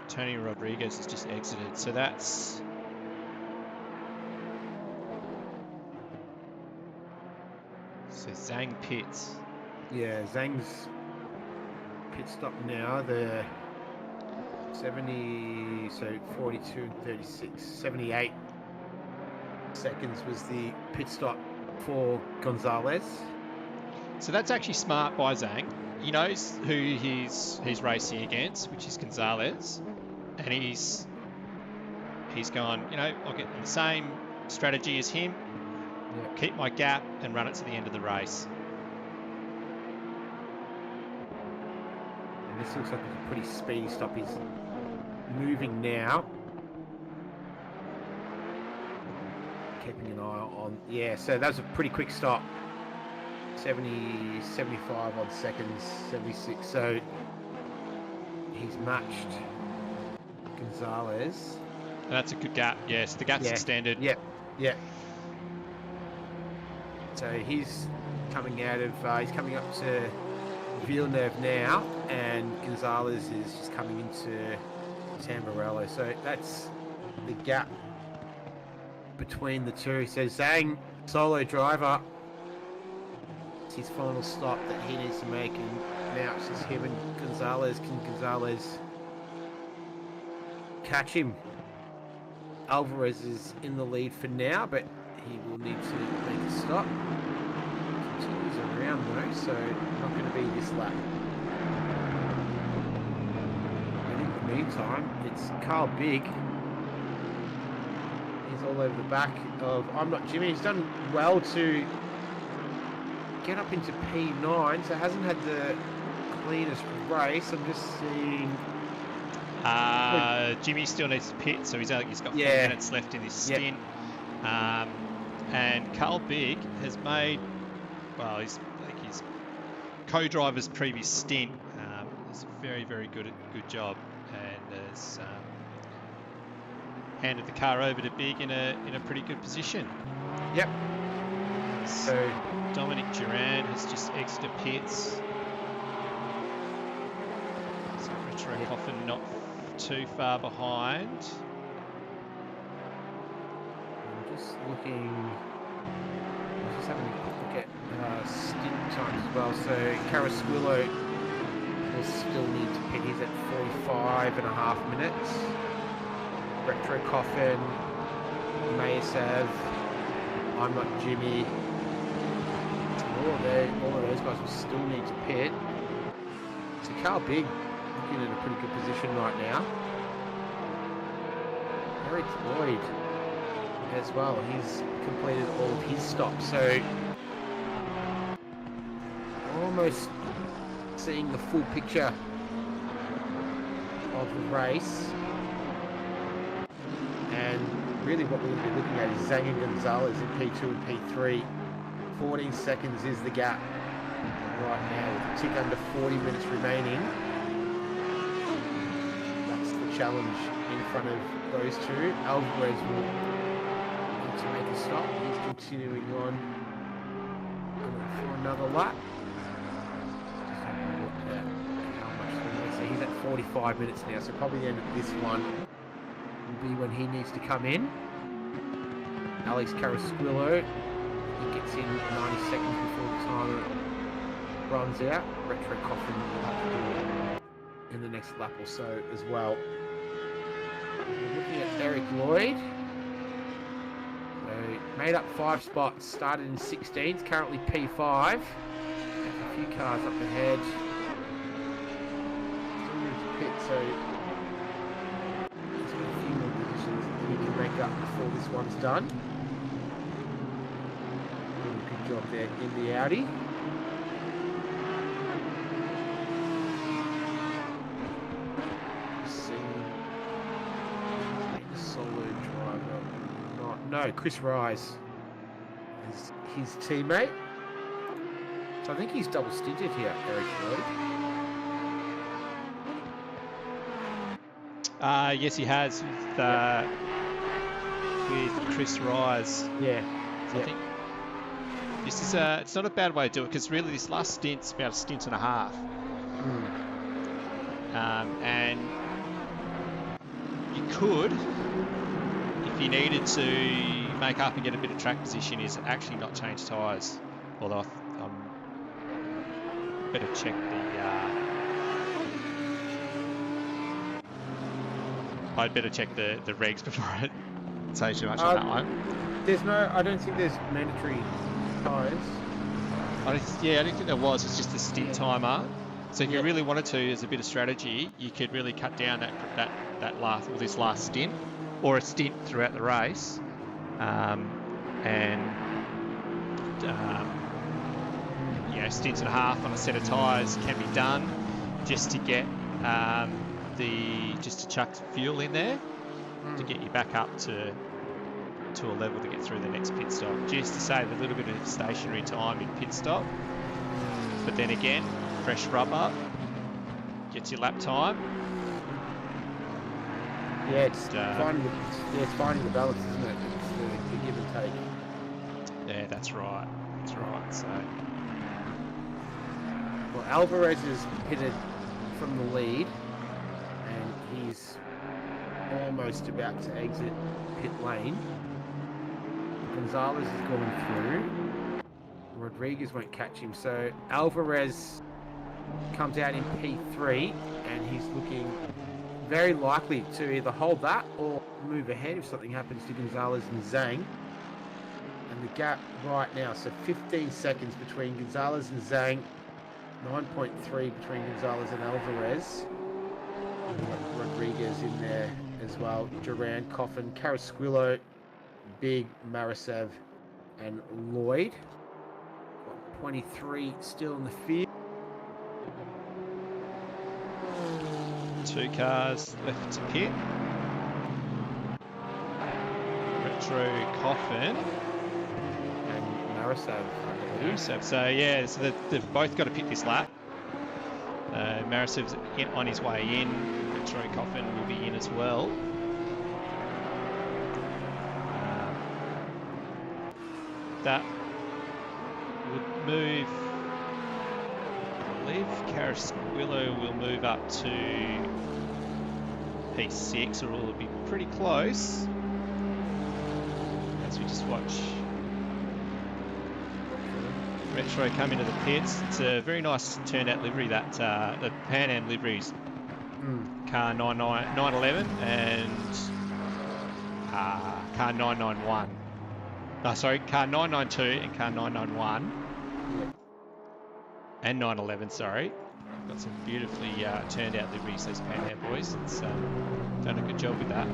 Tony Rodriguez has just exited. So that's Zhang pits. Yeah, Zhang's pit stop now. The 70, so 42 and 36, 78 seconds was the pit stop for Gonzalez. So that's actually smart by Zhang. He knows who he's racing against, which is Gonzalez, and he's gone, I'll get the same strategy as him, keep my gap and run it to the end of the race. And this looks like it's a pretty speedy stop. He's moving now. Keeping an eye on, so that was a pretty quick stop. 70, 75 odd seconds, 76. So he's matched Gonzalez. And that's a good gap. Yes, the gap's extended. Yep. So he's coming out of, he's coming up to Villeneuve now, and Gonzalez is just coming into Tamburello. So that's the gap between the two. So Zhang, solo driver, it's his final stop that he needs to make, and now it's just him and Gonzalez. Can Gonzalez catch him? Alvarez is in the lead for now, but he will need to make a stop. Continues around though, so not going to be this lap. And in the meantime, it's Carl Big. He's all over the back of I'm Not Jimmy. He's done well to get up into P9, so hasn't had the cleanest race. I'm just seeing. Jimmy still needs to pit, so he's got 4 minutes left in this stint. And Carl Big has made, his co-driver's previous stint. It's a very, very good job, and has handed the car over to Big in a pretty good position. Yep. So Dominic Duran has just exited pits. So Retro Coffin not too far behind. I'm just looking. I'm just having a look at stint times as well. So Carrasquillo will still need to pit. He's at 45.5 minutes. Retro Coffin, Mayasav, I'm Not Jimmy. All of those guys will still need to pit. So Carl Big looking in a pretty good position right now. Eric Lloyd as well. He's completed all of his stops, so almost seeing the full picture of the race. And really what we're going to be looking at is Zhang and Gonzalez in P2 and P3. 14 seconds is the gap right now, with a tick under 40 minutes remaining. That's the challenge in front of those two. Alvarez will need to make a stop. He's continuing on for another lap. Just having a look at how much so he's at 45 minutes now, so probably the end of this one will be when he needs to come in. Alex Carrasquillo, he gets in 90 seconds before the timer runs out. Retro Coffin will have to do it in the next lap or so as well. We're looking at Eric Lloyd. So made up 5 spots, started in 16s, currently P5. Has a few cars up ahead. Still needs to pit, so he's got a few more positions that he can make up before this one's done. Doing a good job there in the Audi. No, Chris Rise. his teammate. So I think he's double stinted here, Eric Lloyd. Yes, he has with Chris Rise. Yeah. So I think this is it's not a bad way to do it, because really this last stint's about a stint and a half. And you could, if you needed to make up and get a bit of track position, is actually not change tyres. Although better check I'd better check the regs before I say too much on that one. I don't think there's mandatory tyres. I don't think there was. It's just a stint timer. So if you really wanted to, as a bit of strategy, you could really cut down this last stint, or a stint throughout the race, stints and a half on a set of tyres can be done, just to get just to chuck some fuel in there to get you back up to a level to get through the next pit stop, just to save a little bit of stationary time in pit stop. But then again, fresh rubber gets your lap time. Yeah, it's finding the balance, isn't it? It's the give and take. Yeah, that's right. So, well, Alvarez is pitted from the lead, and he's almost about to exit pit lane. Gonzalez is going through. Rodriguez won't catch him, so Alvarez comes out in P3, and he's looking very likely to either hold that or move ahead if something happens to Gonzalez and Zhang. And the gap right now, so 15 seconds between Gonzalez and Zhang, 9.3 between Gonzalez and Alvarez. And we've got Rodriguez in there as well, Duran, Coffin, Carrasquillo, Big, Marisev, and Lloyd. 23 still in the field. 2 cars left to pit. Retro, Coffin, and Marisev. So yeah, so they've both got to pit this lap. Marisev's on his way in. Retro, Coffin will be in as well. That would move, I believe Carrasquillo will move up to P6, or it will be pretty close as we just watch Retro come into the pits. It's a very nice turned out livery, that the PanAm liveries. Car 911 and car 991. No, sorry, car 992 and car 991 and 911, sorry. Got some beautifully turned out liveries, these PanAm boys. It's done a good job with that.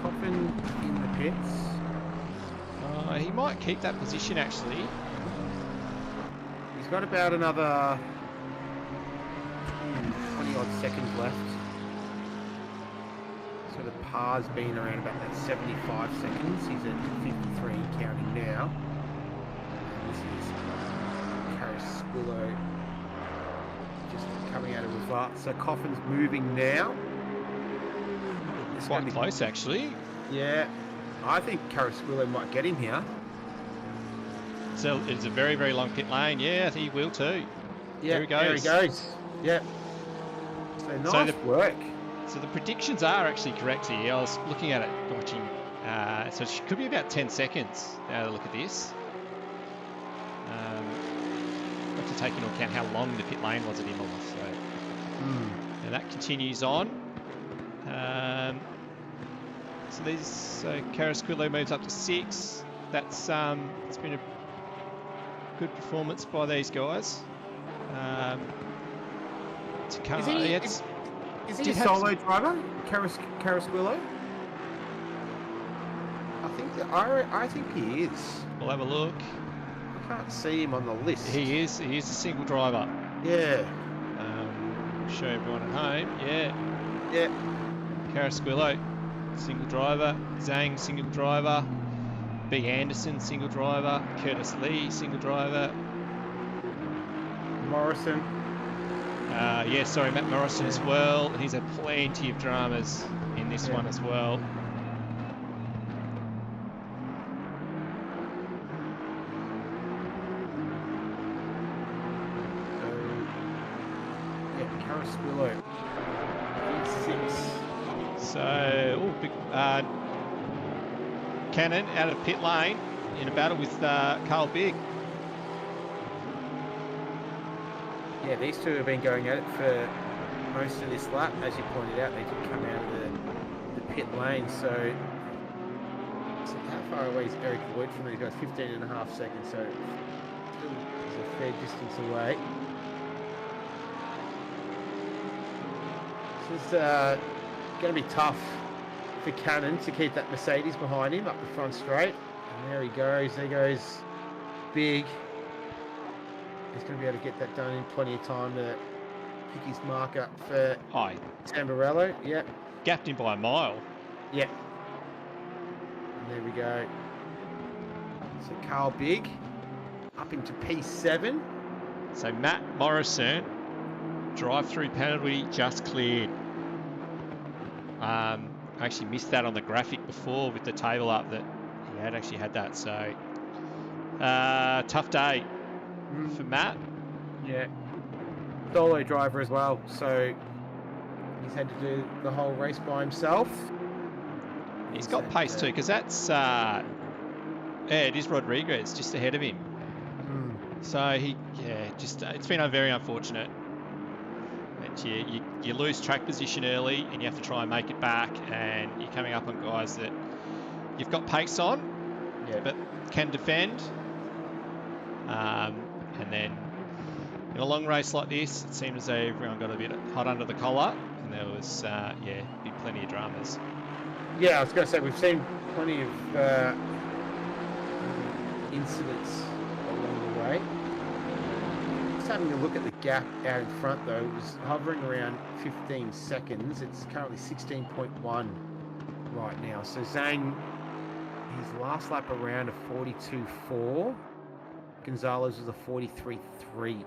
Coffin in the pits. He might keep that position, actually. He's got about another 20 odd seconds left. So the par's been around about that 75 seconds. He's at 53 counting now. And this is Carrasquillo just coming out of reverse. So Coffin's moving now. It's quite close, actually. Yeah. I think Carrasquillo might get him here. So it's a very, very long pit lane. Yeah, I think he will too. Yeah, there he goes. Yeah. So nice work. So the predictions are actually correct here. I was looking at it, watching. So it could be about 10 seconds now to look at this. Have to take into account how long the pit lane was at IMOLA. So, and that continues on. So Carrasquillo moves up to 6. That's it's been a good performance by these guys. To come, is he a solo driver, Carrasquillo? I think he is. We'll have a look. I can't see him on the list. He is a single driver. Yeah. Show everyone at home. Yeah. Yeah. Carrasquillo. single driver. Zhang, single driver. B. Anderson, single driver. Curtis Lee, single driver. Morrison. Yeah, sorry, Matt Morrison as well. He's had plenty of dramas in this one as well. Carasquillo, 6. So, big, Cannon out of pit lane in a battle with Carl Big. Yeah, these two have been going at it for most of this lap. As you pointed out, they did come out of the pit lane. So how far away is Eric Lloyd from these guys? 15.5 seconds, so still is a fair distance away. This is going to be tough for Cannon to keep that Mercedes behind him up the front straight. And there he goes. There goes Big. He's going to be able to get that done in plenty of time to pick his mark up for Tamburello. Yep. Gapped him by a mile. Yep. And there we go. So Carl Big up into P7. So Matt Morrison, drive-through penalty just cleared. I actually missed that on the graphic before with the table up that he had actually had that. So tough day for Matt. Yeah. Solo driver as well. So he's had to do the whole race by himself. He's got pace too, because that's yeah, it is Rodriguez just ahead of him. So it's been very unfortunate. You lose track position early and you have to try and make it back, and you're coming up on guys that you've got pace on, but can defend. And then in a long race like this, it seemed as though everyone got a bit hot under the collar, and there was been plenty of dramas. Yeah, I was going to say we've seen plenty of incidents along the way. Just having a look at the gap out in front though, it was hovering around 15 seconds. It's currently 16.1 right now. So Zhang, his last lap around a 42.4. Gonzalez was a 43.3.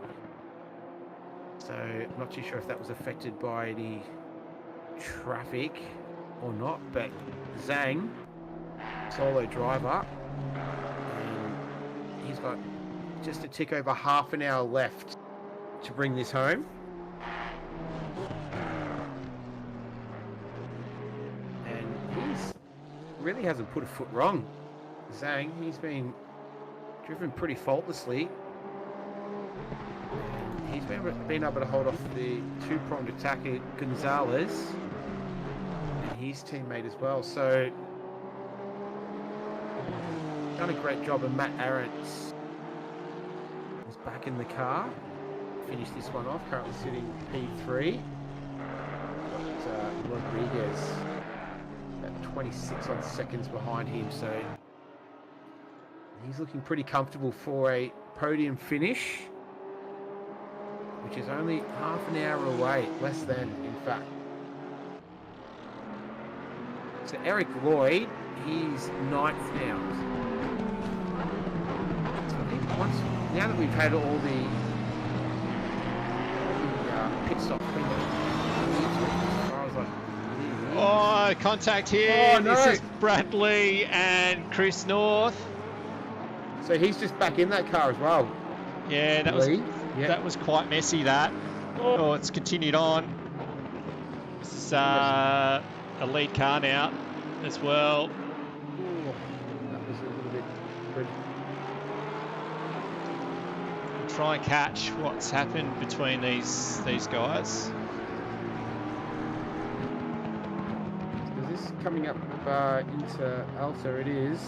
So I'm not too sure if that was affected by any traffic or not, but Zhang, solo driver, and he's got just a tick over half an hour left to bring this home. And he's really hasn't put a foot wrong. Zhang, he's been driven pretty faultlessly. And he's been able to hold off the two-pronged attacker Gonzalez and his teammate as well. So done a great job, and Matt Arendts is back in the car. Finished this one off, currently sitting P3. Got Rodriguez at 26 on seconds behind him, so he's looking pretty comfortable for a podium finish, which is only half an hour away, less than, in fact. So Eric Lloyd, he's 9th now. Now that we've had all the pit stop contact here. Oh, no. This is Bradley and Chris North. So he's just back in that car as well. Yeah, that was quite messy, that. Oh, it's continued on. This is a lead car now as well. That was a little bit good. We'll try and catch what's happened between these guys. So this is coming up into Alta, it is.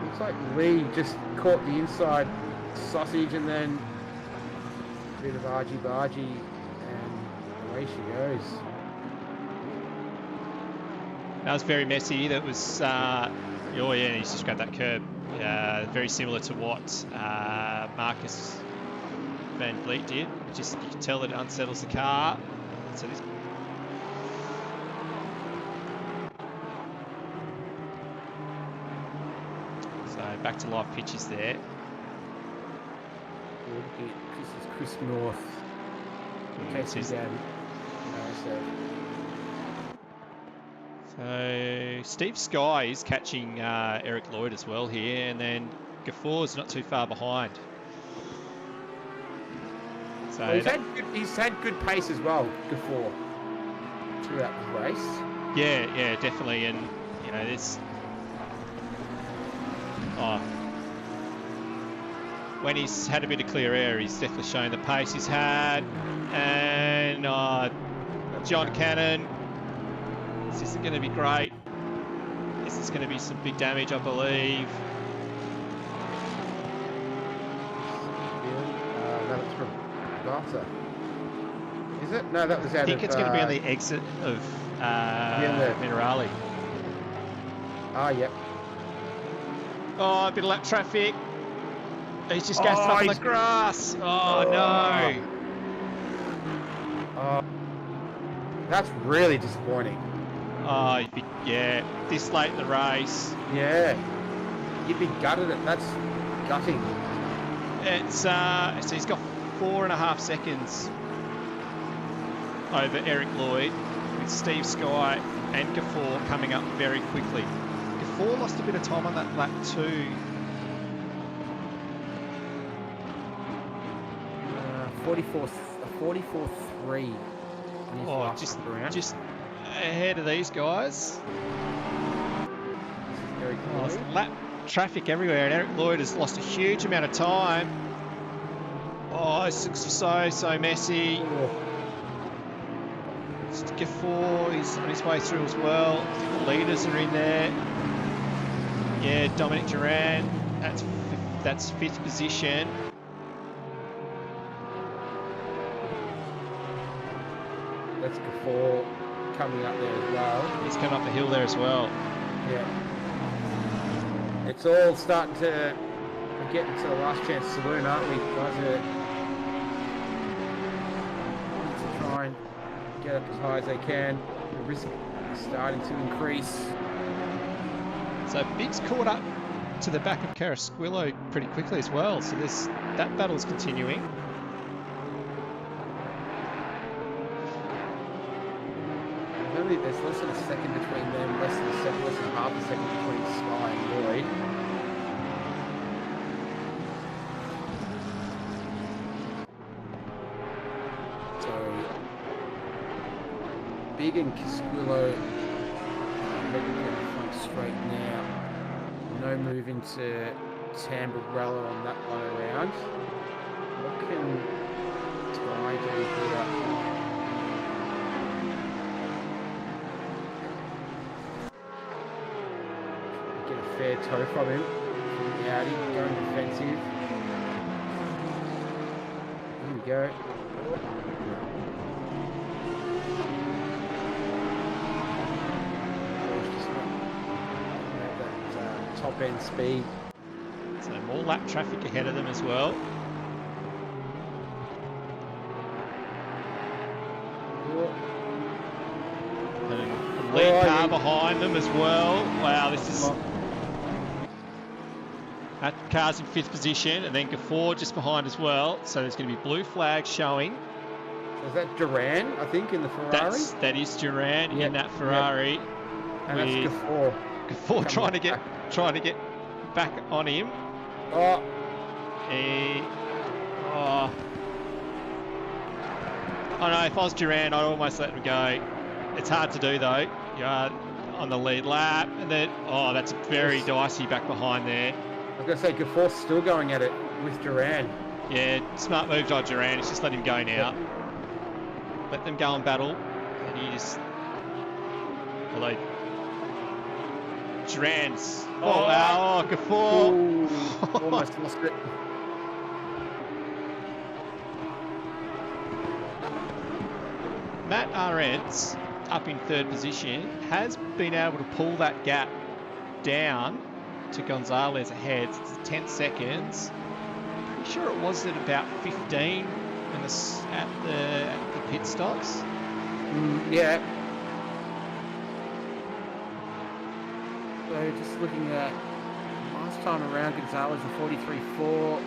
Looks like Lee just caught the inside sausage and then a bit of argy-bargy, and away she goes. That was very messy. That was, he's just grabbed that curb. Very similar to what Marcus Van Vliet did. Just, you can tell that it unsettles the car. So this back to live pitches there. This is Chris North. Casey's down. So Steve Sky is catching Eric Lloyd as well here, and then Gaffor's not too far behind. So Well, he's had good pace as well, Gaffor, throughout the race. Yeah, definitely, and you know this. When he's had a bit of clear air, he's definitely shown the pace he's had. And John Cannon, this isn't going to be great. This is going to be some big damage, I believe. That was from Barca. Is it? No, that was out of... I think it's going to be on the exit of Minerali. Ah, yep. Oh, a bit of lap traffic. He's just gassed up on the grass. Oh, no. That's really disappointing. Oh, yeah. This late in the race. Yeah. You'd be gutted at that's gutting. It's so he's got 4.5 seconds over Eric Lloyd, with Steve Sky and Gaffor coming up very quickly. Gaffor lost a bit of time on that lap too. 44.3. Oh, just ahead of these guys. Eric Lloyd. Lap traffic everywhere, and Eric Lloyd has lost a huge amount of time. Oh, this looks so messy. Gaffor is on his way through as well. The leaders are in there. Yeah, Dominic Duran, that's fifth position. That's Gaffor coming up there as well. He's coming up the hill there as well. Yeah. It's all starting to get into the last chance saloon, aren't we? Guys are to try and get up as high as they can. The risk is starting to increase. So Biggs caught up to the back of Carasquillo pretty quickly as well. So that battle's continuing. There's less than a second between them, less than half a second between Sky and Lloyd. So Big and Casquillo heading down the front straight now. No move into Tamburello on that one around. What can Sky do here? Fair toe from him. Audi going defensive. Here we go. Just that top end speed. So more lap traffic ahead of them as well. And a lead car behind them as well. Wow, this is... That car's in fifth position, and then Gaffor just behind as well. So there's going to be blue flags showing. Is that Duran, I think, in the Ferrari? That is Duran in that Ferrari. Yep. And that's Gaffor. Gaffor trying to get back on him. Oh. Oh no, if I was Duran, I'd almost let him go. It's hard to do though. You're on the lead lap, and then that's very dicey back behind there. I was going to say, Gaffor's still going at it with Duran. Yeah, smart move by Duran. It's just let him go now. Yep. Let them go and battle. And he just... Although... Duran's... Gaffor! Almost lost it. Matt Arendt's up in third position, has been able to pull that gap down to Gonzalez ahead. It's 10 seconds. Pretty sure it was at about 15 when at the pit stops. Yeah. So just looking at, Last time around, Gonzalez a 43.4,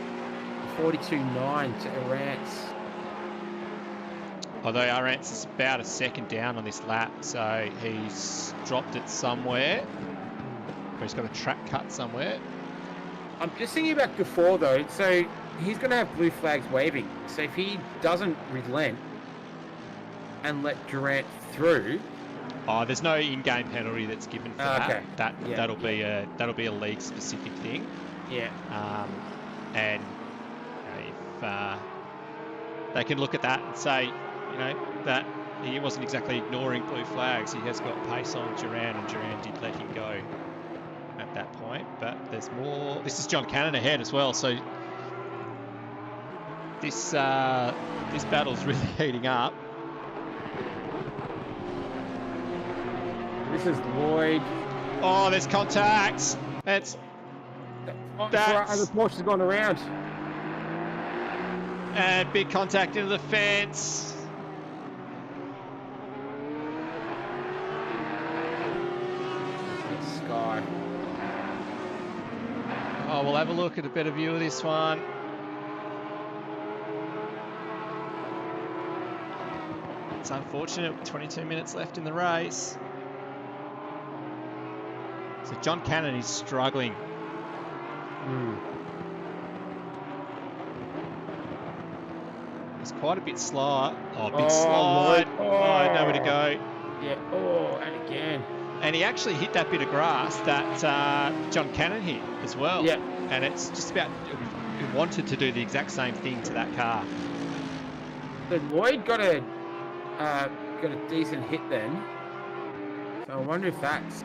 42.9 to Arantz. Although Arantz is about a second down on this lap, so he's dropped it somewhere. Or he's got a track cut somewhere. I'm just thinking about before though, so he's going to have blue flags waving. So if he doesn't relent and let Durant through. Oh, there's no in-game penalty that's given for that. Okay. That'll be a league specific thing. Yeah. And if they can look at that and say, that he wasn't exactly ignoring blue flags. He has got pace on Duran, and Duran did let him go at that point. But there's more. This is John Cannon ahead as well. So this battle's really heating up. This is Lloyd. Oh, there's contact. That's the Porsche's gone around. And big contact into the fence. Sky. Oh, we'll have a look at a better view of this one. It's unfortunate, 22 minutes left in the race. So John Cannon is struggling. He's quite a bit slower. Oh, big slide. Oh, nowhere to go. Yeah, and again. And he actually hit that bit of grass that John Cannon hit as well. Yeah. And it's just about, he wanted to do the exact same thing to that car. But Lloyd got a decent hit then. So I wonder if that's...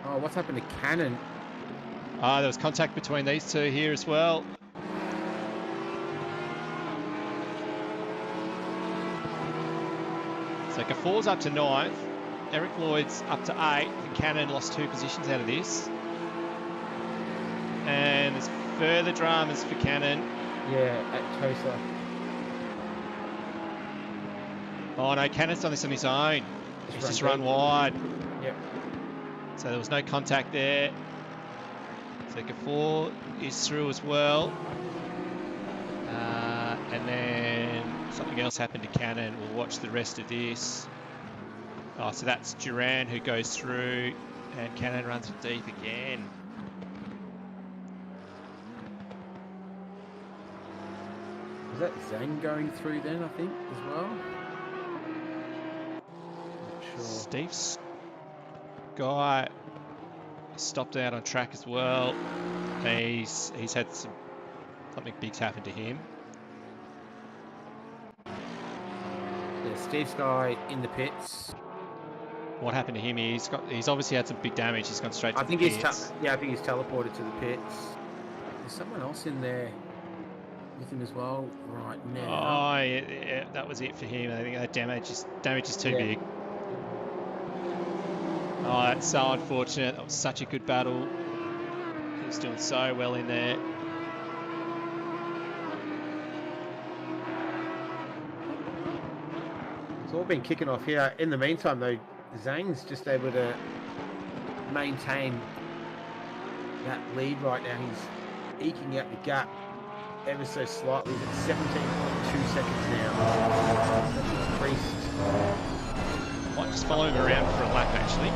Oh, what's happened to Cannon? There was contact between these two here as well. So Gaffor's up to 9th. Eric Lloyd's up to 8th. And Cannon lost 2 positions out of this. And there's further dramas for Cannon. Yeah, at Tosa. Oh no, Cannon's done this on his own. He's just run wide. Yep. So there was no contact there. So Gaffor is through as well. And then something else happened to Cannon. We'll watch the rest of this. Oh, so that's Duran who goes through, and Cannon runs it deep again. Is that Zhang going through then, I think, as well? Not sure. Steve Guy stopped out on track as well. He's had something big's happened to him. Yeah, Steve Sky in the pits. What happened to him? He's obviously had some big damage. He's gone straight to the pits. I think he's teleported to the pits. There's someone else in there with him as well right now. Oh, yeah, that was it for him. I think that damage is too big. Oh, that's so unfortunate. That was such a good battle. He was doing so well in there. It's all been kicking off here. In the meantime, though, Zhang's just able to maintain that lead right now. He's eking out the gap ever so slightly. He's at 17.2 seconds now. That's increased. Might just follow him around for a lap, actually.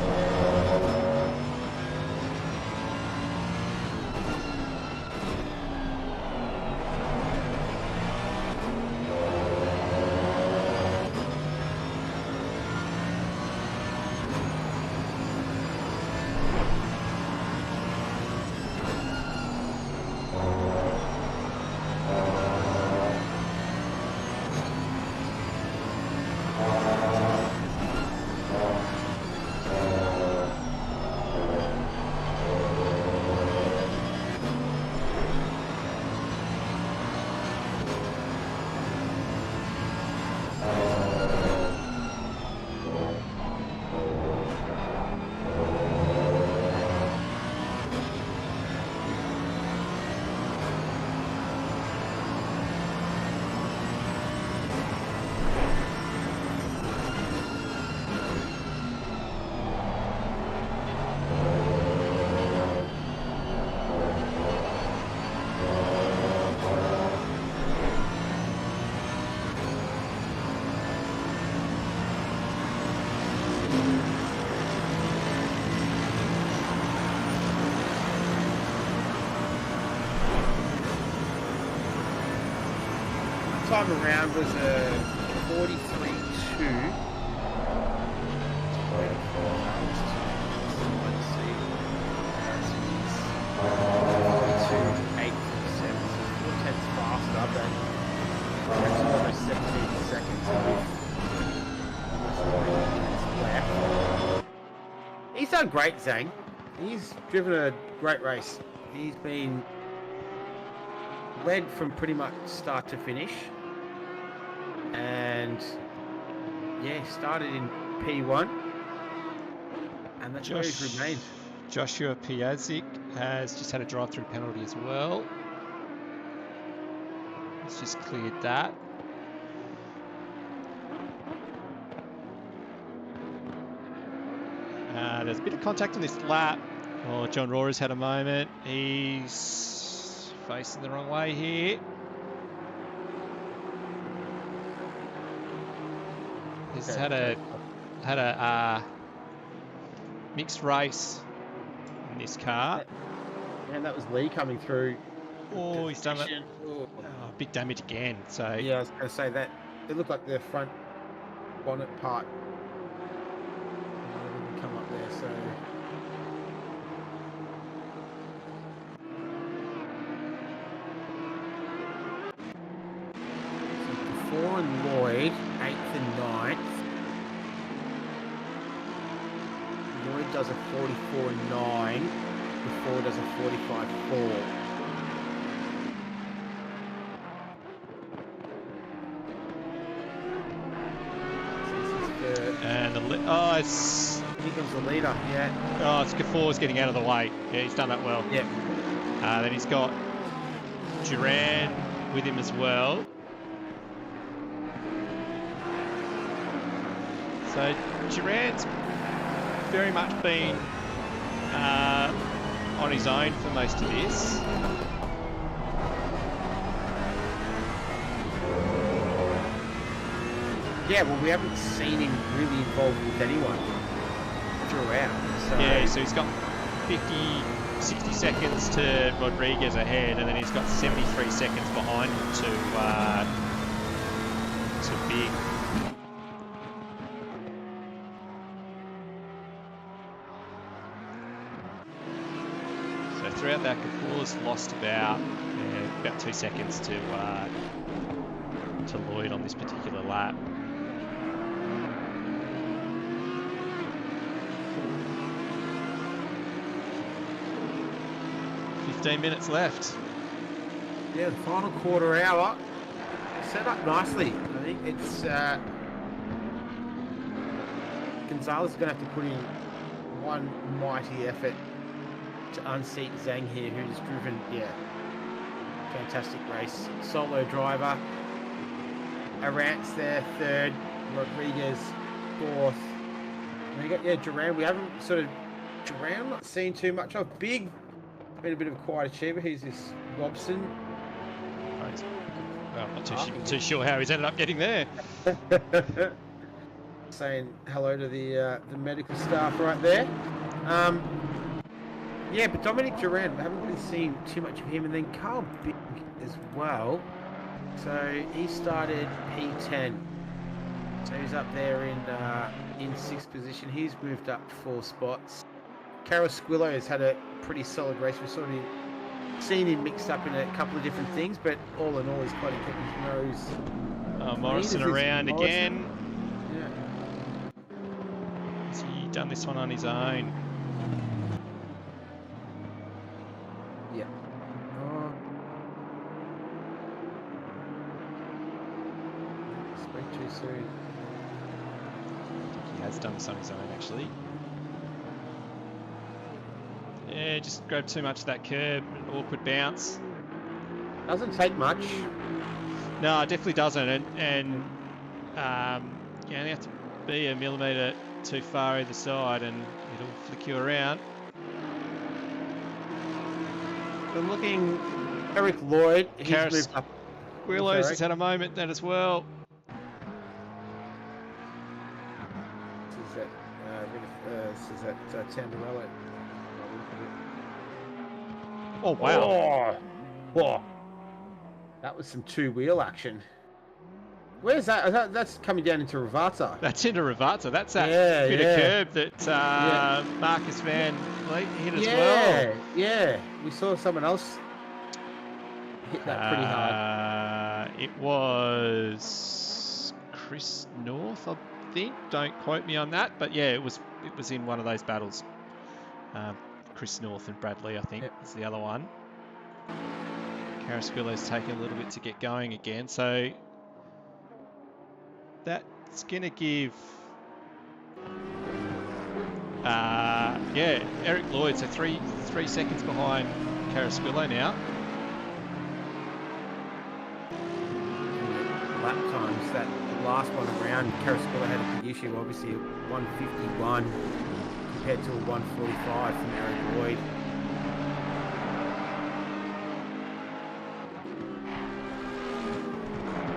time around was a 43.2. Faster, but that's almost 17 seconds left. He's done great, Zhang. He's driven a great race. He's been led from pretty much start to finish, and yeah, started in P1, and that's where he's remained. Joshua Piazzik has just had a drive-through penalty as well. He's just cleared that. There's a bit of contact on this lap. Oh, John Rora's had a moment. He's facing the wrong way here. He's had a mixed race in this car. And that was Lee coming through. Oh, he's done that. Oh, big damage again. So yeah, I was going to say that it looked like the front bonnet part didn't come up there. So before and Lloyd 8th and 9th. Lloyd does a 44.9. Before does a 45.4. And it's... Here comes the leader, yeah. Oh, it's Gafour's getting out of the way. Yeah, he's done that well. Yeah. Then he's got Duran with him as well. So Duran's very much been on his own for most of this. Yeah, well, we haven't seen him really involved with anyone throughout. So. Yeah, so he's got 60 seconds to Rodriguez ahead, and then he's got 73 seconds behind him to Big. So throughout that, Gafour's lost about 2 seconds to Lloyd on this particular lap. 15 minutes left. Yeah, the final quarter hour set up nicely. I think it's Gonzalez is going to have to put in one mighty effort to unseat Zhang here, who's driven, fantastic race. Solo driver. Arant's there, third. Rodriguez, fourth. And you got, Duran. We haven't Duran not seen too much of. Big, been a bit of a quiet achiever. He's this Robson. Well, I'm not too sure how he's ended up getting there. Saying hello to the medical staff right there. But Dominic Duran, we haven't really seen too much of him. And then Carl Big as well. So he started P10. So he's up there in 6th position. He's moved up 4 spots. Carrasquillo has had a pretty solid race. We've sort of seen him mixed up in a couple of different things, but all in all, he's quite kept his nose. Morrison around again. Yeah. Has he done this one on his own? Yeah. Spoke too soon. I think he has done this on his own, actually. Yeah, just grabbed too much of that curb, an awkward bounce. Doesn't take much. No, it definitely doesn't, and you only have to be a millimetre too far either side and it'll flick you around. We're looking Eric Lloyd, he's moved up. Willows has had a moment then as well. This is that Tamburello. Oh, wow. Oh, that was some 2-wheel action. Where's that? That's coming down into Ravata. That's into Ravata. That's that Yeah, bit yeah. of curb that Yeah. Marcus Van Vliet hit as well. Yeah. We saw someone else hit that pretty hard. It was Chris North, I think. Don't quote me on that, but yeah, it was in one of those battles. Chris North and Bradley, I think, is the other one. Carasquillo's taken a little bit to get going again, so that's going to give... yeah, Eric Lloyd, so three seconds behind Carasquillo now. Lap times, that last one around, Carasquillo had a big issue, obviously 151 compared to a 145 from Eric Lloyd.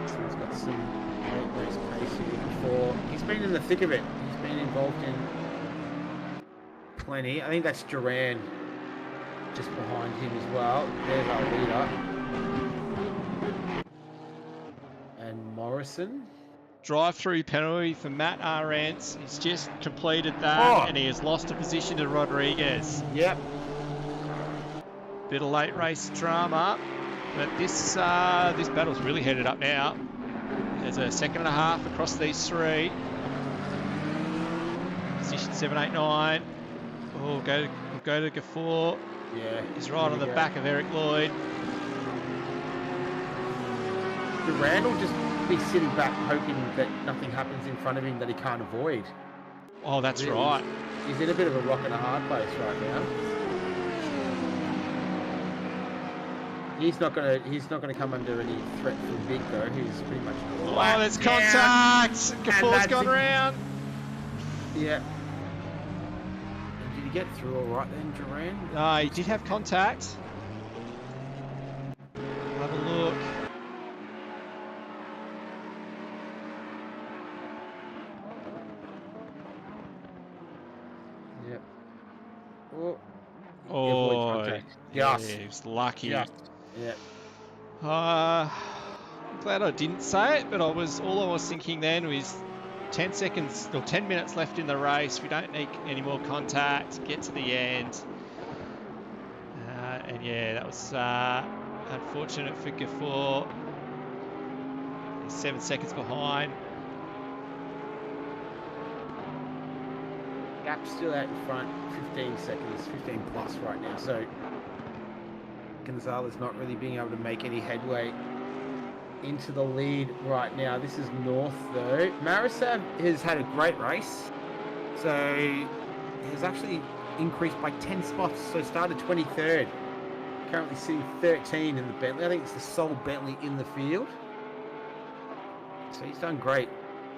So he's got some great race pace here before. He's been in the thick of it. He's been involved in plenty. I think that's Duran just behind him as well. There's our leader. And Morrison. Drive-through penalty for Matt Arantz. He's just completed that, and he has lost a position to Rodriguez. Yep. Bit of late race drama, but this battle's really headed up now. There's a second and a half across these three. Position 7, 8, 9. Oh, we'll go to Gafour. Yeah. He's right on the back of Eric Lloyd. Durand will just be sitting back hoping that nothing happens in front of him that he can't avoid. Oh, that's right. He's in a bit of a rock and a hard place right now. He's not gonna come under any threat from Big though. He's pretty much. Oh, there's contact. Gafour's gone round. Yeah. And did he get through all right then, Durand? He did have contact. Have a look. Yep. Oh, yes. Yeah, he was lucky. Yes. Yeah. I'm glad I didn't say it, but all I was thinking then was 10 seconds or 10 minutes left in the race. We don't need any more contact. Get to the end. And yeah, that was unfortunate for Gafour. He's 7 seconds behind. Gap's still out in front, 15 seconds, 15 plus right now. So Gonzalez not really being able to make any headway into the lead right now. This is North though. Marisav has had a great race. So he's actually increased by 10 spots. So started 23rd. Currently sitting 13 in the Bentley. I think it's the sole Bentley in the field. So he's done great.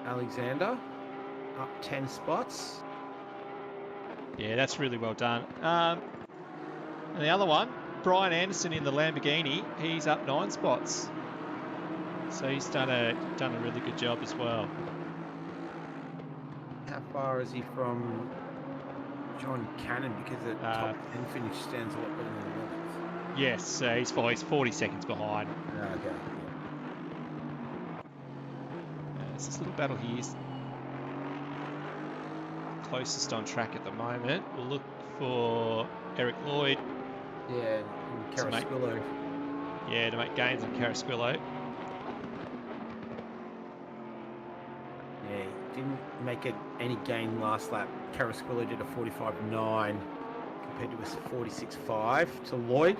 Alexander up 10 spots. Yeah, that's really well done. And the other one, Brian Anderson in the Lamborghini, he's up 9 spots. So he's done a really good job as well. How far is he from John Cannon? Because the top 10 finish stands a lot better than the 11th. Yes, he's 40 seconds behind. Okay. There's this little battle here. Closest on track at the moment. We'll look for Eric Lloyd. Yeah, and Carasquillo. To make gains on Carasquillo. Yeah, he didn't make any gain last lap. Carasquillo did a 45.9 compared to a 46.5 to Lloyd.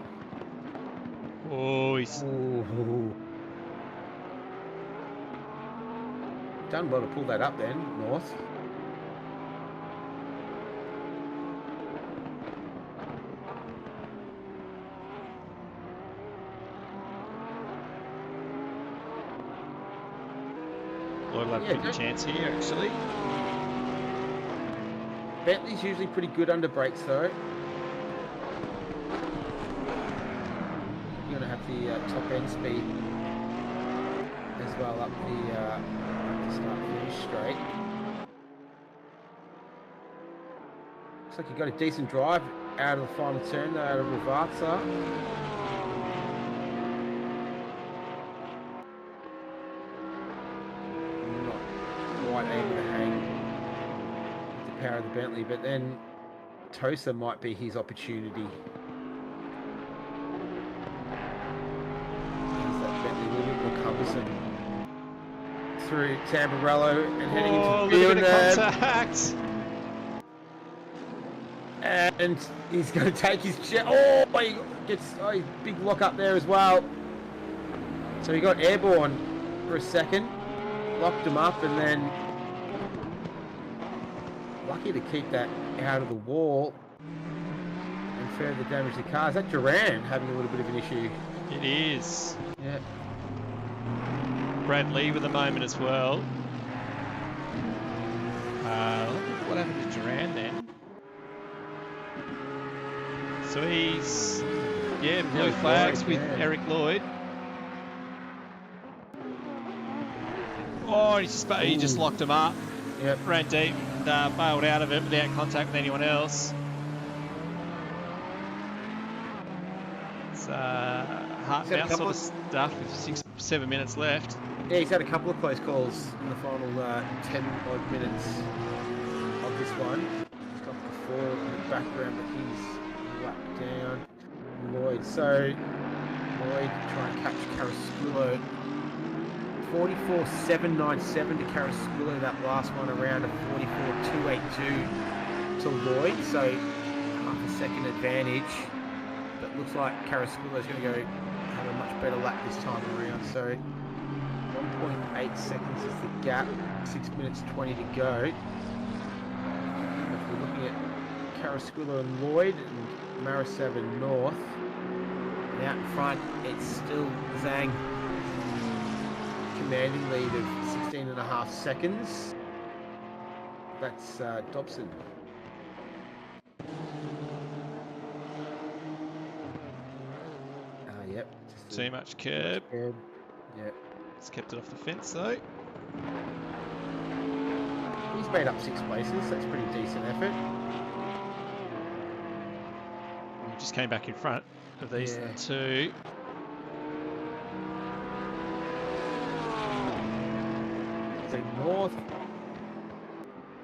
Oh, he's... Ooh. Done well to pull that up then, North. Lloyd will have a pretty good chance here, actually. Bentley's usually pretty good under brakes, though. You're going to have the top end speed as well up the start finish straight. Looks like you got a decent drive out of the final turn, though, out of Ravazza. the Bentley, but then Tosa might be his opportunity. Is that Bentley a little bit more cumbersome? Through Tamburello and heading into the field. Bit of contact. And he's going to take his jet. Oh, he gets big lock up there as well. So he got airborne for a second, locked him up, and then lucky to keep that out of the wall and further damage the car. Is that Duran having a little bit of an issue? It is. Yeah. Brad Lee with a moment as well. What happened to Duran then? So he's, blue flags with Eric Lloyd. Oh, he just locked him up. Yep. Ran deep and bailed out of it without contact with anyone else. It's heart mouth sort of stuff with 6-7 minutes left. Yeah, he's had a couple of close calls in the final 10 odd minutes of this one. He's got the 4 in the background, but he's lapped down. Lloyd. So Lloyd trying to catch Carrasquillo. 44.797 to Carrasquillo, that last one around a 44.282 to Lloyd. So half a second advantage. But looks like Carrasquillo's going to go have a much better lap this time around. So 1.8 seconds is the gap, 6 minutes 20 to go. If we're looking at Carrasquillo and Lloyd and Marisev and North, and out in front it's still Zhang, commanding lead of 16.5 seconds. That's Dobson. Yep. Too much curb. Yep. It's kept it off the fence though. He's made up 6 places. That's pretty decent effort. He just came back in front of these two. So North,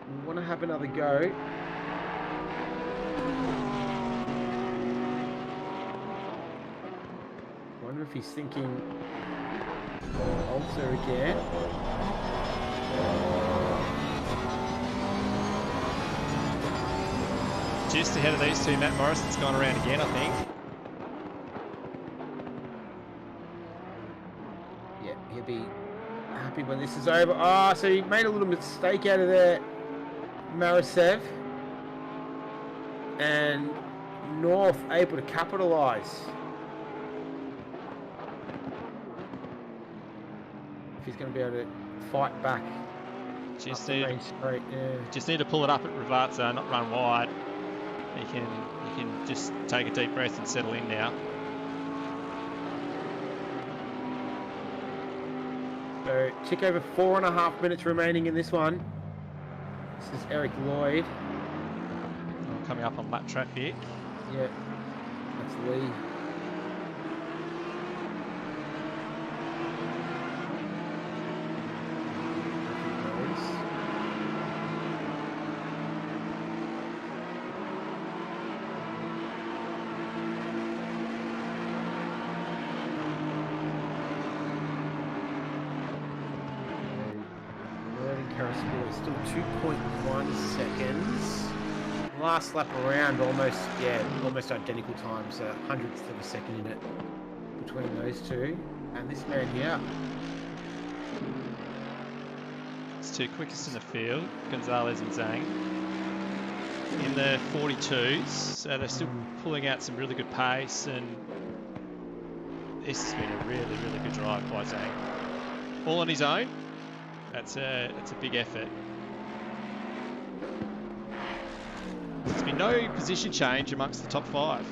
we want to have another go. Wonder if he's thinking Alter again. Just ahead of these two, Matt Morrison's gone around again, I think. Yeah, he'll be happy when this is over. Oh, so he made a little mistake out of there, Marisev. And North able to capitalise. If he's going to be able to fight back. Just need to pull it up at Ravazza, not run wide. He can just take a deep breath and settle in now. So tick over 4.5 minutes remaining in this one. This is Eric Lloyd. Coming up on lap traffic. Yeah, that's Lee. Still 2.1 seconds. Last lap around, almost identical times, hundredths of a second in it between those two. And this man here. It's two quickest in the field, Gonzalez and Zhang. In the 42s, so they're still pulling out some really good pace, and this has been a really, really good drive by Zhang. All on his own. That's a big effort. There's been no position change amongst the top 5.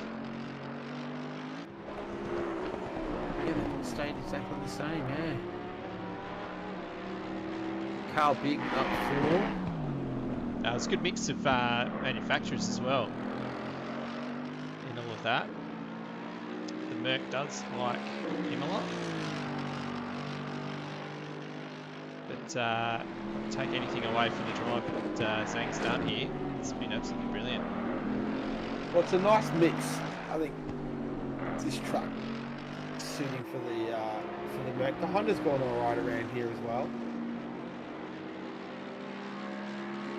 Yeah, they've all stayed exactly the same, yeah. Carl Big up 4. It's a good mix of manufacturers as well in all of that. The Merc does like IMOLA. But take anything away from the drive that Zhang's done here. It's been absolutely brilliant. Well, it's a nice mix. I think this truck is suiting for the Merc. The Honda's gone all right around here as well.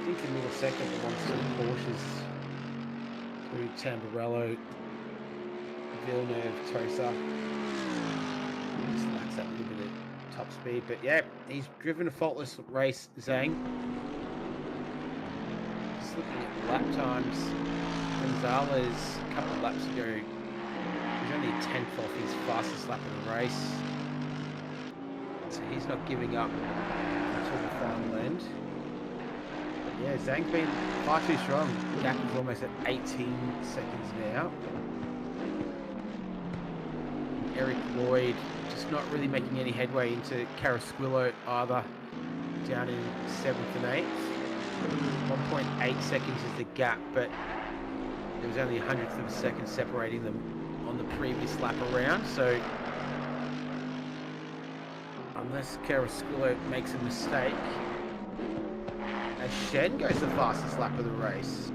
I think in middle second, the ones to the Porsches through Tamburello, Villeneuve, Tosa. Just lacks that little bit of top speed, but yeah, he's driven a faultless race, Zhang. Just looking at lap times, Gonzalez a couple of laps ago, he's only 10th off his fastest lap of the race, so he's not giving up until the final end. But yeah, Zhang's been far too strong. The gap is almost at 18 seconds now. Eric Lloyd just not really making any headway into Carrasquillo either, down in 7th and 8th. 1.8 seconds is the gap, but there was only 100th of a second separating them on the previous lap around, so unless Carrasquillo makes a mistake, as Shen goes the fastest lap of the race.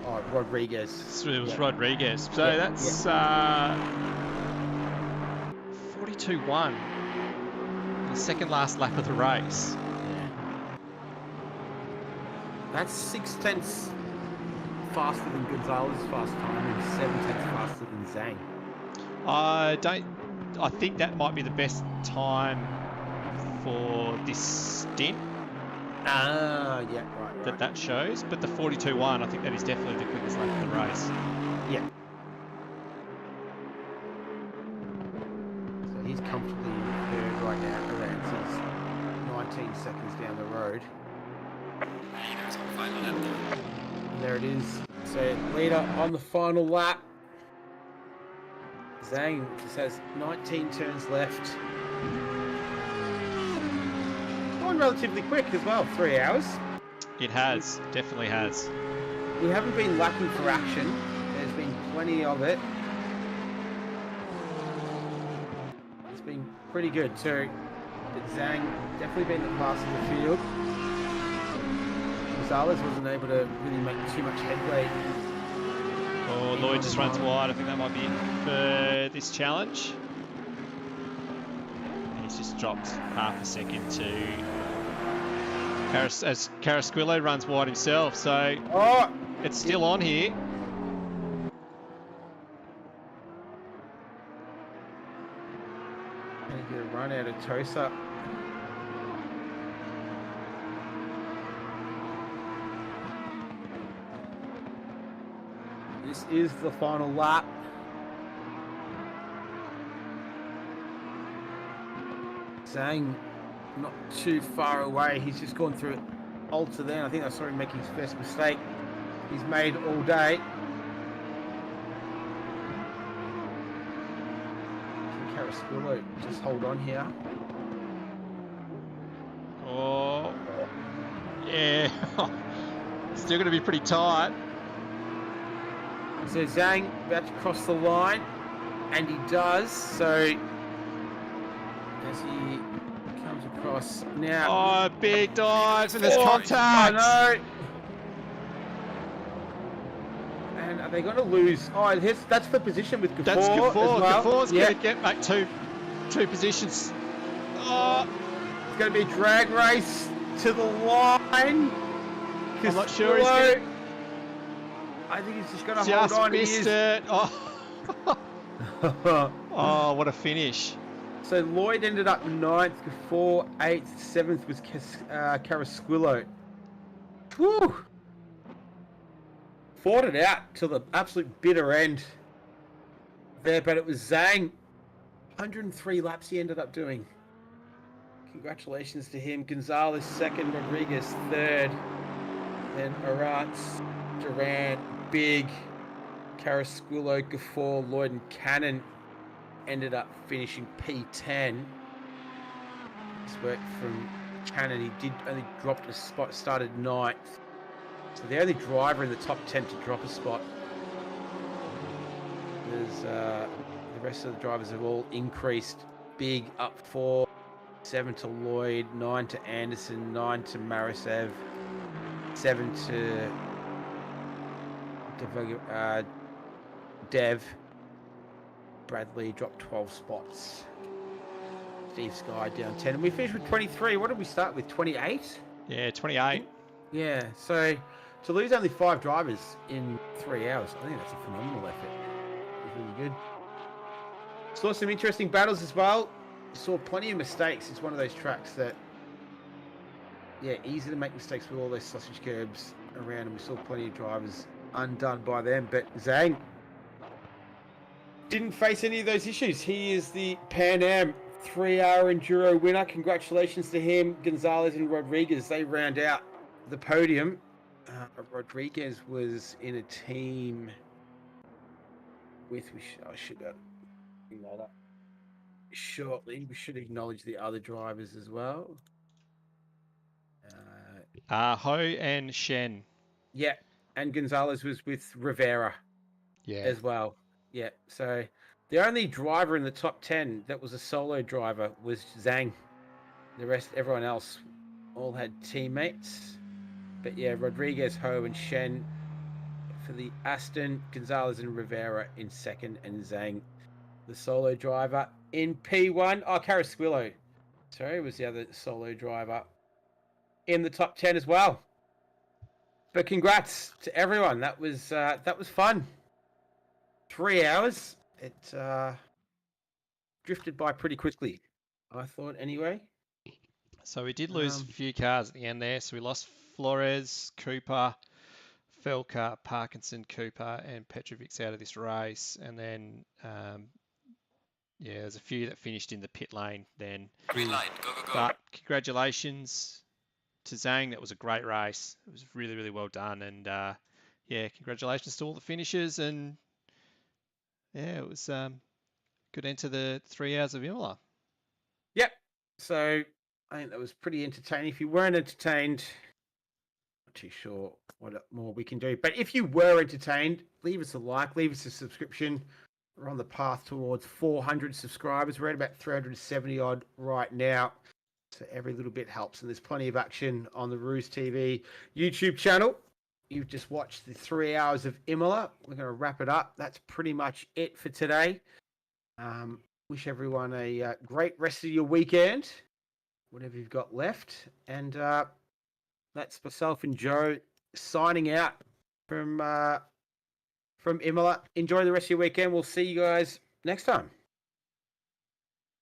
Oh, Rodriguez. It was Rodriguez. So that's 42.1. The second last lap of the race. That's 6/10 faster than Gonzalez's fast time and 7/10 faster than Zhang. I think that might be the best time for this stint. Ah, yeah, right. That shows, but the 42.1, I think that is definitely the quickest lap of the race. Yeah. So he's comfortably in third right now. He's 19 seconds down the road. And there it is. So leader on the final lap. Zhang just has 19 turns left. Going relatively quick as well, 3 hours. It has, definitely has. We haven't been lacking for action. There's been plenty of it. It's been pretty good too. But Zhang definitely been the class of the field. Gonzalez wasn't able to really make too much headway. Oh, Lloyd just runs wide. I think that might be it for this challenge. And he's just dropped half a second to as Carrasquillo runs wide himself. So it's still on here. Gonna get a run out of Tosa. This is the final lap. Zhang not too far away. He's just gone through Alta then. I think I saw him make his first mistake he's made all day. Can Carrasquillo just hold on here? Oh, yeah. Still going to be pretty tight. So Zhang about to cross the line, and he does. So as he comes across now. Oh, big dive, and there's contact. I know. And are they going to lose? Oh, that's the position with Gafford. That's Gafford. As well. Gafford's going to get back two positions. Oh, it's going to be a drag race to the line. I'm not sure he's going to. I think he's just going to hold on. Just missed it. Oh. Oh, what a finish. So Lloyd ended up 9th, Gafford 8th, 7th was Carrasquillo. Whew. Fought it out till the absolute bitter end there, but it was Zhang. 103 laps he ended up doing. Congratulations to him. Gonzalez 2nd, Rodriguez 3rd, then Arantz, Durant, Big, Carrasquillo, Gafford, Lloyd, and Cannon ended up finishing P10. This work from Cannon. He did only drop a spot, started 9th. So the only driver in the top 10 to drop a spot. There's the rest of the drivers have all increased. big up 4, 7 to Lloyd, 9 to Anderson, 9 to Marisev, 7 to Dev. Bradley dropped 12 spots. Steve Sky down 10. And we finished with 23. What did we start with? 28? Yeah, 28. Yeah, so to lose only 5 drivers in 3 hours, I think that's a phenomenal effort. It was really good. Saw some interesting battles as well. Saw plenty of mistakes. It's one of those tracks that, yeah, easy to make mistakes with all those sausage curbs around, and we saw plenty of drivers undone by them. But Zhang didn't face any of those issues. He is the PanAm 3-hour enduro winner. Congratulations to him. Gonzalez and Rodriguez, they round out the podium. Rodriguez was in a team with, I should bring that up shortly. We should acknowledge the other drivers as well. Ho and Shen. Yeah, and Gonzalez was with Rivera as well. Yeah, so the only driver in the top 10 that was a solo driver was Zhang. The rest, everyone else, all had teammates. But yeah, Rodriguez, Ho, and Shen for the Aston, Gonzalez and Rivera in second, and Zhang, the solo driver, in P1. Oh, Carrasquillo, sorry, was the other solo driver in the top 10 as well. But congrats to everyone. That was fun. 3 hours. It drifted by pretty quickly, I thought, anyway. So we did lose a few cars at the end there. So we lost Flores, Cooper, Felker, Parkinson, Cooper, and Petrovic out of this race. And then, yeah, there's a few that finished in the pit lane then. Green light, go, go, go. But congratulations to Zhang. That was a great race. It was really, really well done. And, yeah, congratulations to all the finishers. And, yeah, it was good end to the 3 hours of IMOLA. Yep. So I think that was pretty entertaining. If you weren't entertained, not too sure what more we can do. But if you were entertained, leave us a like, leave us a subscription. We're on the path towards 400 subscribers. We're at about 370 odd right now. So every little bit helps. And there's plenty of action on the RoozTV YouTube channel. You've just watched the 3 hours of IMOLA. We're going to wrap it up. That's pretty much it for today. Wish everyone a great rest of your weekend, whatever you've got left. And that's myself and Joe signing out from IMOLA. Enjoy the rest of your weekend. We'll see you guys next time.